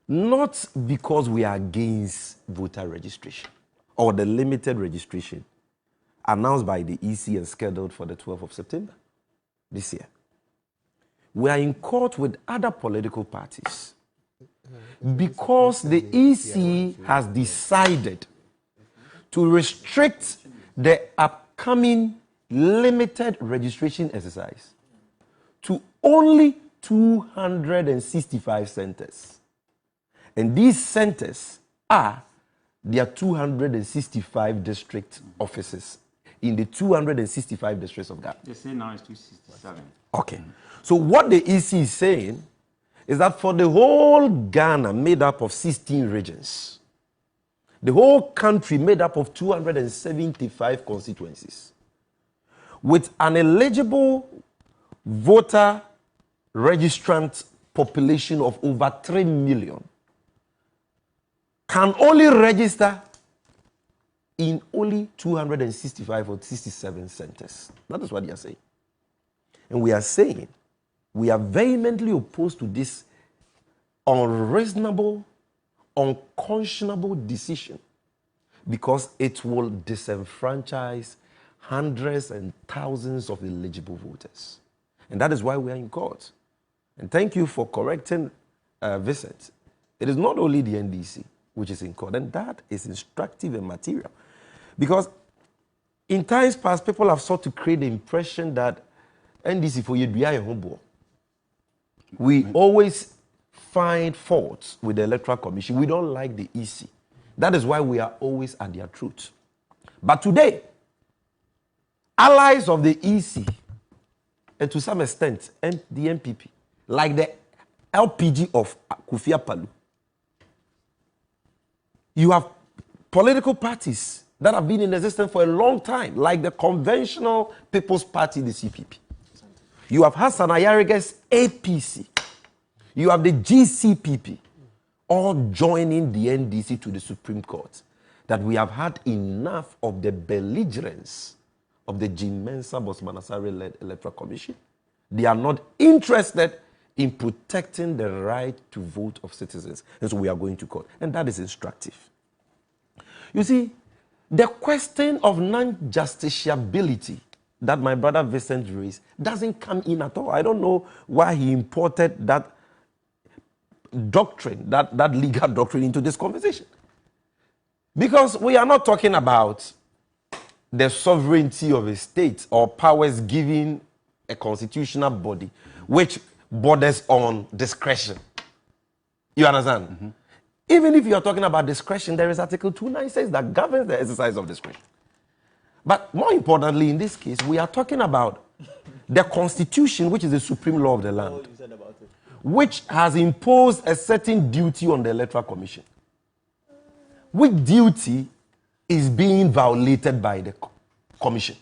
[SPEAKER 3] not because we are against voter registration or the limited registration announced by the EC and scheduled for the 12th of September this year. We are in court with other political parties because the EC has decided to restrict the upcoming limited registration exercise to only 265 centers. And these centers are their 265 district offices in the 265 districts of Ghana.
[SPEAKER 2] They say now it's 267.
[SPEAKER 3] Okay. So what the EC is saying is that for the whole Ghana made up of 16 regions, the whole country made up of 275 constituencies, with an eligible voter registrant population of over 3 million, can only register in only 265 or 67 centers. That is what they are saying. And we are saying we are vehemently opposed to this unreasonable, unconscionable decision because it will disenfranchise hundreds and thousands of eligible voters. And that is why we are in court. And thank you for correcting Vincent. It is not only the NDC which is in court, and that is instructive and material. Because in times past, people have sought to create the impression that NDC for you, we always find faults with the Electoral Commission. We don't like the EC. That is why we are always at their truth. But today, allies of the EC, and to some extent, and the MPP, like the LPG of Kufia Palu, you have political parties that have been in existence for a long time, like the conventional People's Party, the CPP. You have Hassan Ayarige's APC. You have the GCPP, all joining the NDC to the Supreme Court, that we have had enough of the belligerence of the Jim Mensah Bosmanasare-led Electoral Commission. They are not interested in protecting the right to vote of citizens. And so we are going to court. And that is instructive. You see, the question of non-justiciability that my brother Vincent raised doesn't come in at all. I don't know why he imported that doctrine, that legal doctrine into this conversation. Because we are not talking about the sovereignty of a state or powers given a constitutional body which borders on discretion. You understand? Mm-hmm. Even if you are talking about discretion, there is Article 296 that governs the exercise of discretion. But more importantly, in this case, we are talking about the Constitution, which is the supreme law of the land, which has imposed a certain duty on the Electoral Commission. Which duty is being violated by the Commission?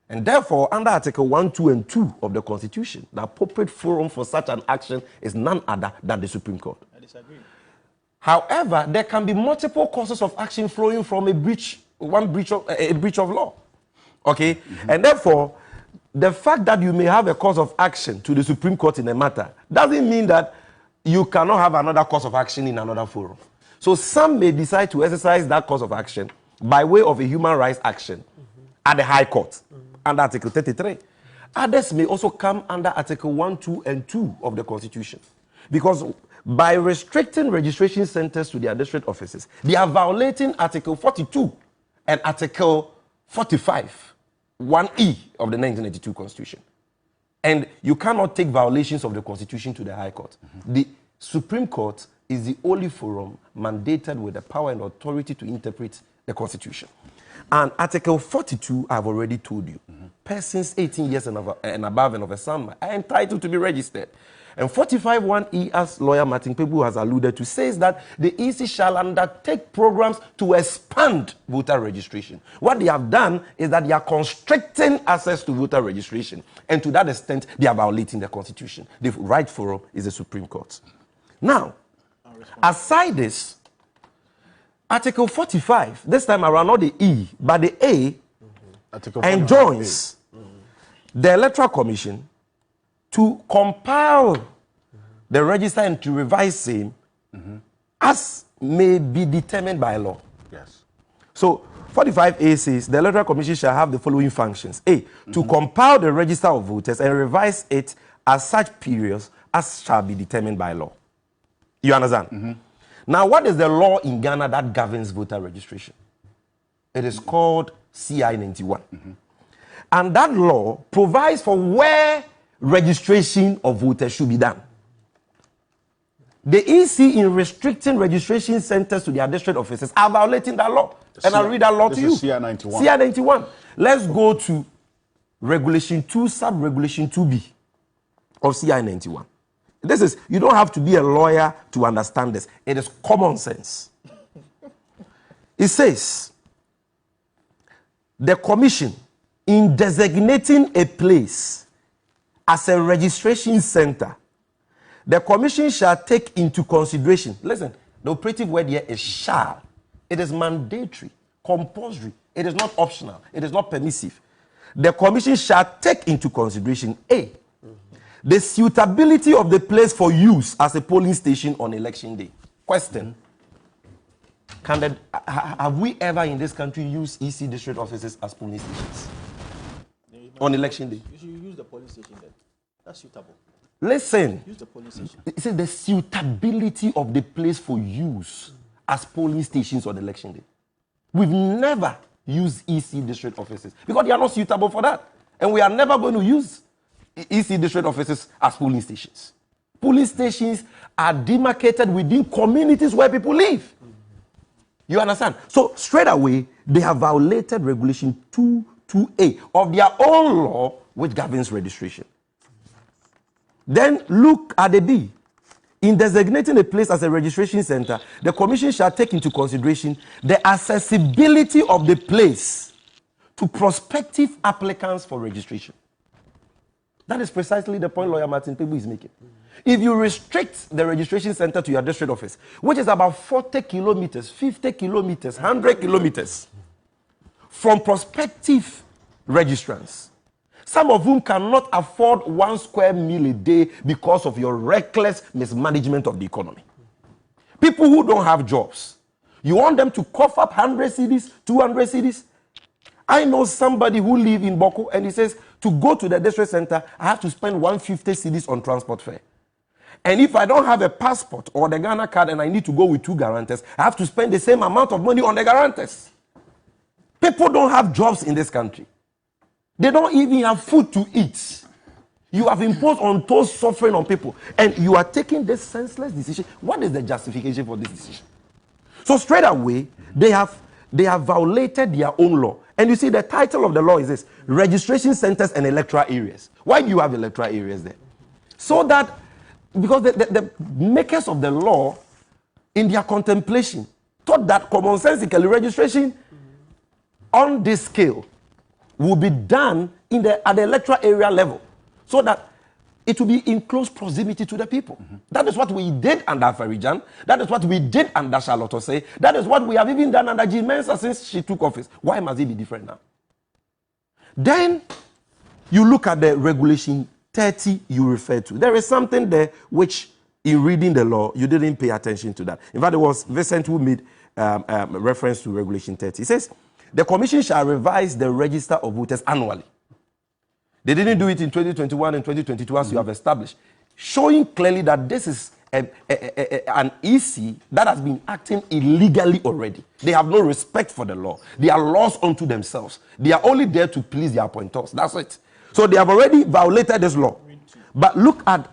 [SPEAKER 3] And therefore, under Article 1, 2, and 2 of the Constitution, the appropriate forum for such an action is none other than the Supreme Court.
[SPEAKER 1] I disagree.
[SPEAKER 3] However, there can be multiple causes of action flowing from a breach of law. Okay? Mm-hmm. And therefore, the fact that you may have a cause of action to the Supreme Court in a matter doesn't mean that you cannot have another cause of action in another forum. So some may decide to exercise that cause of action by way of a human rights action at the High Court under Article 33. Others may also come under Article 1, 2, and 2 of the Constitution. Because by restricting registration centers to their district offices, they are violating Article 42 and Article 45, 1E of the 1982 Constitution. And you cannot take violations of the Constitution to the High Court. Mm-hmm. The Supreme Court is the only forum mandated with the power and authority to interpret the Constitution. And Article 42, I've already told you, persons 18 years and above and of a sound mind are entitled to be registered. And 45.1e, as lawyer Martin Pebu has alluded to, says that the EC shall undertake programs to expand voter registration. What they have done is that they are constricting access to voter registration. And to that extent, they are violating the Constitution. The right forum is the Supreme Court. Now, aside this, Article 45, this time around not the E, but the A, enjoins the Electoral Commission to compile the register and to revise same as may be determined by law.
[SPEAKER 1] Yes.
[SPEAKER 3] So 45A says the Electoral Commission shall have the following functions. A, to compile the register of voters and revise it at such periods as shall be determined by law. You understand? Now, what is the law in Ghana that governs voter registration? It is called CI 91. And that law provides for where registration of voters should be done. The EC, in restricting registration centers to their district offices, are violating that law. And I'll read that law to you.
[SPEAKER 1] CI 91.
[SPEAKER 3] CI 91. Let's go to Regulation 2, Sub-Regulation 2B of CI 91. This is, you don't have to be a lawyer to understand this. It is common sense. It says, the commission, in designating a place as a registration center, the commission shall take into consideration, listen, the operative word here is shall. It is mandatory, compulsory. It is not optional. It is not permissive. The commission shall take into consideration, A, the suitability of the place for use as a polling station on election day. Question. Have we ever in this country used EC district offices as polling stations on election day?
[SPEAKER 4] You should use the polling station then. That's suitable.
[SPEAKER 3] Listen.
[SPEAKER 4] Use the polling station.
[SPEAKER 3] It says the suitability of the place for use as polling stations on election day. We've never used EC district offices because they are not suitable for that. And we are never going to use EC district offices as polling stations. Polling stations are demarcated within communities where people live. You understand? So straight away, they have violated Regulation 2.2a of their own law which governs registration. Then look at the B. In designating a place as a registration center, the commission shall take into consideration the accessibility of the place to prospective applicants for registration. That is precisely the point lawyer Martin Pebu is making. If you restrict the registration center to your district office, which is about 40 kilometers, 50 kilometers, 100 kilometers from prospective registrants, Some of whom cannot afford 1 square meal a day because of your reckless mismanagement of the economy. People who don't have jobs, you want them to cough up 100 cedis, 200 cedis? I know somebody who lives in Boko and he says, to go to the district center, I have to spend 150 cedis on transport fare. And if I don't have a passport or the Ghana card and I need to go with 2 guarantors, I have to spend the same amount of money on the guarantors. People don't have jobs in this country. They don't even have food to eat. You have imposed untold suffering on people. And you are taking this senseless decision. What is the justification for this decision? So straight away, they have violated their own law. And you see, the title of the law is this: Registration Centers and Electoral Areas. Why do you have electoral areas there? So that, because the makers of the law, in their contemplation, thought that commonsensically registration on this scale will be done at the electoral area level, so that it will be in close proximity to the people. That is what we did under Farijan. That is what we did under Charlotte Osei. That is what we have even done under Jean Mensa since she took office. Why must it be different now? Then you look at the regulation 30 you refer to. There is something there which, in reading the law, you didn't pay attention to that. In fact, it was Vincent who made reference to regulation 30. It says, the commission shall revise the register of voters annually. They didn't do it in 2021 and 2022 as you have established, showing clearly that this is an EC that has been acting illegally already. They have no respect for the law. They are laws unto themselves. They are only there to please their appointors. That's it. So they have already violated this law. But look at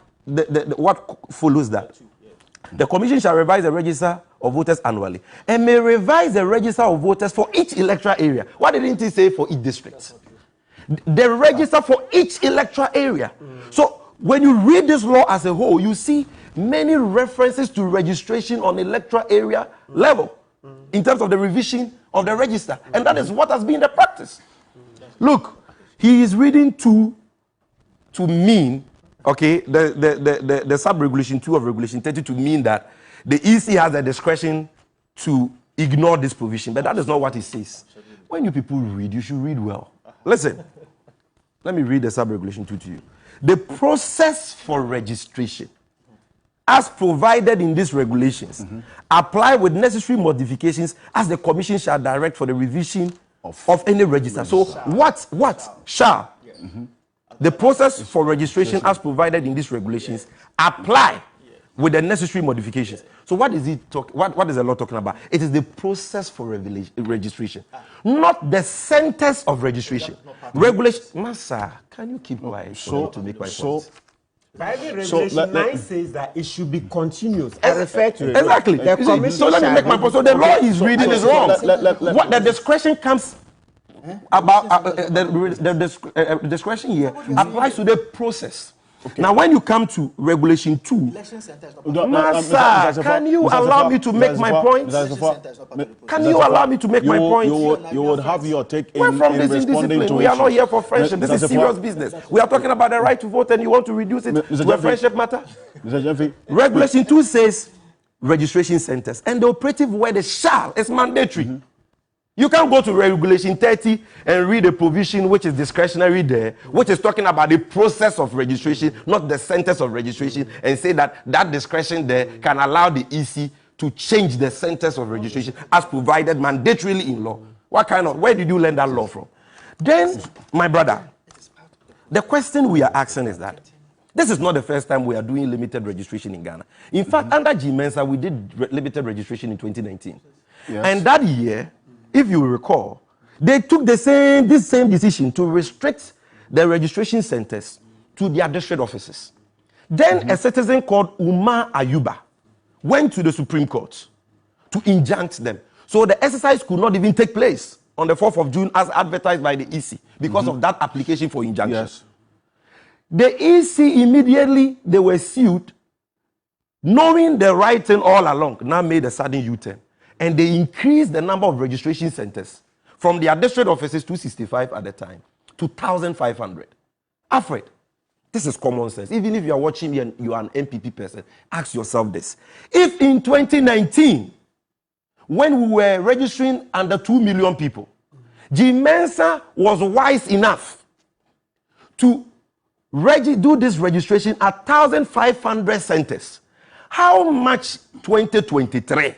[SPEAKER 3] what follows that. The commission shall revise the register of voters annually and may revise the register of voters for each electoral area. Why didn't he say for each district? The register for each electoral area. So when you read this law as a whole, you see many references to registration on electoral area level in terms of the revision of the register. And that is what has been the practice. Look, he is reading to mean, okay, the sub-regulation 2 of regulation 30 to mean that the EC has the discretion to ignore this provision. But that is not what it says. When you people read, you should read well. Listen. Let me read the sub-regulation 2 to you. The process for registration, as provided in these regulations, apply with necessary modifications as the commission shall direct for the revision of any register. So what shall? The process for registration as provided in these regulations apply with the necessary modifications. So what is it what is the law talking about? It is the process for registration, not the centers of registration. Regulation, Massa, can you keep quiet to make my point?
[SPEAKER 21] Private regulation 9 says that it should be continuous. I refer to it.
[SPEAKER 3] Exactly. So let me make my point. So the law he's reading is wrong. What the discretion comes about the discretion here applies to the process. Okay. Now, when you come to regulation 2, Master, can you allow me to make my point? Can you allow me to make my point?
[SPEAKER 1] You would have your take in
[SPEAKER 3] from this
[SPEAKER 1] responding to
[SPEAKER 3] we are not here for friendship. This is serious business. We are talking about the right to vote, and you want to reduce it to a friendship matter? Regulation 2 says registration centers, and the operative word is shall. It's mandatory. You can't go to regulation 30 and read a provision which is discretionary there, which is talking about the process of registration, not the centers of registration, and say that that discretion there can allow the EC to change the centers of registration as provided mandatorily in law. Where did you learn that law from? Then, my brother, the question we are asking is that this is not the first time we are doing limited registration in Ghana. In fact, under G Mensa, we did limited registration in 2019. Yes. And that year, if you recall, they took this same decision to restrict the registration centers to their district offices. Then a citizen called Umar Ayuba went to the Supreme Court to injunct them. So the exercise could not even take place on the 4th of June as advertised by the EC because of that application for injunction. Yes. The EC immediately, they were sued, knowing the right thing all along, now made a sudden U-turn. And they increased the number of registration centers from their district offices, 265 at the time, to 1,500. Alfred, this is common sense. Even if you are watching me and you are an MPP person, ask yourself this. If in 2019, when we were registering under 2 million people, G Mensa was wise enough to do this registration at 1,500 centers. How much 2023?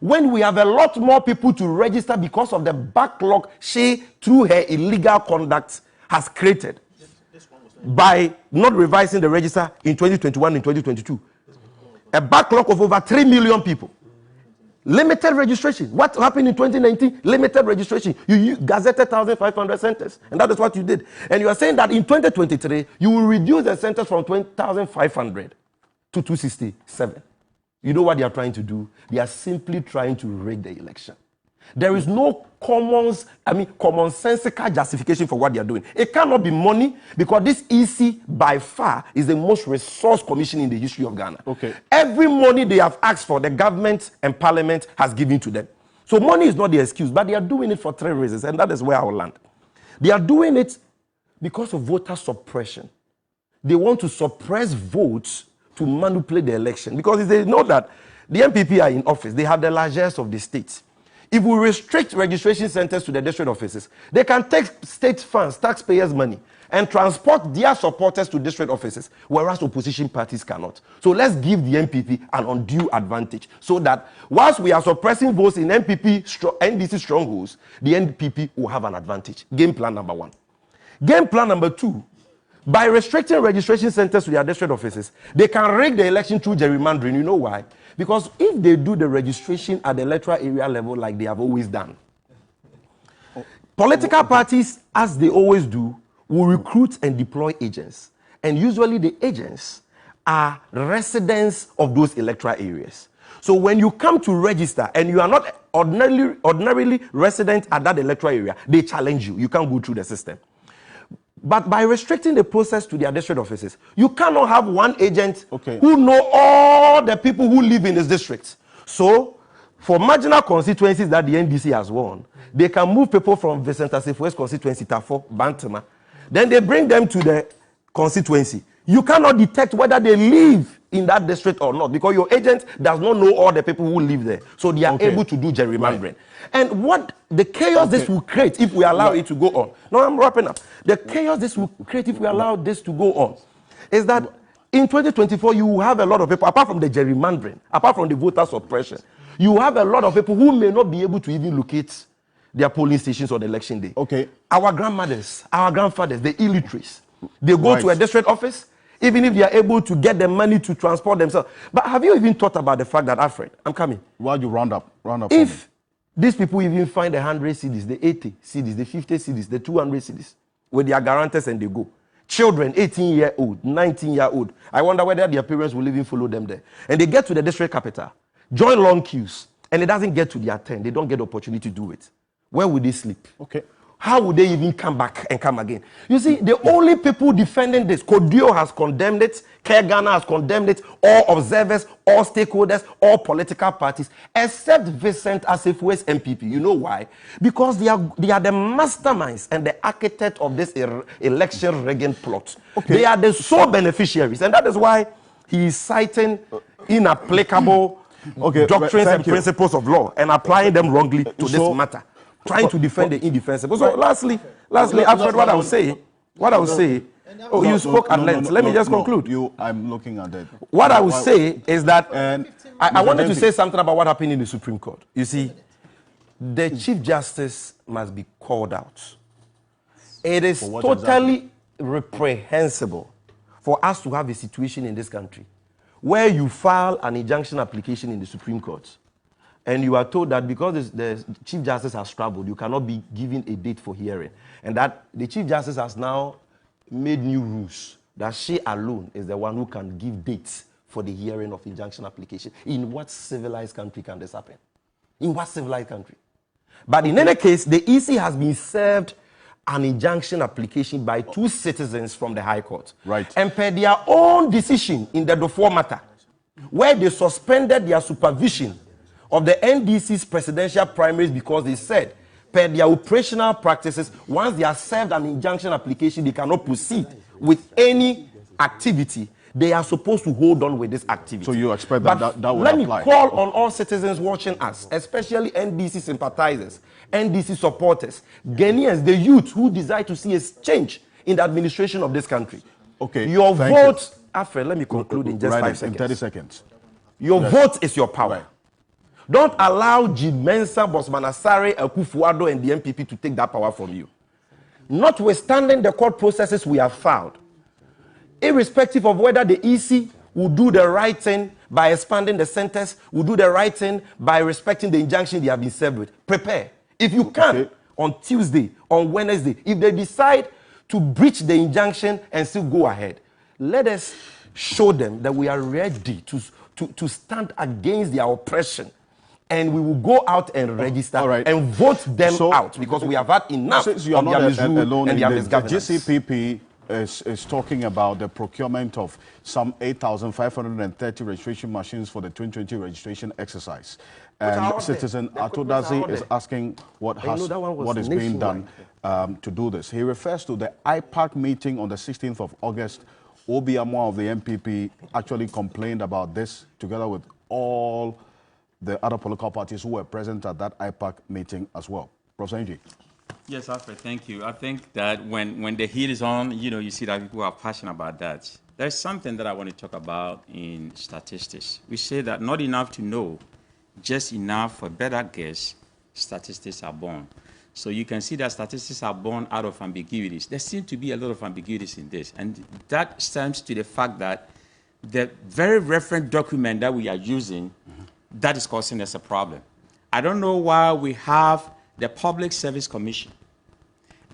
[SPEAKER 3] When we have a lot more people to register because of the backlog she, through her illegal conduct, has created by not revising the register in 2021 and 2022. A backlog of over 3 million people. Limited registration. What happened in 2019? Limited registration. You gazetted 1,500 centers, and that is what you did. And you are saying that in 2023, you will reduce the centers from 20,500 to 267. You know what they are trying to do? They are simply trying to rig the election. There is no commonsensical justification for what they are doing. It cannot be money, because this EC by far is the most resource commission in the history of Ghana.
[SPEAKER 1] Okay.
[SPEAKER 3] Every money they have asked for, the government and parliament has given to them. So money is not the excuse, but they are doing it for 3 reasons, and that is where I will land. They are doing it because of voter suppression. They want to suppress votes to manipulate the election, because they know that the MPP are in office. They have the largesse of the state. If we restrict registration centers to the district offices, they can take state funds, taxpayers' money, and transport their supporters to district offices, whereas opposition parties cannot. So let's give the MPP an undue advantage, so that whilst we are suppressing votes in NDC strongholds, the NPP will have an advantage. Game plan number 1. Game plan number 2, by restricting registration centers to their district offices, they can rig the election through gerrymandering. You know why? Because if they do the registration at the electoral area level like they have always done, political parties, as they always do, will recruit and deploy agents. And usually the agents are residents of those electoral areas. So when you come to register and you are not ordinarily resident at that electoral area, they challenge you. You can't go through the system. But by restricting the process to their district offices, you cannot have one agent who know all the people who live in this district. So, for marginal constituencies that the NDC has won, they can move people from Vincent Asif West constituency, Tafo, Bantama. Then they bring them to the constituency. You cannot detect whether they live in that district or not, because your agent does not know all the people who live there. So they are able to do gerrymandering. Right. And what the chaos this will create if we allow it to go on. No, I'm wrapping up. The chaos this will create if we allow this to go on is that in 2024, you will have a lot of people, apart from the gerrymandering, apart from the voter suppression, you have a lot of people who may not be able to even locate their polling stations on election day. Our grandmothers, our grandfathers, the illiterates, they go to a district office, even if they are able to get the money to transport themselves. But have you even thought about the fact that, Alfred, I'm coming.
[SPEAKER 1] While you round up
[SPEAKER 3] if these people even find the 100 cedis, the 80 cedis, the 50 cedis, the 200 cedis with their guarantors and they go. Children, 18-year-old, 19-year-old, I wonder whether their parents will even follow them there. And they get to the district capital, join long queues, and it doesn't get to their turn. They don't get the opportunity to do it. Where would they sleep? How would they even come back and come again? You see, the only people defending this, Kodio has condemned it, Care Ghana has condemned it, all observers, all stakeholders, all political parties, except Vincent Asif West MPP. You know why? Because they are the masterminds and the architect of this election rigging plot. They are the sole beneficiaries, and that is why he is citing inapplicable doctrines and principles of law and applying them wrongly to this matter. Trying to defend the indefensible. So lastly, Alfred, what I would say, you spoke at length. Let me just conclude.
[SPEAKER 1] I'm looking at that.
[SPEAKER 3] What I would say is that I wanted to say something about what happened in the Supreme Court. You see, the Chief Justice must be called out. It is totally reprehensible for us to have a situation in this country where you file an injunction application in the Supreme Court, and you are told that because the Chief Justice has traveled, you cannot be given a date for hearing. And that the Chief Justice has now made new rules that she alone is the one who can give dates for the hearing of injunction application. In what civilized country can this happen? In what civilized country? But in any case, the EC has been served an injunction application by 2 citizens from the High Court. And per their own decision in the Dofor matter, where they suspended their supervision of the NDC's presidential primaries because they said, per their operational practices, once they are served an injunction application, they cannot proceed with any activity. They are supposed to hold on with this activity.
[SPEAKER 1] So you expect that will apply?
[SPEAKER 3] Let me call on all citizens watching us, especially NDC sympathizers, NDC supporters, Ghanaians, the youth who desire to see a change in the administration of this country.
[SPEAKER 1] Okay.
[SPEAKER 3] Your vote, Alfred, let me conclude in just 5 seconds.
[SPEAKER 1] In 30 seconds.
[SPEAKER 3] Your vote is your power. Right. Don't allow Mensa, Bosman Asare, Akufo-Addo, and the MPP to take that power from you. Notwithstanding the court processes we have filed, irrespective of whether the EC will do the right thing by expanding the centers, will do the right thing by respecting the injunction they have been served with, prepare. If you can, on Tuesday, on Wednesday, if they decide to breach the injunction and still go ahead, let us show them that we are ready to stand against their oppression. And we will go out and register and vote them out, because we have had enough of their misrule and their misgovernance.
[SPEAKER 1] The GCPP is talking about the procurement of some 8,530 registration machines for the 2020 registration exercise. And Citizen Atodazi is asking what is being done to do this. He refers to the IPAC meeting on the 16th of August. Obiamwa of the MPP actually complained about this, together with all the other political parties who were present at that IPAC meeting as well. Professor Nji.
[SPEAKER 2] Yes, Alfred, thank you. I think that when the heat is on, you see that people are passionate about that. There's something that I want to talk about in statistics. We say that not enough to know, just enough for better guess, statistics are born. So you can see that statistics are born out of ambiguities. There seems to be a lot of ambiguities in this, and that stems to the fact that the very reference document that we are using, that is causing us a problem. I don't know why we have the Public Service Commission,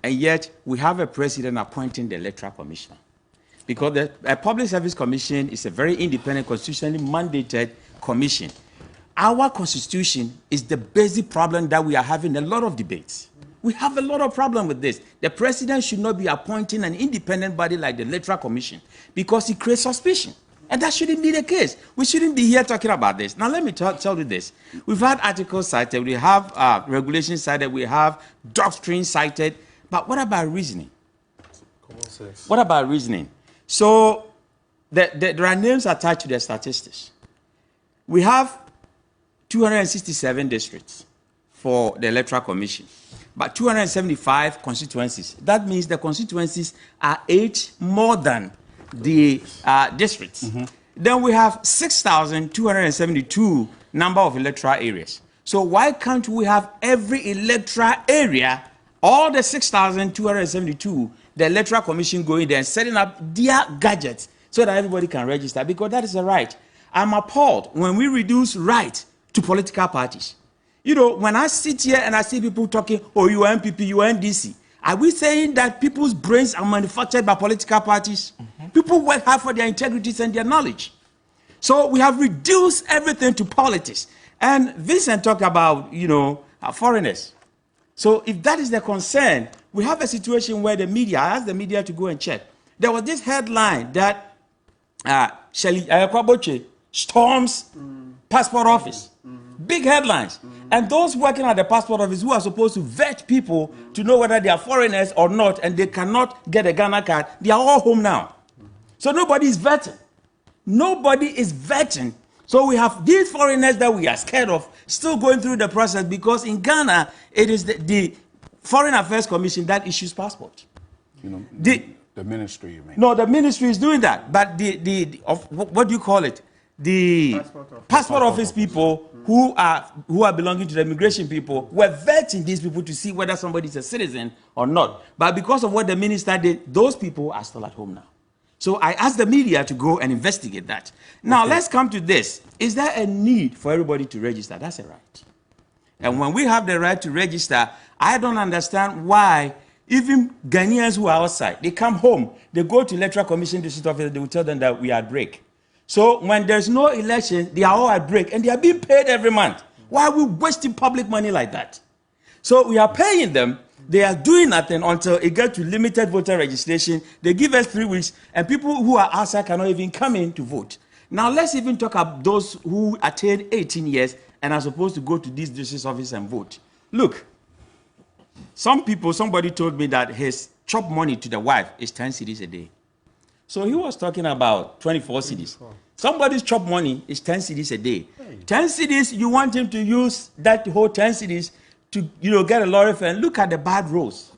[SPEAKER 2] and yet we have a president appointing the Electoral Commissioner. Because the Public Service Commission is a very independent, constitutionally mandated commission. Our constitution is the basic problem that we are having a lot of debates. We have a lot of problem with this. The president should not be appointing an independent body like the Electoral Commission, because it creates suspicion. And that shouldn't be the case. We shouldn't be here talking about this. Now, let me tell you this. We've had articles cited, we have regulations cited, we have doctrine cited, but what about reasoning?
[SPEAKER 3] Common sense.
[SPEAKER 2] What about reasoning? So, there are names attached to the statistics. We have 267 districts for the Electoral Commission, but 275 constituencies. That means the constituencies are 8 more than the districts. Then we have 6,272 number of electoral areas. So why can't we have every electoral area, all the 6,272, the Electoral Commission going there and setting up their gadgets so that everybody can register? Because that is a right. I'm appalled when we reduce right to political parties. When I sit here and I see people talking, oh, you are MPP, you are NDC, are we saying that people's brains are manufactured by political parties? People work hard for their integrities and their knowledge. So we have reduced everything to politics. And Vincent talked about, foreigners. So if that is the concern, we have a situation where the media, I asked the media to go and check. There was this headline that Shelley Ayakwabotche storms passport office. Big headlines. And those working at the passport office who are supposed to vet people to know whether they are foreigners or not, and they cannot get a Ghana card, they are all home now. So nobody is vetting. Nobody is vetting. So we have these foreigners that we are scared of still going through the process, because in Ghana, it is the Foreign Affairs Commission that issues passports. The
[SPEAKER 1] ministry, you mean?
[SPEAKER 2] No, the ministry is doing that. But what do you call it? The passport office people who are belonging to the immigration people were vetting these people to see whether somebody is a citizen or not. But because of what the minister did, those people are still at home now. So I asked the media to go and investigate that. Now, let's come to this. Is there a need for everybody to register? That's a right. And when we have the right to register, I don't understand why even Ghanaians who are outside, they come home, they go to Electoral Commission district office, they will tell them that we are at break. So when there's no election, they are all at break, and they are being paid every month. Why are we wasting public money like that? So we are paying them. They are doing nothing until it gets to limited voter registration. They give us 3 weeks, and people who are outside cannot even come in to vote. Now let's even talk about those who attained 18 years and are supposed to go to this district office and vote. Look, somebody told me that his chop money to the wife is 10 cedis a day. So he was talking about 24 cedis. Somebody's chop money is 10 cedis a day. 10 cedis, you want him to use that whole 10 cedis to get a lorry fare. And look at the bad roads.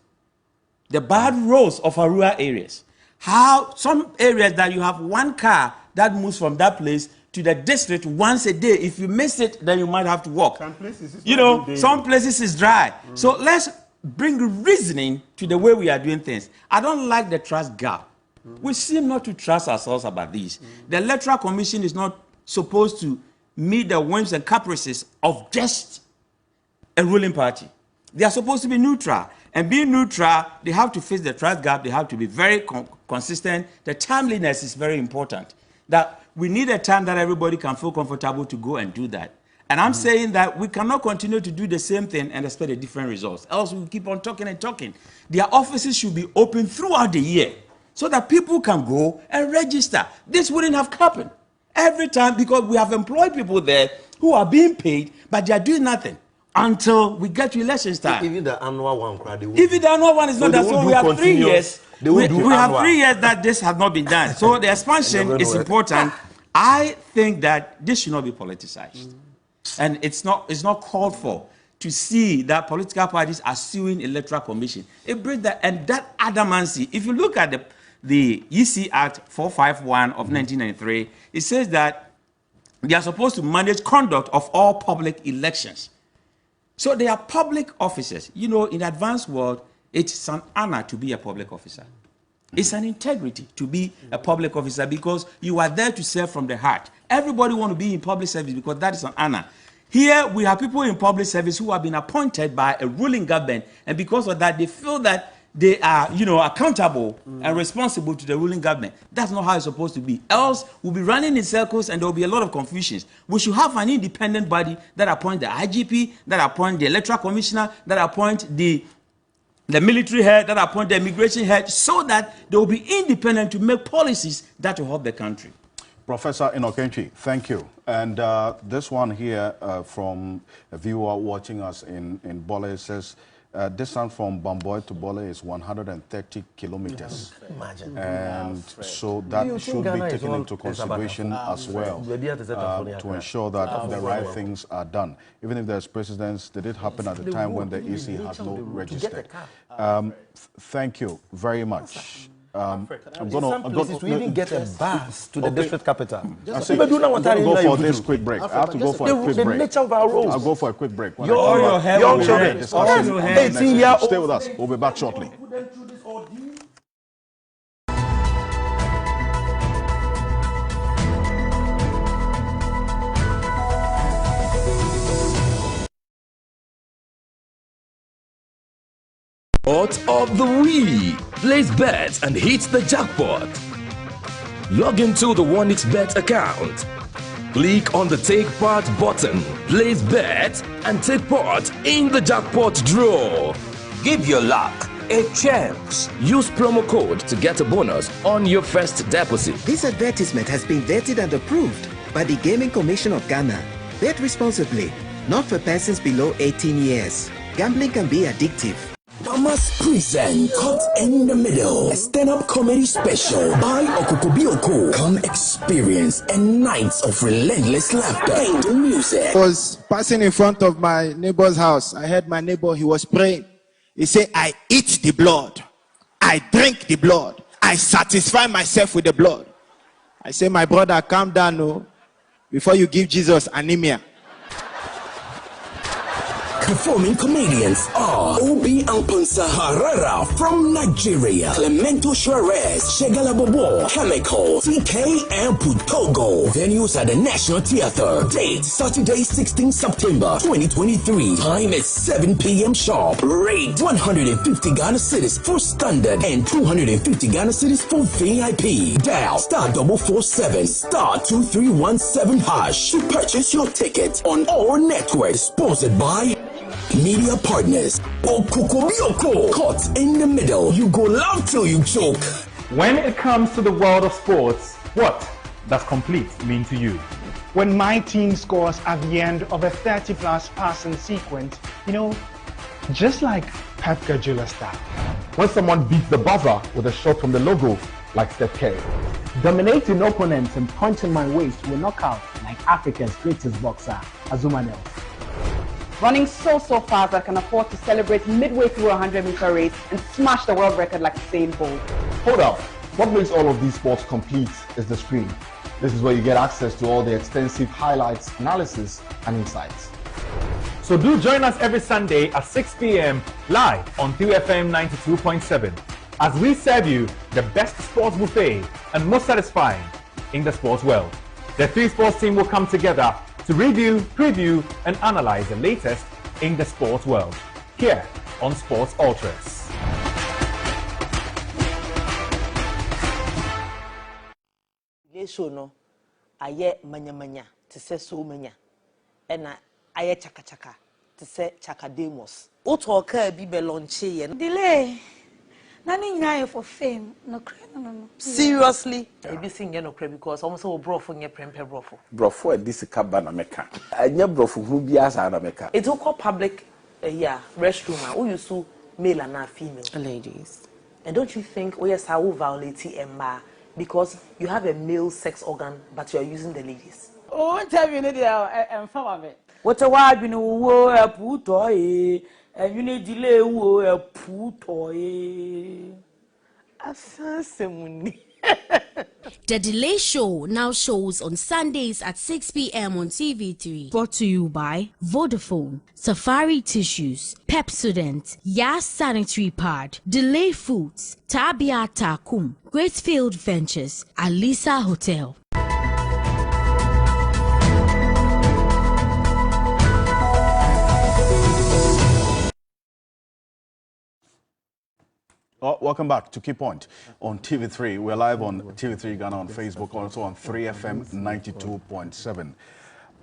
[SPEAKER 2] the bad roads of our rural areas. How some areas that you have one car that moves from that place to the district once a day. If you miss it, then you might have to walk.
[SPEAKER 21] Some places
[SPEAKER 2] Some places is dry. So let's bring reasoning to the way we are doing things. I don't like the trust gap. We seem not to trust ourselves about this. The Electoral Commission is not supposed to meet the whims and caprices of just a ruling party. They are supposed to be neutral. And being neutral, they have to face the trust gap. They have to be very consistent. The timeliness is very important. That we need a time that everybody can feel comfortable to go and do that. And I'm saying that we cannot continue to do the same thing and expect a different results. Else we'll keep on talking and talking. Their offices should be open throughout the year so that people can go and register. This wouldn't have happened every time because we have employed people there who are being paid, but they are doing nothing until we get to election time.
[SPEAKER 3] Even the annual one,
[SPEAKER 2] even the annual one is not that. So we have 3 years. We have 3 years that this has not been done. So the expansion is important. I think that this should not be politicized. And it's not called for to see that political parties are suing Electoral Commission. It brings that, and that adamancy. If you look at the EC Act 451 of 1993, it says that they are supposed to manage conduct of all public elections. So they are public officers. You know, in the advanced world, it's an honor to be a public officer. It's an integrity to be a public officer because you are there to serve from the heart. Everybody wants to be in public service because that is an honor. Here, we have people in public service who have been appointed by a ruling government, and because of that, they feel that they are, accountable and responsible to the ruling government. That's not how it's supposed to be. Else, we'll be running in circles and there will be a lot of confusions. We should have an independent body that appoints the IGP, that appoints the Electoral Commissioner, that appoints the military head, that appoint the immigration head, so that they will be independent to make policies that will help the country.
[SPEAKER 1] Professor Ocansey, thank you. And this one here from a viewer watching us in Bole says, distance from Bamboy to Bole is 130 kilometers.
[SPEAKER 3] Imagine.
[SPEAKER 1] And so that should be taken into consideration as well to ensure that the right things are done. Even if there's precedents, they did happen at the time when the EC has not registered. Thank you very much. I'm going
[SPEAKER 3] to even get a bus to the district capital.
[SPEAKER 1] I'm going to go for this quick break. I have to go for a quick break.
[SPEAKER 3] The nature of our roads.
[SPEAKER 1] I'll go for a quick break.
[SPEAKER 3] Young children.
[SPEAKER 1] Stay with us. We'll be back shortly.
[SPEAKER 9] Out of the week. Place bets and hit the jackpot. Log into the OneXBet account. Click on the Take Part button, place bet, and take part in the jackpot draw. Give your luck a chance. Use promo code to get a bonus on your first deposit.
[SPEAKER 5] This advertisement has been vetted and approved by the Gaming Commission of Ghana. Bet responsibly, not for persons below 18 years. Gambling can be addictive.
[SPEAKER 9] Thomas present Caught in the Middle, a stand-up comedy special by Okukobioko. Come experience a night of relentless laughter and music.
[SPEAKER 6] I was passing in front of my neighbor's house. I heard my neighbor, he was praying. He said, I eat the blood. I drink the blood. I satisfy myself with the blood. I say, my brother, calm down, no, before you give Jesus anemia.
[SPEAKER 9] Performing comedians are Obi Amponsa Harara from Nigeria, Clemento Suarez, Shegala Bobo, Chemical, TK and Putogo. Venues at the National Theatre. Date Saturday, 16 September 2023. Time is 7 p.m. sharp. Rate 150 Ghana cedis for standard and 250 Ghana cedis for VIP. Dial *447 *2317# to purchase your ticket on all networks. Sponsored by Media Partners. Okukobioko. Caught in the Middle. You go laugh till you choke.
[SPEAKER 7] When it comes to the world of sports, what does complete mean to you?
[SPEAKER 16] When my team scores at the end of a 30-plus passing sequence, just like Pep Guardiola style.
[SPEAKER 17] When someone beats the buzzer with a shot from the logo, like Steph Curry.
[SPEAKER 18] Dominating opponents and punching my waist to a knockout like Africa's greatest boxer, Azuma Nelson.
[SPEAKER 8] running so fast that can afford to celebrate midway through a 100-meter race and smash the world record like Usain Bolt.
[SPEAKER 17] Hold up. What makes all of these sports complete is the screen. This is where you get access to all the extensive highlights, analysis, and insights.
[SPEAKER 7] So do join us every Sunday at 6 p.m. live on 3FM 92.7 as we serve you the best sports buffet and most satisfying in the sports world. The 3 sports team will come together to review, preview, and analyze the latest in the sports world here on Sports Ultras.
[SPEAKER 10] Show no, aye manya to say so manya, and aye chaka to say chakademos. Oto ka bi be launche and
[SPEAKER 19] Delay. Nani nyaya for fame. No.
[SPEAKER 10] Seriously? I be sing no cre because almost all brofo nye prempe brofo.
[SPEAKER 11] Brofo and this cabana meka. Anya brofo who be as an America.
[SPEAKER 10] It's all called public restroom. Who you so male and female ladies. And don't you think yes I will violate Emma because you have a male sex organ but you are using the ladies?
[SPEAKER 19] Oh, tell me and follow me. What a word you know a putoy. And you need delay a putoy.
[SPEAKER 15] The Delay Show now shows on Sundays at 6 p.m. on TV3. Brought to you by Vodafone, Safari Tissues, Pepsodent, Yas Sanitary Pad, Delay Foods, Tabia Takum, Greatfield Ventures, Alisa Hotel.
[SPEAKER 1] Welcome back to Key Point on TV3. We're live on TV3 Ghana on Facebook, also on 3FM 92.7.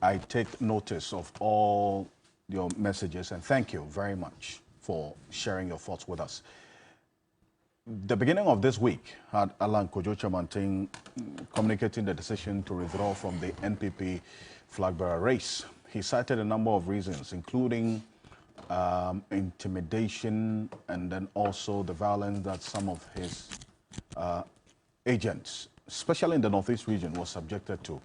[SPEAKER 1] I take notice of all your messages and thank you very much for sharing your thoughts with us. The beginning of this week had Alan Kyerematen communicating the decision to withdraw from the NPP flag bearer race. He cited a number of reasons, including intimidation and then also the violence that some of his agents, especially in the Northeast region, was subjected to.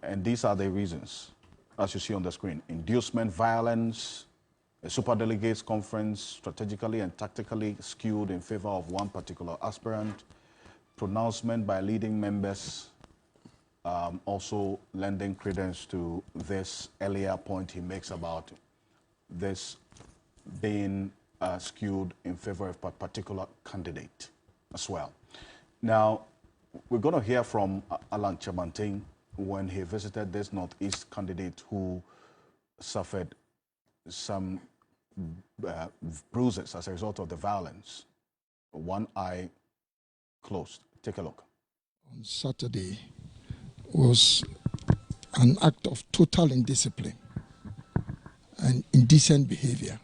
[SPEAKER 1] And these are the reasons, as you see on the screen: inducement, violence, a superdelegates conference strategically and tactically skewed in favor of one particular aspirant, pronouncement by leading members, also lending credence to this earlier point he makes about this being skewed in favor of a particular candidate as well. Now, we're going to hear from Alan Kyerematen when he visited this Northeast candidate who suffered some bruises as a result of the violence. One eye closed. Take a look.
[SPEAKER 12] On Saturday was an act of total indiscipline and indecent behavior.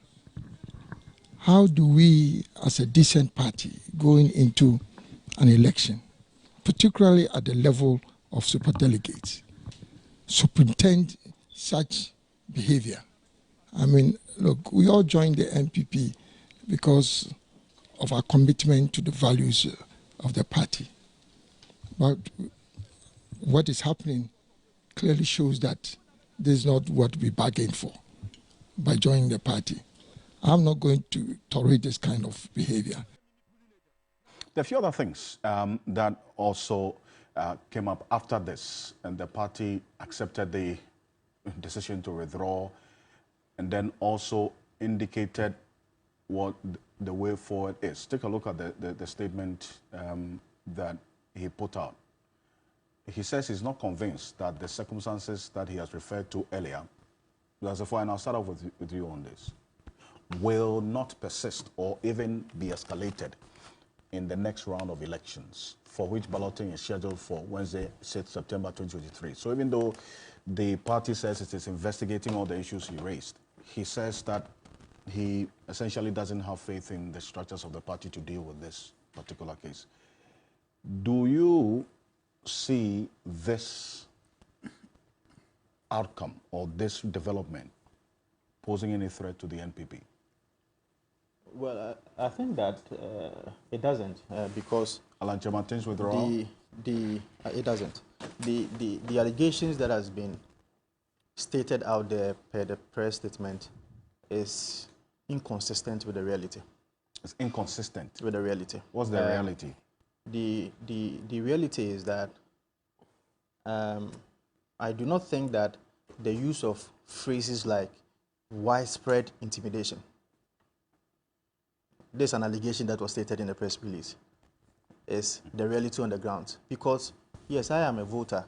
[SPEAKER 12] How do we, as a decent party, going into an election, particularly at the level of superdelegates, superintend such behavior? I mean, look, we all joined the NPP because of our commitment to the values of the party. But what is happening clearly shows that this is not what we bargained for by joining the party. I'm not going to tolerate this kind of behavior.
[SPEAKER 1] There are a few other things that also came up after this, and the party accepted the decision to withdraw and then also indicated what the way forward is. Take a look at the statement that he put out. He says he's not convinced that the circumstances that he has referred to earlier, therefore, and I'll start off with you on this, will not persist or even be escalated in the next round of elections, for which balloting is scheduled for Wednesday, 6 September 2023. So even though the party says it is investigating all the issues he raised, he says that he essentially doesn't have faith in the structures of the party to deal with this particular case. Do you see this outcome or this development posing any threat to the NPP?
[SPEAKER 4] Well, I think that it doesn't because
[SPEAKER 1] Alan Kyerematen's withdrawal.
[SPEAKER 4] It doesn't. The allegations that has been stated out there per the press statement is inconsistent with the reality.
[SPEAKER 1] It's inconsistent
[SPEAKER 4] with the reality.
[SPEAKER 1] What's the reality?
[SPEAKER 4] The reality is that I do not think that the use of phrases like widespread intimidation, there's an allegation that was stated in the press release, is the reality on the ground. Because, yes, I am a voter.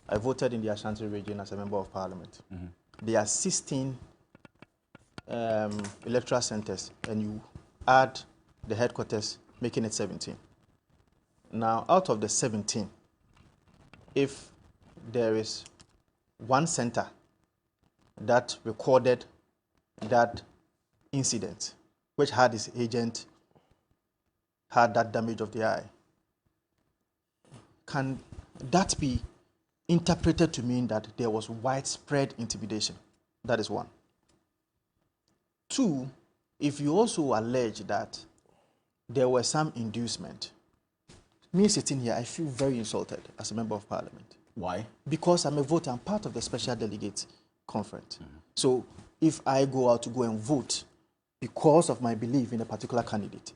[SPEAKER 4] I voted in the Ashanti region as a member of parliament. There are 16 electoral centers, and you add the headquarters, making it 17. Now, out of the 17, if there is one center that recorded that incident, which had its agent had that damage of the eye, can that be interpreted to mean that there was widespread intimidation? That is one. Two, if you also allege that there was some inducement, me sitting here, I feel very insulted as a member of parliament.
[SPEAKER 1] Why?
[SPEAKER 4] Because I'm a voter. I'm part of the special delegates conference. So if I go out to go and vote because of my belief in a particular candidate,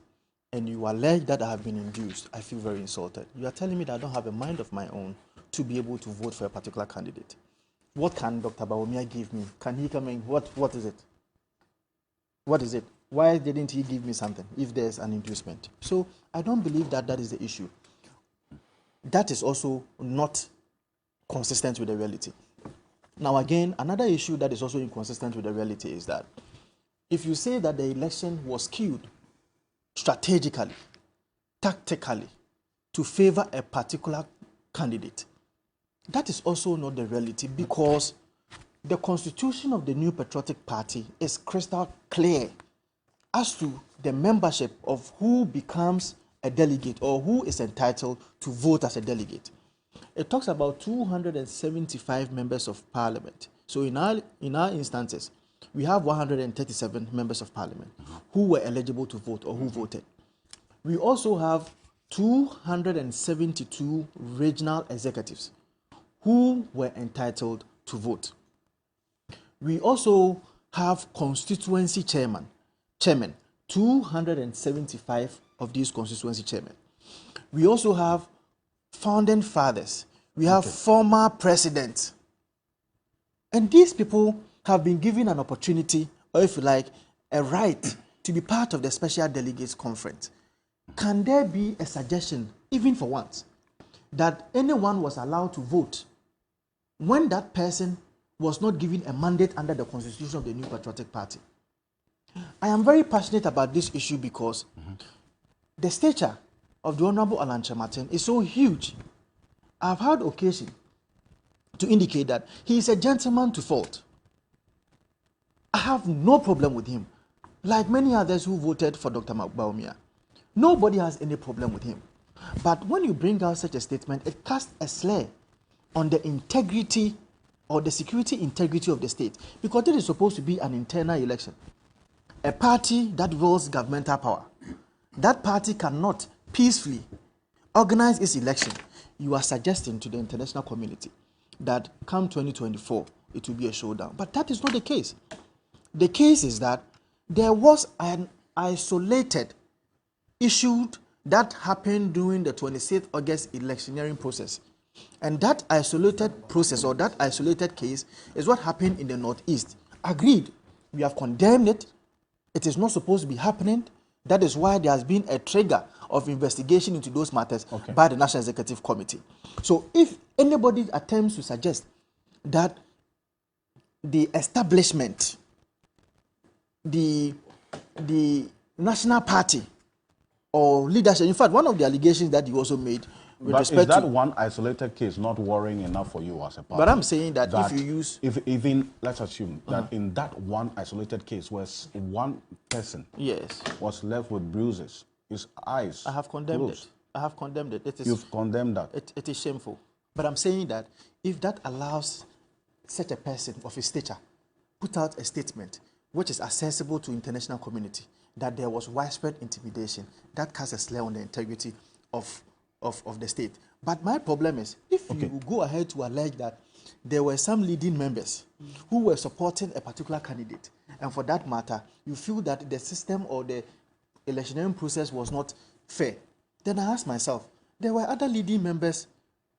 [SPEAKER 4] and you allege that I have been induced, I feel very insulted. You are telling me that I don't have a mind of my own to be able to vote for a particular candidate. What can Dr. Bawumia give me? Can he come in? What is it? What is it? Why didn't he give me something if there's an inducement? So I don't believe that that is the issue. That is also not consistent with the reality. Now again, another issue that is also inconsistent with the reality is that if you say that the election was skewed strategically, tactically, to favor a particular candidate, that is also not the reality, because the constitution of the New Patriotic Party is crystal clear as to the membership of who becomes a delegate or who is entitled to vote as a delegate. It talks about 275 members of parliament. So in our instances, we have 137 members of parliament who were eligible to vote or who voted. We also have 272 regional executives who were entitled to vote. We also have constituency chairmen, 275 of these constituency chairmen. We also have founding fathers. We have former presidents. And these people have been given an opportunity, or if you like, a right to be part of the Special Delegates Conference. Can there be a suggestion, even for once, that anyone was allowed to vote when that person was not given a mandate under the Constitution of the New Patriotic Party? I am very passionate about this issue because the stature of the Honorable Kyerematen is so huge. I've had occasion to indicate that he is a gentleman to fault. I have no problem with him, like many others who voted for Dr. Bawumia. Nobody has any problem with him. But when you bring out such a statement, it casts a slur on the integrity or the security integrity of the state, because it is supposed to be an internal election. A party that wields governmental power, that party cannot peacefully organize its election. You are suggesting to the international community that come 2024, it will be a showdown. But that is not the case. The case is that there was an isolated issue that happened during the 26th August electioneering process. And that isolated process or that isolated case is what happened in the Northeast. Agreed. We have condemned it. It is not supposed to be happening. That is why there has been a trigger of investigation into those matters by the National Executive Committee. So if anybody attempts to suggest that the establishment, the National Party or leadership, in fact, one of the allegations that you also made with respect
[SPEAKER 1] is that
[SPEAKER 4] to
[SPEAKER 1] one isolated case not worrying enough for you as a party?
[SPEAKER 4] But I'm saying that if you use...
[SPEAKER 1] If even, let's assume that in that one isolated case where one person was left with bruises, his eyes
[SPEAKER 4] I have condemned
[SPEAKER 1] closed.
[SPEAKER 4] it. I have condemned it.
[SPEAKER 1] You've condemned that.
[SPEAKER 4] It is shameful. But I'm saying that if that allows such a person of his stature put out a statement which is accessible to international community that there was widespread intimidation, that casts a slur on the integrity of the state. But my problem is, if you go ahead to allege that there were some leading members who were supporting a particular candidate, and for that matter, you feel that the system or the electioneering process was not fair, then I asked myself, there were other leading members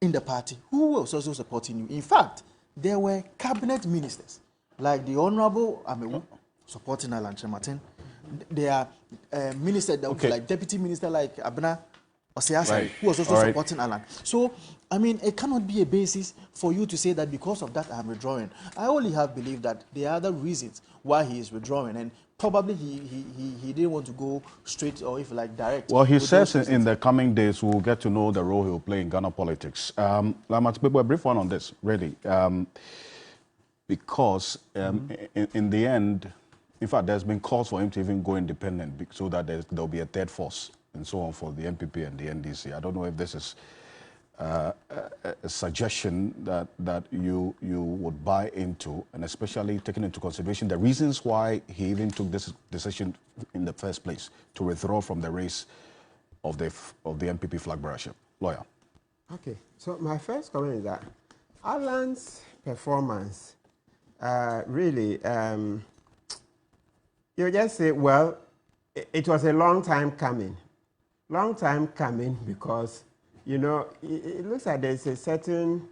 [SPEAKER 4] in the party who were also supporting you. In fact, there were cabinet ministers, like the Honorable Amewu, supporting Alan Kyerematen. There are ministers, like Deputy Minister like Abena Osiasa, who was also supporting Alan. So, I mean, it cannot be a basis for you to say that because of that I'm withdrawing. I only have believed that there are other reasons why he is withdrawing, and probably he didn't want to go straight or if like direct.
[SPEAKER 1] Well, he says in the coming days we'll get to know the role he will play in Ghana politics. Lamat, a brief one on this, really. Because in the end, in fact, there's been calls for him to even go independent so that there'll be a third force and so on for the MPP and the NDC. I don't know if this is a suggestion that you would buy into, and especially taking into consideration the reasons why he even took this decision in the first place to withdraw from the race of the MPP flag bearership. Lawyer.
[SPEAKER 21] Okay, so my first comment is that Alan's performance really, you just say, well, it was a long time coming. Long time coming because, you know, it looks like there's a certain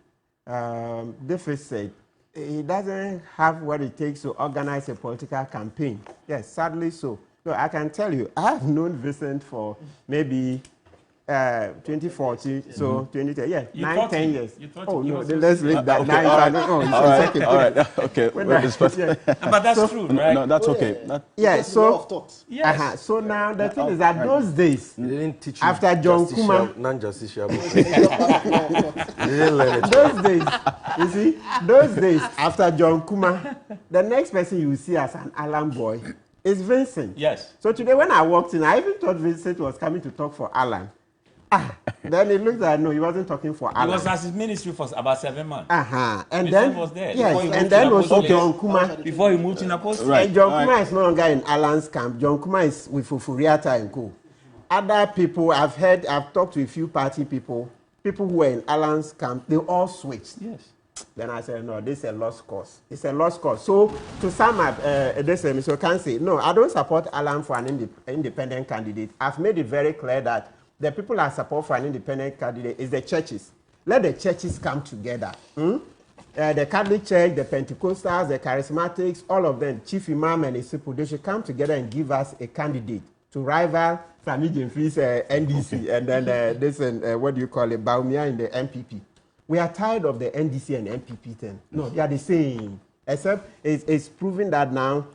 [SPEAKER 21] deficit. He doesn't have what it takes to organize a political campaign. Yes, sadly so. So I can tell you, I have known Vincent for maybe 2014, so 2010, yeah, 9-10 years. Oh no, then let's leave that.
[SPEAKER 1] Okay, all right. Okay,
[SPEAKER 2] but that's true, right?
[SPEAKER 1] No, that's okay.
[SPEAKER 21] Yeah, so so now the thing is that those days, after John Kuma,
[SPEAKER 3] non-justiciable.
[SPEAKER 21] those days, you see, those days after John Kuma, the next person you will see as an Alan boy is Vincent.
[SPEAKER 2] Yes.
[SPEAKER 21] So today when I walked in, I even thought Vincent was coming to talk for Alan. Then it looked like no, he wasn't talking for Alan.
[SPEAKER 2] He was at his ministry for about 7 months.
[SPEAKER 21] And
[SPEAKER 2] Vincent
[SPEAKER 21] then
[SPEAKER 2] was there.
[SPEAKER 21] Yes, and then was John Kuma.
[SPEAKER 2] Before he moved in Apostle.
[SPEAKER 21] Right. And John Kuma is no longer in Alan's camp. John Kuma is with Fufuriata and co. Other people I've talked to a few party people who were in Alan's camp, they all switched.
[SPEAKER 2] Yes.
[SPEAKER 21] Then I said, no, this is a lost cause. It's a lost cause. So to sum up, Mr. Ocansey, no, I don't support Alan for an independent candidate. I've made it very clear that the people I support for an independent candidate is the churches. Let the churches come together. The Catholic Church, the Pentecostals, the Charismatics, all of them, Chief Imam and his people, they should come together and give us a candidate to rival Sami Jemfi's NDC and then what do you call it, Baumia in the MPP. We are tired of the NDC and MPP thing. No, they are the same. Except it's proven that now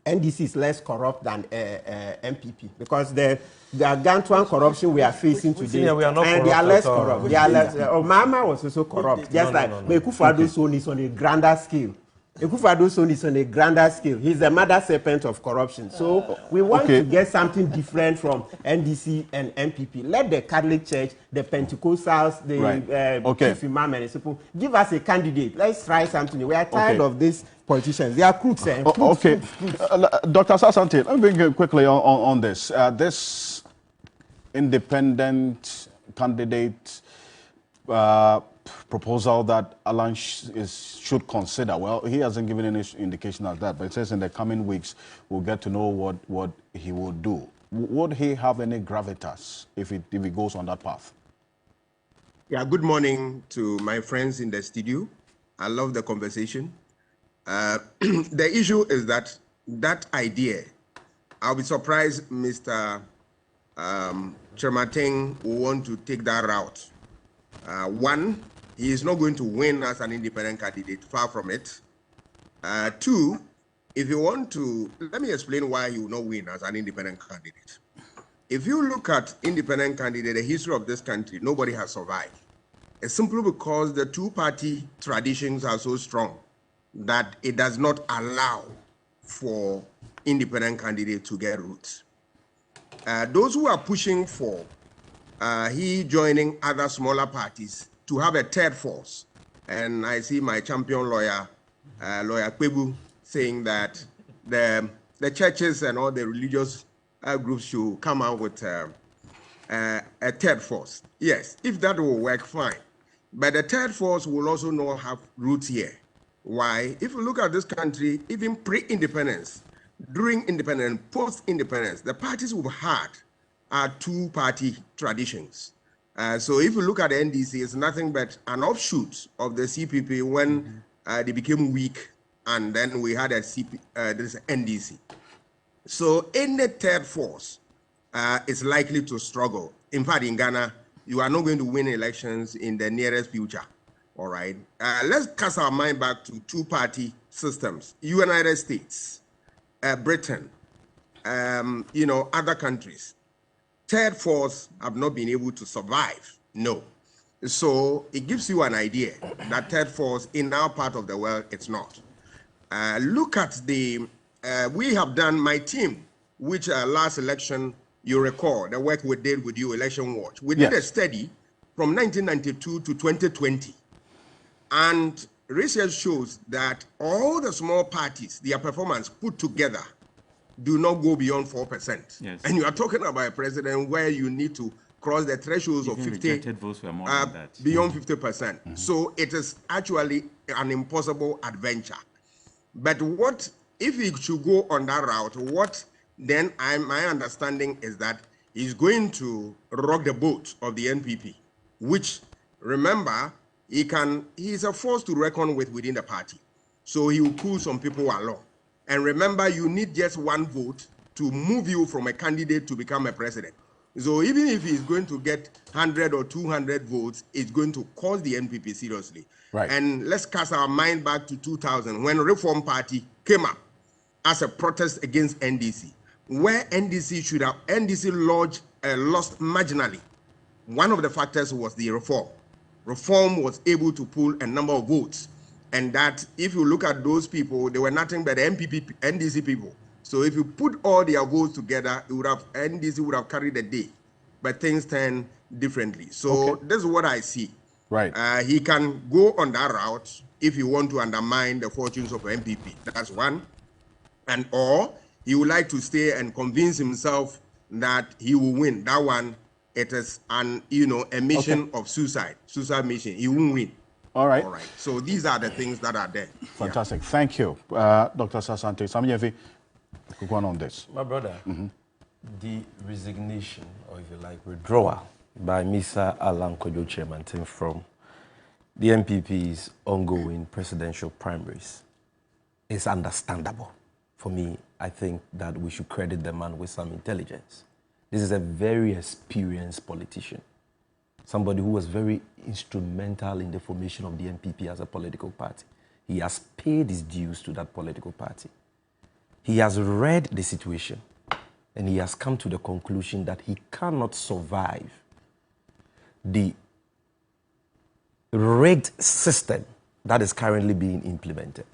[SPEAKER 21] NDC is less corrupt than MPP because the gargantuan corruption we are facing today,
[SPEAKER 3] we are not
[SPEAKER 21] and they are less corrupt. They are less. Mama was also corrupt, just like Ekufuado's son is on a grander scale. Ekufuado's son is on a grander scale. He's the mother serpent of corruption. So we want to get something different from NDC and MPP. Let the Catholic Church, the Pentecostals, the Chief Imam and people give us a candidate. Let's try something. We are tired of these politicians. They are crooks.
[SPEAKER 1] Okay. Dr. Sasante, let me bring you quickly on this. This independent candidate proposal that Alan should consider. Well, he hasn't given any indication of that, but it says in the coming weeks we'll get to know what he will do. Would he have any gravitas if he goes on that path?
[SPEAKER 13] Yeah, good morning to my friends in the studio. I love the conversation. The issue is that idea, I'll be surprised Mr. Kyerematen will want to take that route. One, he is not going to win as an independent candidate, far from it. Two, if you want to, let me explain why he will not win as an independent candidate. If you look at independent candidate, the history of this country, nobody has survived. It's simply because the two-party traditions are so strong that it does not allow for independent candidate to get roots. Those who are pushing for he joining other smaller parties to have a third force, and I see my champion lawyer, Lawyer Kwebu, saying that the churches and all the religious groups should come out with a third force. Yes, if that will work, fine. But the third force will also not have roots here. Why? If you look at this country, even pre-independence, during independence, post-independence, the parties we've had are two-party traditions. So if you look at the NDC, it's nothing but an offshoot of the CPP when they became weak, and then we had this NDC. So any third force is likely to struggle. In fact, in Ghana, you are not going to win elections in the nearest future. All right. Let's cast our mind back to two-party systems. United States, Britain, other countries. Third force have not been able to survive. No. So it gives you an idea that third force in our part of the world, it's not. Look at we have done, my team, which last election, you recall, the work we did with you, Election Watch. We did a study from 1992 to 2020. And research shows that all the small parties, their performance put together, do not go beyond 4%.
[SPEAKER 2] Yes.
[SPEAKER 13] And you are talking about a president where you need to cross the thresholds of 50,
[SPEAKER 2] votes were more than that.
[SPEAKER 13] beyond 50%. So it is actually an impossible adventure. But what if he should go on that route? Then my understanding is that he's going to rock the boat of the NPP, which, remember, he's a force to reckon with within the party. So he will pull some people along. And remember, you need just one vote to move you from a candidate to become a president. So even if he's going to get 100 or 200 votes, it's going to cost the NPP seriously.
[SPEAKER 1] Right.
[SPEAKER 13] And let's cast our mind back to 2000 when Reform Party came up as a protest against NDC, where NDC lost marginally. One of the factors was the reform. Reform was able to pull a number of votes. And that, if you look at those people, they were nothing but NDC people. So if you put all their votes together, NDC would have carried the day. But things turn differently. So this is what I see.
[SPEAKER 1] Right.
[SPEAKER 13] He can go on that route if you want to undermine the fortunes of MPP. That's one. Or he would like to stay and convince himself that he will win. That one, it is a mission of suicide mission. He won't win.
[SPEAKER 1] All right.
[SPEAKER 13] All right. So these are the things that are there.
[SPEAKER 1] Fantastic. Thank you, Dr. Sasante. Samyevi, go on this.
[SPEAKER 3] My brother, the resignation, or if you like, withdrawal by Mr. Alan Kyerematen from the NPP's ongoing presidential primaries is understandable. For me, I think that we should credit the man with some intelligence. This is a very experienced politician, somebody who was very instrumental in the formation of the NPP as a political party. He has paid his dues to that political party. He has read the situation, and he has come to the conclusion that he cannot survive the rigged system that is currently being implemented.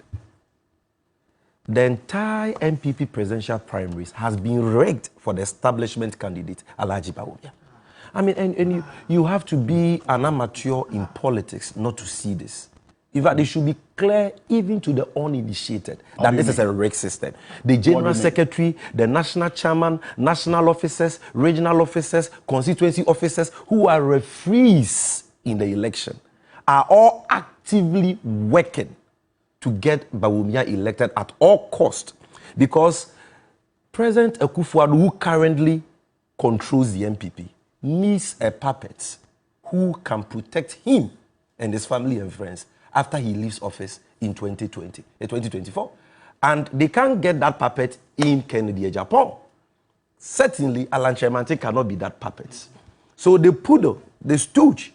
[SPEAKER 3] The entire NPP presidential primaries has been rigged for the establishment candidate, Alhaji Bawumia. I mean, and you have to be an amateur in politics not to see this. In fact, it should be clear even to the uninitiated that this is a rigged system. The general secretary, the national chairman, national officers, regional officers, constituency officers who are referees in the election are all actively working to get Bawumia elected at all cost, because President Akufo-Addo, who currently controls the NPP, needs a puppet who can protect him and his family and friends after he leaves office in 2024. And they can't get that puppet in Kennedy, Japan. Certainly, Alan Kyerematen cannot be that puppet. So the poodle, the stooge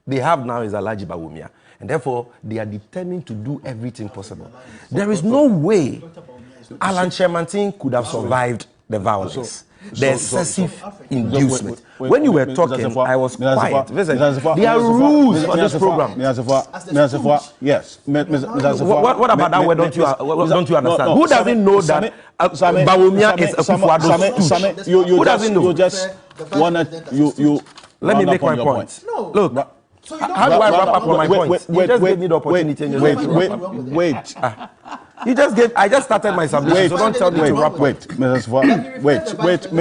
[SPEAKER 3] they have now is Alhaji Bawumia. And therefore, they are determined to do everything possible. There is no way Alan Kyerematen could have survived the violence, the excessive inducement. When you were talking, I was quiet. Listen, there are rules for this program.
[SPEAKER 1] Yes.
[SPEAKER 3] What about that word don't you understand? Who doesn't know that Bawumia is Akufo-Addo's stooge? Who doesn't know? Let me make my point. Look. So how do I wrap up on my point? You just gave me the opportunity. I just started my submission, so don't tell me to wrap up.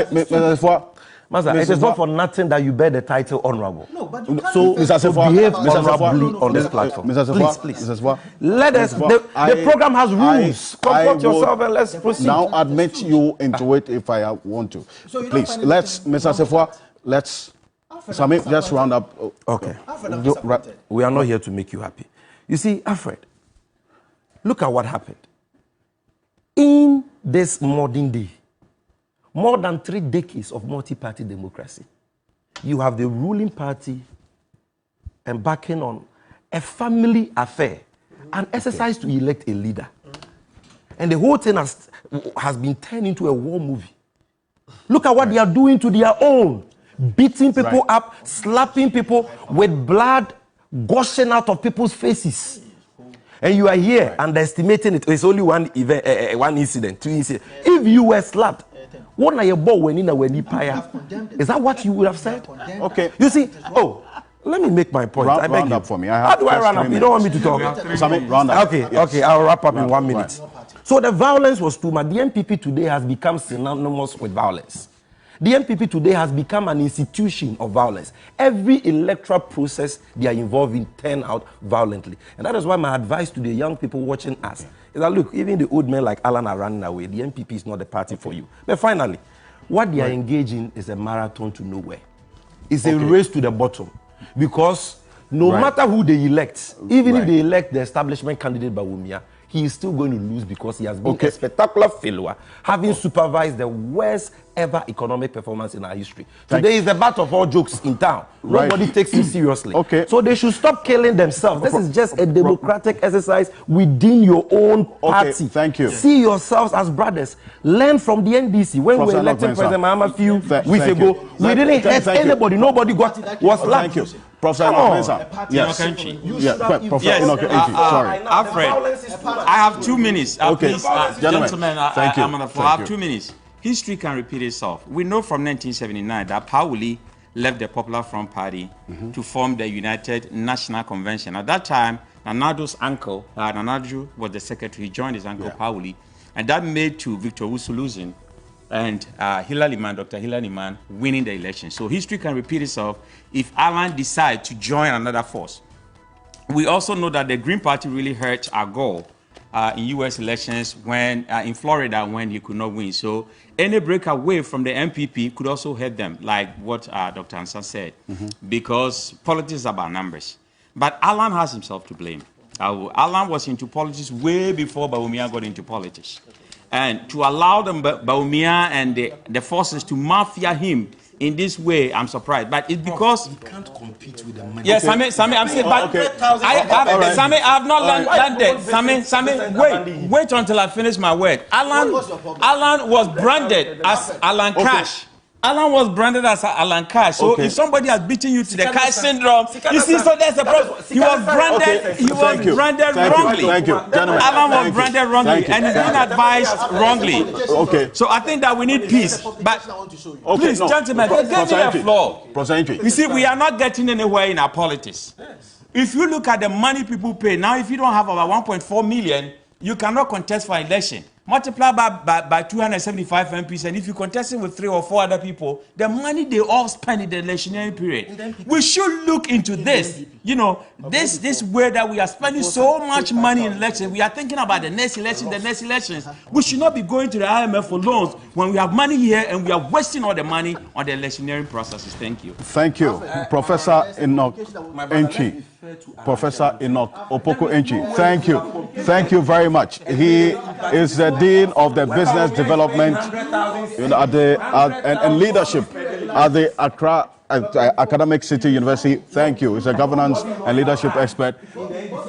[SPEAKER 1] Mr.
[SPEAKER 3] Master, it is not for nothing that you bear the title honorable.
[SPEAKER 1] No, but so
[SPEAKER 3] behave honorably on this platform. Please. Let us. The program has rules. Comport yourself and let's proceed.
[SPEAKER 1] Now admit you into it if I want to. So please, let's, Mr. Sefwa, let's. Sami, just round up.
[SPEAKER 3] Okay. We are not here to make you happy. You see, Alfred, look at what happened. In this modern day, more than 3 decades of multi-party democracy, you have the ruling party embarking on a family affair, an exercise to elect a leader. And the whole thing has been turned into a war movie. Look at what they are doing to their own. Beating people up, slapping people with blood gushing out of people's faces. And you are here underestimating it. It's only one event, one incident, 2 incidents. If you were slapped, what are your ball when is that what you would have said?
[SPEAKER 1] Okay.
[SPEAKER 3] You see, let me make my point. I beg
[SPEAKER 1] round
[SPEAKER 3] you.
[SPEAKER 1] up for me.
[SPEAKER 3] How do I round up? You don't want me to talk?
[SPEAKER 1] Round up.
[SPEAKER 3] Okay, I'll wrap up in 1 minute. So the violence was too much. The MPP today has become synonymous with violence. The MPP today has become an institution of violence. Every electoral process they are involved in turn out violently. And that is why my advice to the young people watching us is that, look, even the old men like Alan are running away. The MPP is not the party for you. But finally, what they are engaging is a marathon to nowhere. It's a race to the bottom. Because no matter who they elect, even if they elect the establishment candidate Bawumia, he is still going to lose because he has been a spectacular failure, having supervised the worst ever economic performance in our history. Today is the butt of all jokes in town. Nobody takes him seriously. So they should stop killing themselves. This is just a democratic exercise within your own party.
[SPEAKER 1] Thank you.
[SPEAKER 3] See yourselves as brothers. Learn from the NDC. When we elected President Mahama a few weeks ago, we didn't hurt anybody. Nobody was slapped.
[SPEAKER 1] Thank you. Professor Ocansey. Sorry.
[SPEAKER 2] Alfred, I have 2 minutes. Please, gentlemen,
[SPEAKER 1] thank you.
[SPEAKER 2] I'm on the floor. I have 2 minutes. History can repeat itself. We know from 1979 that Pauli left the Popular Front Party to form the United National Convention. At that time, Nanado's uncle, Nanadu was the secretary. He joined his uncle Pauli, and that made to Victor Wusu losing and Dr. Hilary Man winning the election. So history can repeat itself if Alan decides to join another force. We also know that the Green Party really hurt our goal in U.S. elections when in Florida when he could not win. So any breakaway from the MPP could also hurt them, like what Dr. Ansa said, because politics is about numbers. But Alan has himself to blame. Alan was into politics way before Bawumia got into politics. And to allow them, Bawumia and the forces to mafia him in this way, I'm surprised. But it's because
[SPEAKER 9] you can't compete with the money.
[SPEAKER 2] Yes, Sami, I'm saying, but Sami, I have not landed. Sami, wait until I finish my word. Alan was branded as Alan Cash. Alan was branded as Alan Cash. So if somebody has beaten you to the Cash syndrome, you see, so there's a problem. He was branded. He was branded wrongly.
[SPEAKER 1] Thank you.
[SPEAKER 2] Alan was branded wrongly, and he's been advised wrongly. So I think that we need peace. But please, gentlemen, give me a floor. You see, we are not getting anywhere in our politics. If you look at the money people pay now, if you don't have about 1.4 million, you cannot contest for election. Multiply by 275 MPs, and if you contest it with 3 or 4 other people, the money they all spend in the electionary period. We should look into this. You know, this way that we are spending so much money in elections. We are thinking about the next election, the next elections. We should not be going to the IMF for loans when we have money here and we are wasting all the money on the electionary processes. Thank you.
[SPEAKER 1] Thank you. Professor Enoch Enchi. Professor Enoch Opoko Enchi. Thank you. Thank you very much. He is the Dean of the Business Development and Leadership at the Accra Academic City University. Thank you. He's a governance and leadership expert.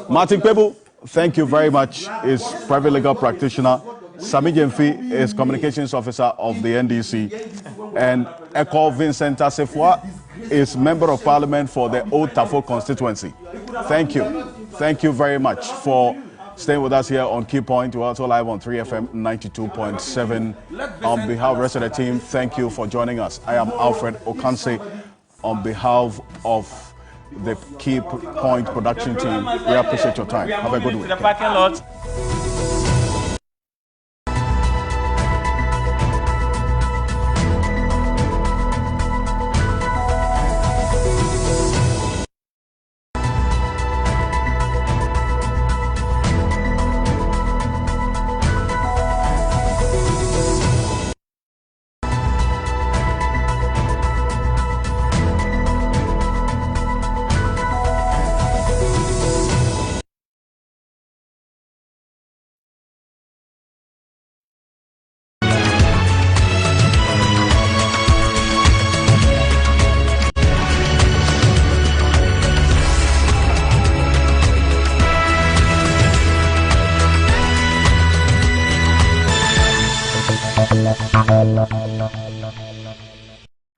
[SPEAKER 1] Martin Pebu, thank you very much. He's private legal practitioner. Sami Jemfi is communications officer of the NDC. And Eko Vincent Asefwa is member of parliament for the Old Tafo constituency. Thank you. Thank you very much for staying with us here on Key Point. We're also live on 3FM 92.7. On behalf of the rest of the team, thank you for joining us. I am Alfred Ocansey. On behalf of the Key Point production team, we appreciate your time. Have a good week.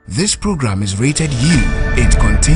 [SPEAKER 25] This program is rated U. It contains